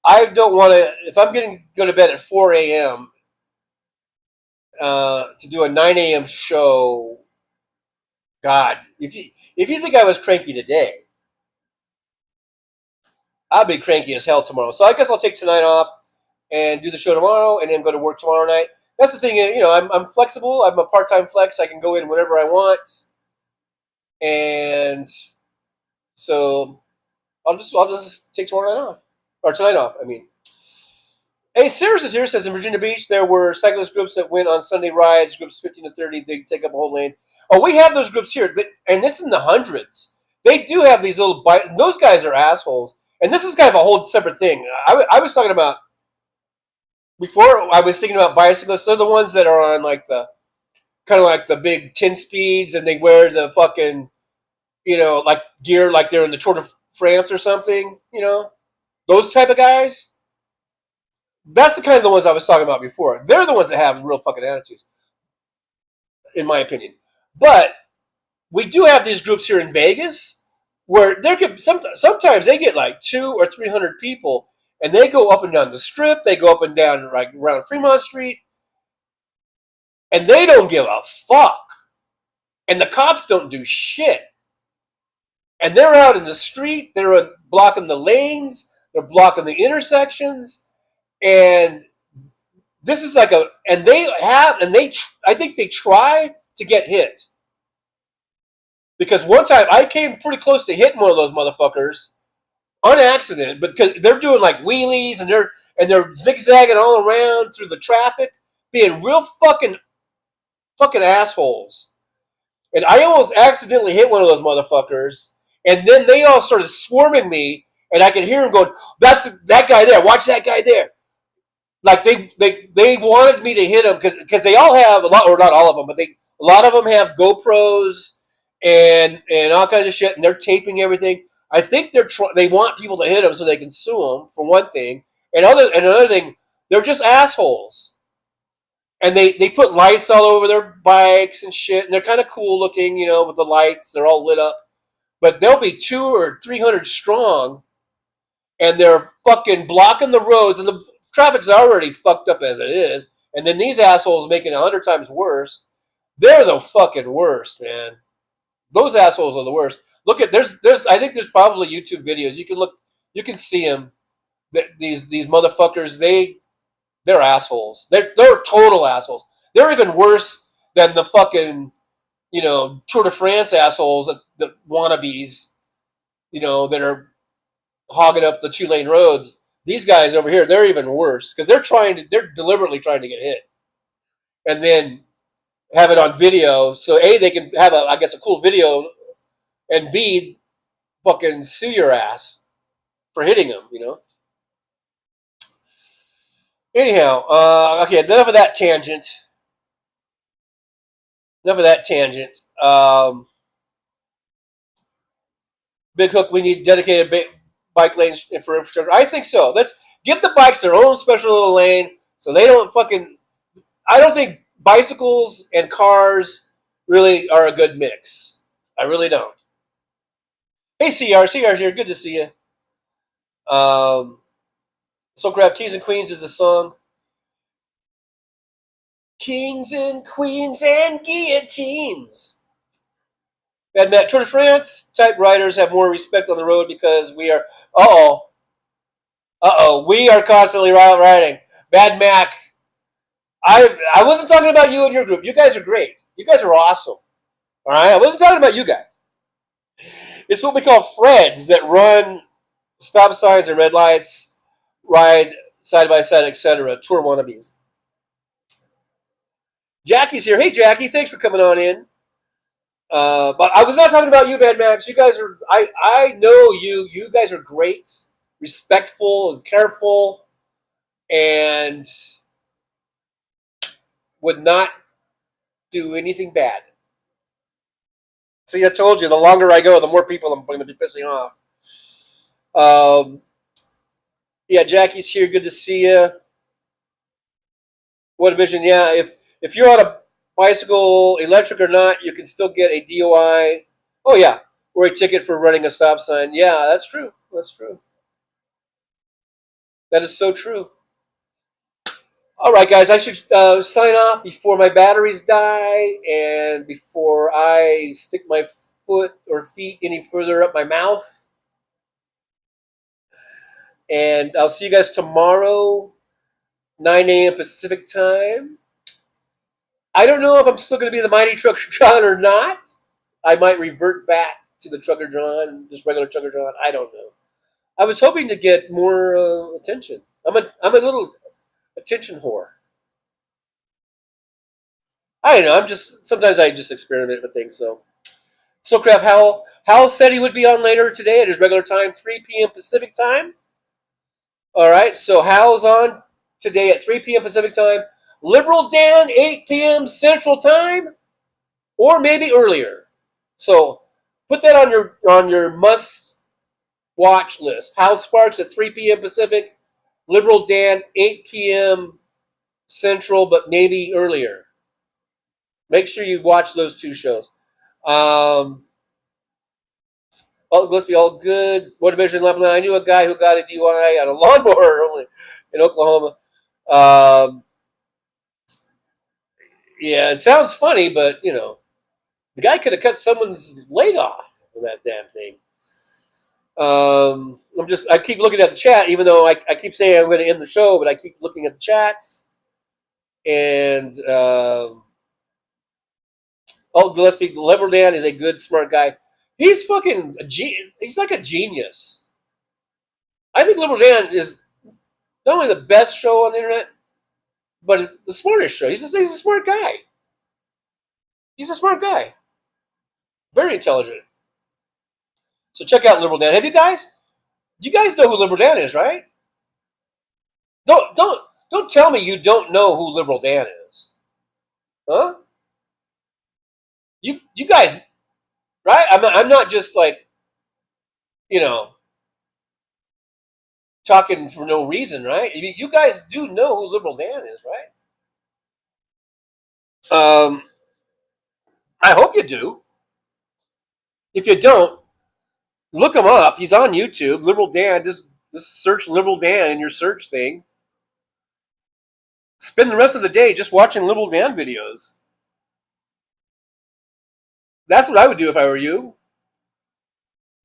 I don't want to. If I'm going to go to bed at 4 a.m. To do a 9 a.m. show, God, if you think I was cranky today, I'll be cranky as hell tomorrow. So I guess I'll take tonight off and do the show tomorrow, and then go to work tomorrow night. That's the thing, I'm flexible. I'm a part-time flex. I can go in whenever I want, and so I'll just take tomorrow night off, or tonight off. I mean, hey, Cyrus is here. Says in Virginia Beach there were cyclist groups that went on Sunday rides, groups 15 to 30. They take up a whole lane. Oh, we have those groups here, and it's in the hundreds. They do have these little bikes. Those guys are assholes. And this is kind of a whole separate thing. I was talking about, before I was thinking about bicyclists. They're the ones that are on like the kind of like the big 10 speeds, and they wear the fucking, like gear like they're in the Tour de France or something, those type of guys. That's the kind of the ones I was talking about before. They're the ones that have real fucking attitudes, in my opinion. But we do have these groups here in Vegas where sometimes they get like 200 or 300 people, and they go up and down the Strip. They go up and down like around Fremont Street, and they don't give a fuck. And the cops don't do shit. And they're out in the street. They're blocking the lanes. They're blocking the intersections. And this is like I think they try to get hit. Because one time I came pretty close to hitting one of those motherfuckers on accident, but because they're doing like wheelies and they're zigzagging all around through the traffic, being real fucking assholes. And I almost accidentally hit one of those motherfuckers, and then they all started swarming me, and I could hear them going, "That's that guy there. Watch that guy there." Like they wanted me to hit them because they all have a lot, or not all of them, but a lot of them have GoPros and all kinds of shit, and they're taping everything. I think they want people to hit them so they can sue them, for one thing, and another thing, they're just assholes. And they put lights all over their bikes and shit, and they're kind of cool looking, with the lights. They're all lit up, but they'll be 200 or 300 strong, and they're fucking blocking the roads, and the traffic's already fucked up as it is. And then these assholes make it 100 times worse. They're the fucking worst, man. Those assholes are the worst. Look at I think there's probably YouTube videos. You can see them. These motherfuckers, They're assholes. They're total assholes. They're even worse than the fucking, Tour de France assholes, the wannabes, that are hogging up the 2-lane roads. These guys over here, they're even worse because they're deliberately trying to get hit, and then have it on video. So A, they can have a cool video, and B, fucking sue your ass for hitting them. Anyhow, okay, enough of that tangent. Big Hook, we need dedicated bike lanes for infrastructure. I think so. Let's give the bikes their own special little lane so they don't fucking... I don't think bicycles and cars really are a good mix. I really don't. Hey, CR's here. Good to see you. So Crab, Kings and Queens is the song. Kings and Queens and Guillotines. Bad Matt, Tour de France type riders have more respect on the road because we are... we are constantly riding. Bad Mac, I wasn't talking about you and your group. You guys are great. You guys are awesome. All right? I wasn't talking about you guys. It's what we call Freds that run stop signs and red lights, ride side by side, etc. Tour wannabes. Jackie's here. Hey, Jackie, thanks for coming on in. But I was not talking about you, Bad Max. You guys are... I know you. You guys are great, respectful, and careful, and would not do anything bad. See, I told you, the longer I go, the more people I'm going to be pissing off. Yeah, Jackie's here. Good to see you. What a vision. Yeah, if you're on a bicycle, electric or not, you can still get a DOI. Oh, yeah, or a ticket for running a stop sign. Yeah, that's true. That's true. That is so true. All right, guys, I should sign off before my batteries die and before I stick my foot or feet any further up my mouth. And I'll see you guys tomorrow, 9 a.m. Pacific time. I don't know if I'm still going to be the Mighty Trucker John or not. I might revert back to the Trucker John, just regular Trucker John. I don't know. I was hoping to get more attention. I'm a little attention whore. I don't know. Sometimes I just experiment with things. So Craft Hal said he would be on later today at his regular time, 3 p.m. Pacific time. All right. So Hal's on today at 3 p.m. Pacific time. Liberal Dan, 8 p.m. Central time, or maybe earlier. So put that on your must watch list. Hal Sparks at 3 p.m. Pacific. Liberal Dan, 8 p.m. Central, but maybe earlier. Make sure you watch those two shows. Let's be all good. What division left? I knew a guy who got a DUI on a lawnmower in Oklahoma. Yeah, it sounds funny, but the guy could have cut someone's leg off with that damn thing. I keep looking at the chat, even though I keep saying I'm going to end the show, but I keep looking at the chat. And Gillespie, Liberal Dan is a good, smart guy. He's fucking he's like a genius. I think Liberal Dan is not only the best show on the internet, but the smartest show. He's a smart guy. He's a smart guy. Very intelligent. So check out Liberal Dan. You guys know who Liberal Dan is, right? Don't tell me you don't know who Liberal Dan is. Huh? You guys, right? I'm not just like, talking for no reason, right? You guys do know who Liberal Dan is, right? I hope you do. If you don't, look him up. He's on YouTube. Liberal Dan. Just search Liberal Dan in your search thing. Spend the rest of the day just watching Liberal Dan videos. That's what I would do if I were you.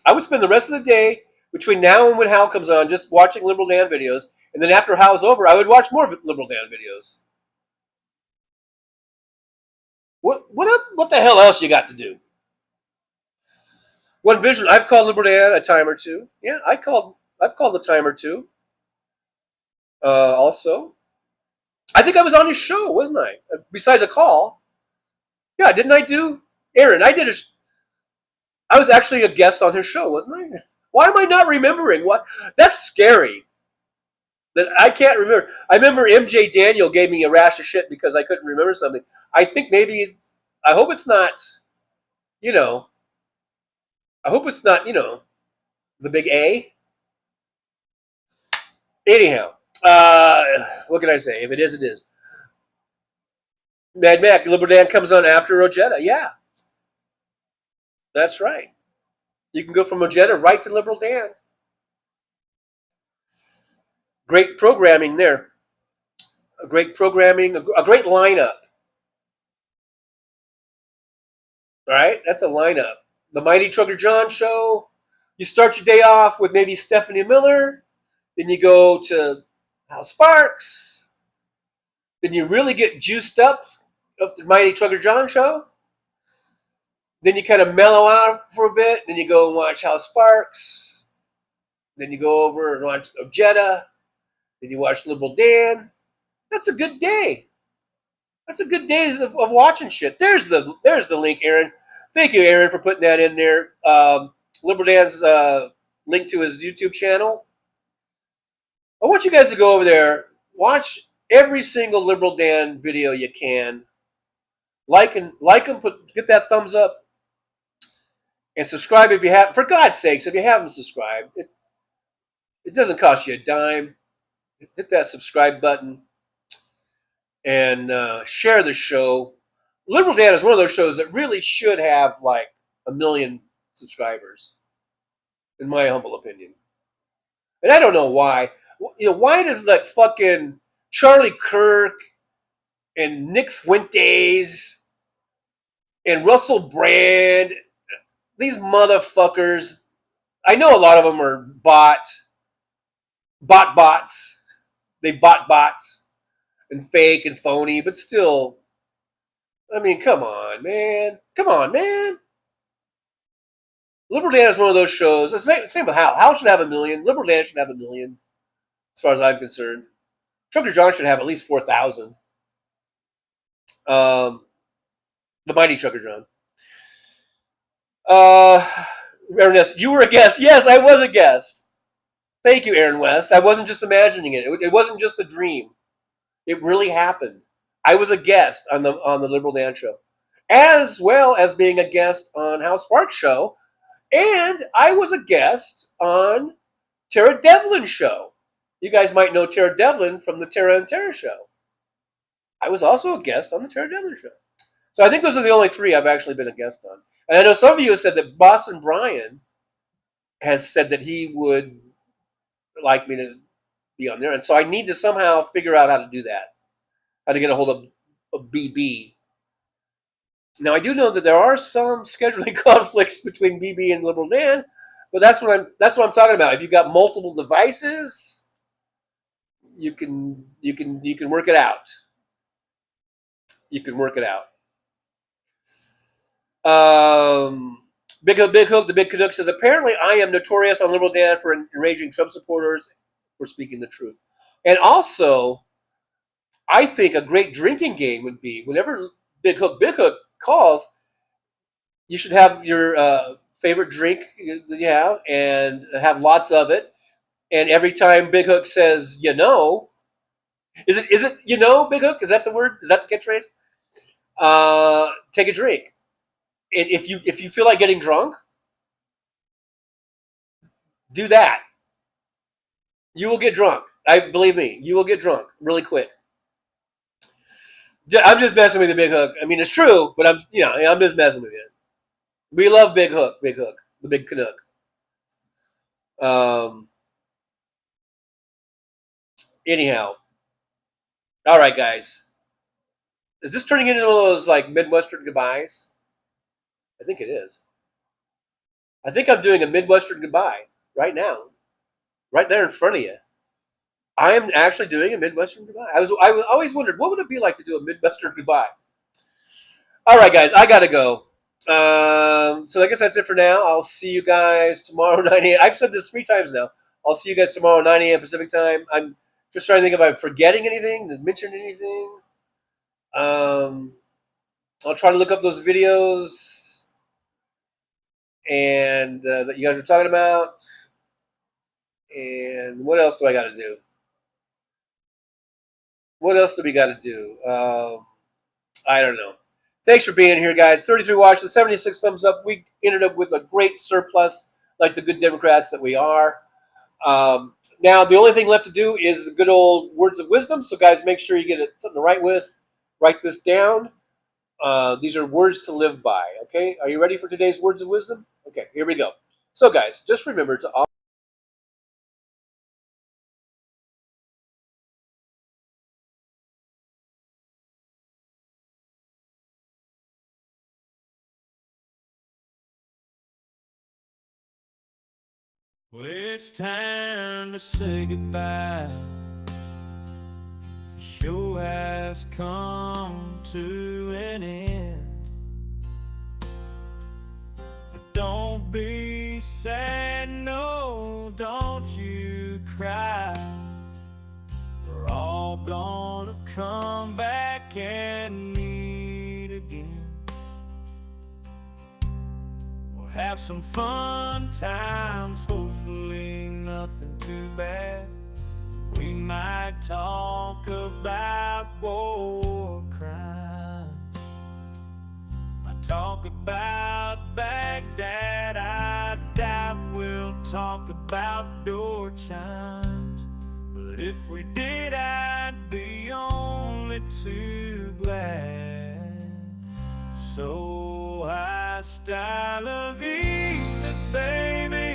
I would spend the rest of the day between now and when Hal comes on, just watching Liberal Dan videos, and then after Hal's over, I would watch more Liberal Dan videos. What the hell else you got to do? One Vision, I've called Liberal Dan a time or two. Yeah, I've called a time or two. Also, I think I was on his show, wasn't I? Besides a call. Yeah, didn't I do? Aaron, I was actually a guest on his show, wasn't I? Why am I not remembering? What? That's scary. That I can't remember. I remember MJ Daniel gave me a rash of shit because I couldn't remember something. I think maybe, I hope it's not, I hope it's not, the big A. Anyhow, what can I say? If it is, it is. Mad Mac, Liberal Dan comes on after Rojetta. Yeah. That's right. You can go from Rojetta right to Liberal Dan. Great programming there. A great programming, a great lineup. All right, that's a lineup. The Mighty Trucker John show. You start your day off with maybe Stephanie Miller. Then you go to Hal Sparks. Then you really get juiced up of the Mighty Trucker John show. Then you kind of mellow out for a bit. Then you go and watch Hal Sparks. Then you go over and watch Ojeda. Then you watch Liberal Dan. That's a good day. That's a good day of watching shit. There's the link, Aaron. Thank you, Aaron, for putting that in there. Liberal Dan's link to his YouTube channel. I want you guys to go over there, watch every single Liberal Dan video you can. Like them, get that thumbs up, and subscribe if you have. For God's sakes, if you haven't subscribed, it doesn't cost you a dime. Hit that subscribe button and share the show. Liberal Dan is one of those shows that really should have like 1 million subscribers, in my humble opinion. And I don't know why. Why does like fucking Charlie Kirk and Nick Fuentes and Russell Brand, these motherfuckers, I know a lot of them are bots. They bought bots and fake and phony, but still, I mean, come on, man. Liberal Dan is one of those shows. Same with Hal. Hal should have 1 million. Liberal Dan should have 1 million, as far as I'm concerned. Trucker John should have at least 4,000. The Mighty Trucker John. Ernest, you were a guest. Yes, I was a guest. Thank you, Aaron West. I wasn't just imagining it. It wasn't just a dream. It really happened. I was a guest on the Liberal Dan show, as well as being a guest on Hal Sparks' show, and I was a guest on Tara Devlin's show. You guys might know Tara Devlin from the Tara and Tara show. I was also a guest on the Tara Devlin show. So I think those are the only 3 I've actually been a guest on. And I know some of you have said that Boston Brian has said that he would like me to be on there. And so I need to somehow figure out how to do that, how to get a hold of BB. Now, I do know that there are some scheduling conflicts between BB and Liberal Dan, but that's what I'm talking about. If you've got multiple devices, you can work it out. You can work it out. Big Hook, the Big Canuck says, apparently I am notorious on Liberal Dan for enraging Trump supporters for speaking the truth. And also, I think a great drinking game would be whenever Big Hook calls, you should have your favorite drink that you have and have lots of it. And every time Big Hook says, is it Big Hook? Is that the word? Is that the catchphrase? Take a drink. And if you feel like getting drunk, do that. You will get drunk. Believe me, you will get drunk really quick. I'm just messing with the Big Hook. I mean, it's true, but I'm just messing with it. We love Big Hook, the Big Canuck. Anyhow, all right, guys. Is this turning into one of those like Midwestern goodbyes? I think it is. I think I'm doing a Midwestern goodbye right now, right there in front of you. I am actually doing a Midwestern goodbye. I always wondered, what would it be like to do a Midwestern goodbye? All right, guys, I got to go. So I guess that's it for now. I'll see you guys tomorrow 9 a.m. I've said this 3 times now. I'll see you guys tomorrow 9 a.m. Pacific time. I'm just trying to think if I'm forgetting anything, to mention anything. I'll try to look up those videos and that you guys were talking about. And what else do I got to do? What else do we got to do? I don't know. Thanks for being here, guys. 33 watches, 76 thumbs up. We ended up with a great surplus, like the good Democrats that we are. Now, the only thing left to do is the good old words of wisdom. So, guys, make sure you get something to write with. Write this down. These are words to live by, okay? Are you ready for today's words of wisdom? Okay, here we go. So, guys, just remember to all. Well, it's time to say goodbye. The show has come to an end. But don't be sad, no, don't you cry. We're all gonna come back and meet again. Have some fun times, hopefully nothing too bad. We might talk about war crimes. Might talk about Baghdad. I doubt we'll talk about door chimes. But if we did, I'd be only too glad. So hasta la vista, baby.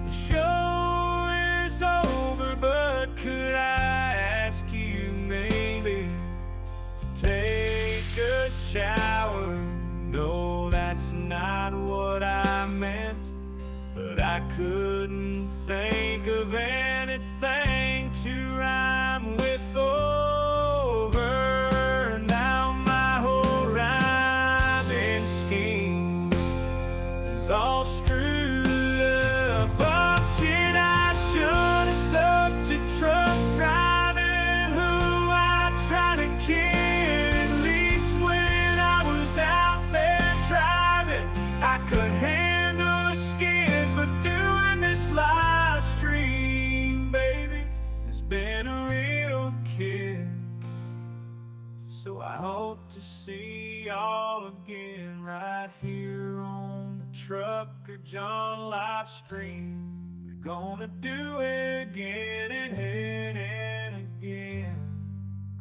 The show is over, but could I ask you maybe to take a shower? No, that's not what I meant, but I couldn't think of anything to rhyme with over. Now my whole rhyming scheme is all screwed up. Oh shit, I should have stuck to truck driving, who I tried to kid. At least when I was out there driving, I could handle a skid. But doing this live stream, baby, has been a real kid. So I hope to see y'all again right here on the Trucker John Livestream. We're gonna do it again and again,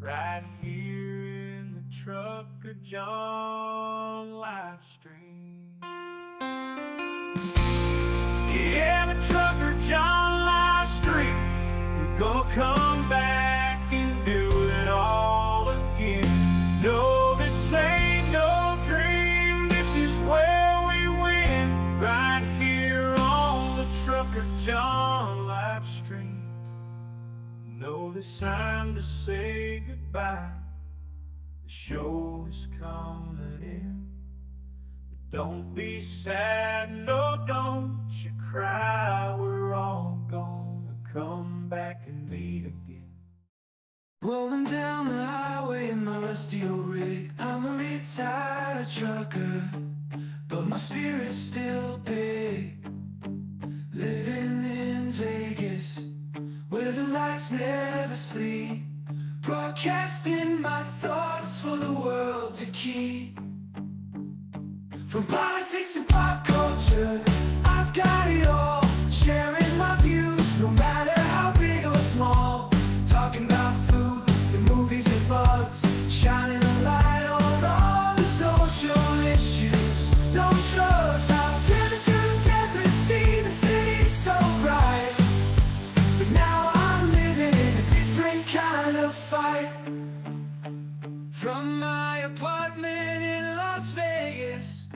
right here in the Trucker John Livestream. Yeah, the Trucker John Livestream. We're gonna come back and do it all again. No, this ain't no dream. This is where we win, right here on the Trucker John Livestream. No, this time to say goodbye. The show is coming in. But don't be sad, no, don't you cry. We're all gonna come back and meet again. Rolling down the highway in my rusty old rig. I'm a retired trucker, but my spirit's still big. Living in Vegas, where the lights never sleep. Broadcasting my thoughts for the world to keep. From politics to pop culture, I've got it all. Sharing my views, no matter how big or small. Talking about food, the movies and bugs, shining a light on all the social issues. No shrugs, I've driven through the desert, seen the city so bright. But now I'm living in a different kind of fight. From my apartment in Las Vegas,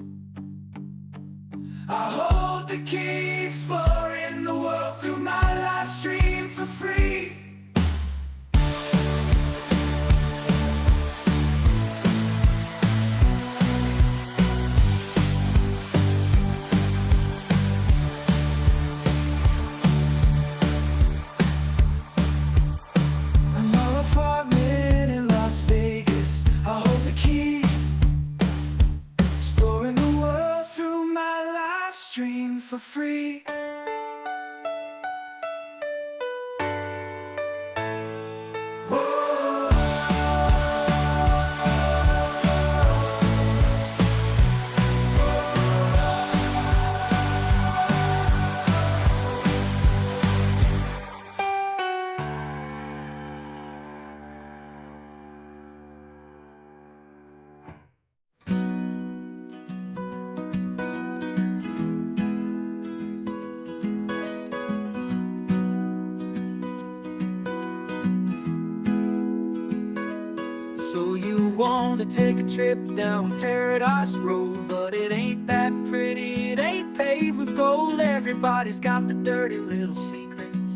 to take a trip down Paradise Road, but it ain't that pretty, it ain't paved with gold. Everybody's got the dirty little secrets,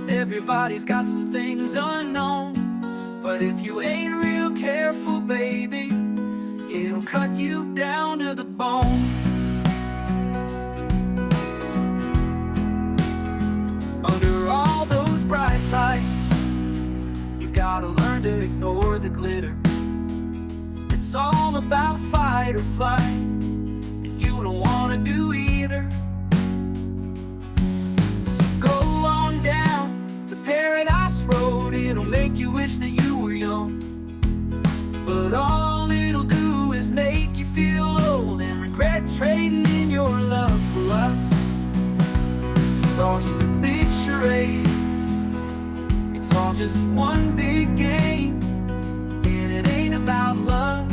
everybody's got some things unknown. But if you ain't real careful, baby, it'll cut you down to the bone. Under all those bright lights, you've gotta learn to ignore the glitter. It's all about fight or flight, and you don't wanna do either. So go on down to Paradise Road, it'll make you wish that you were young. But all it'll do is make you feel old and regret trading in your love for lust. It's all just a big charade, it's all just one big game, and it ain't about love,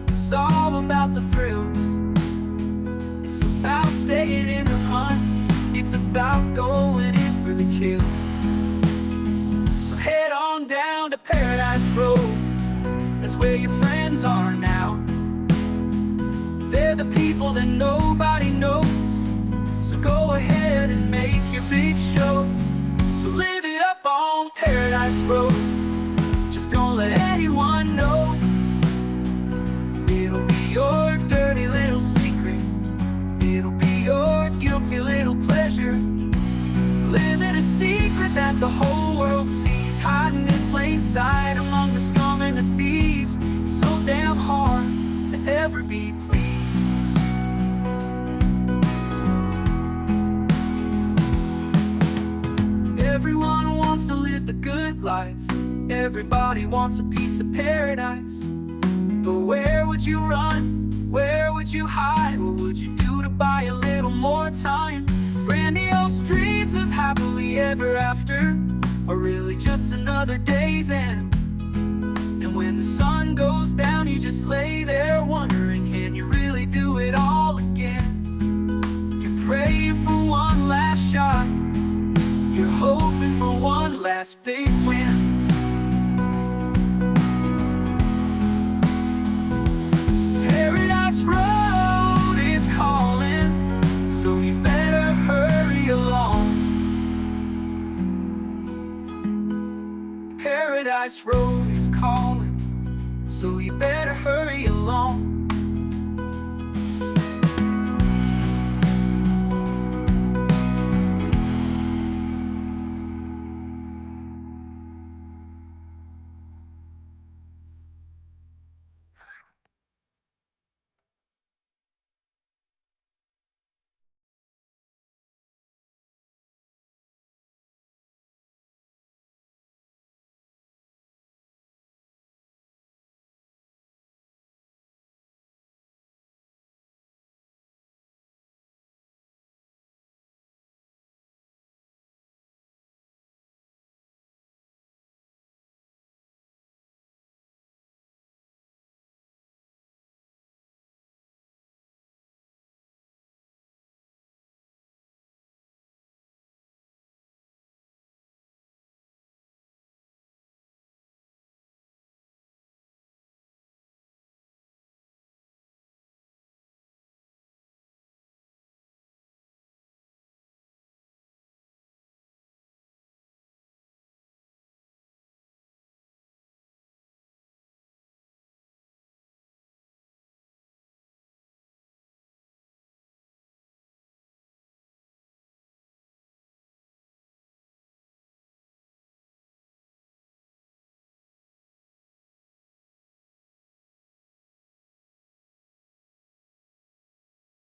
it's all about the thrills. It's about staying in the hunt, it's about going in for the kill. So head on down to Paradise Road, that's where your friends are now. They're the people that nobody knows. So go ahead and make your big show. So live it up on Paradise Road, just don't let anyone know. It'll be your dirty little secret, it'll be your guilty little pleasure. Living a secret that the whole world sees, hiding in plain sight among the scum and the thieves. It's so damn hard to ever be pleased. Everyone wants to live the good life, everybody wants a piece of paradise. But where would you run? Where would you hide? What would you do to buy a little more time? Grandiose dreams of happily ever after are really just another day's end. And when the sun goes down, you just lay there wondering, can you really do it all again? You're praying for one last shot, you're hoping for one last big win. Paradise Road is calling, so you better hurry along. Paradise Road is calling, so you better hurry along.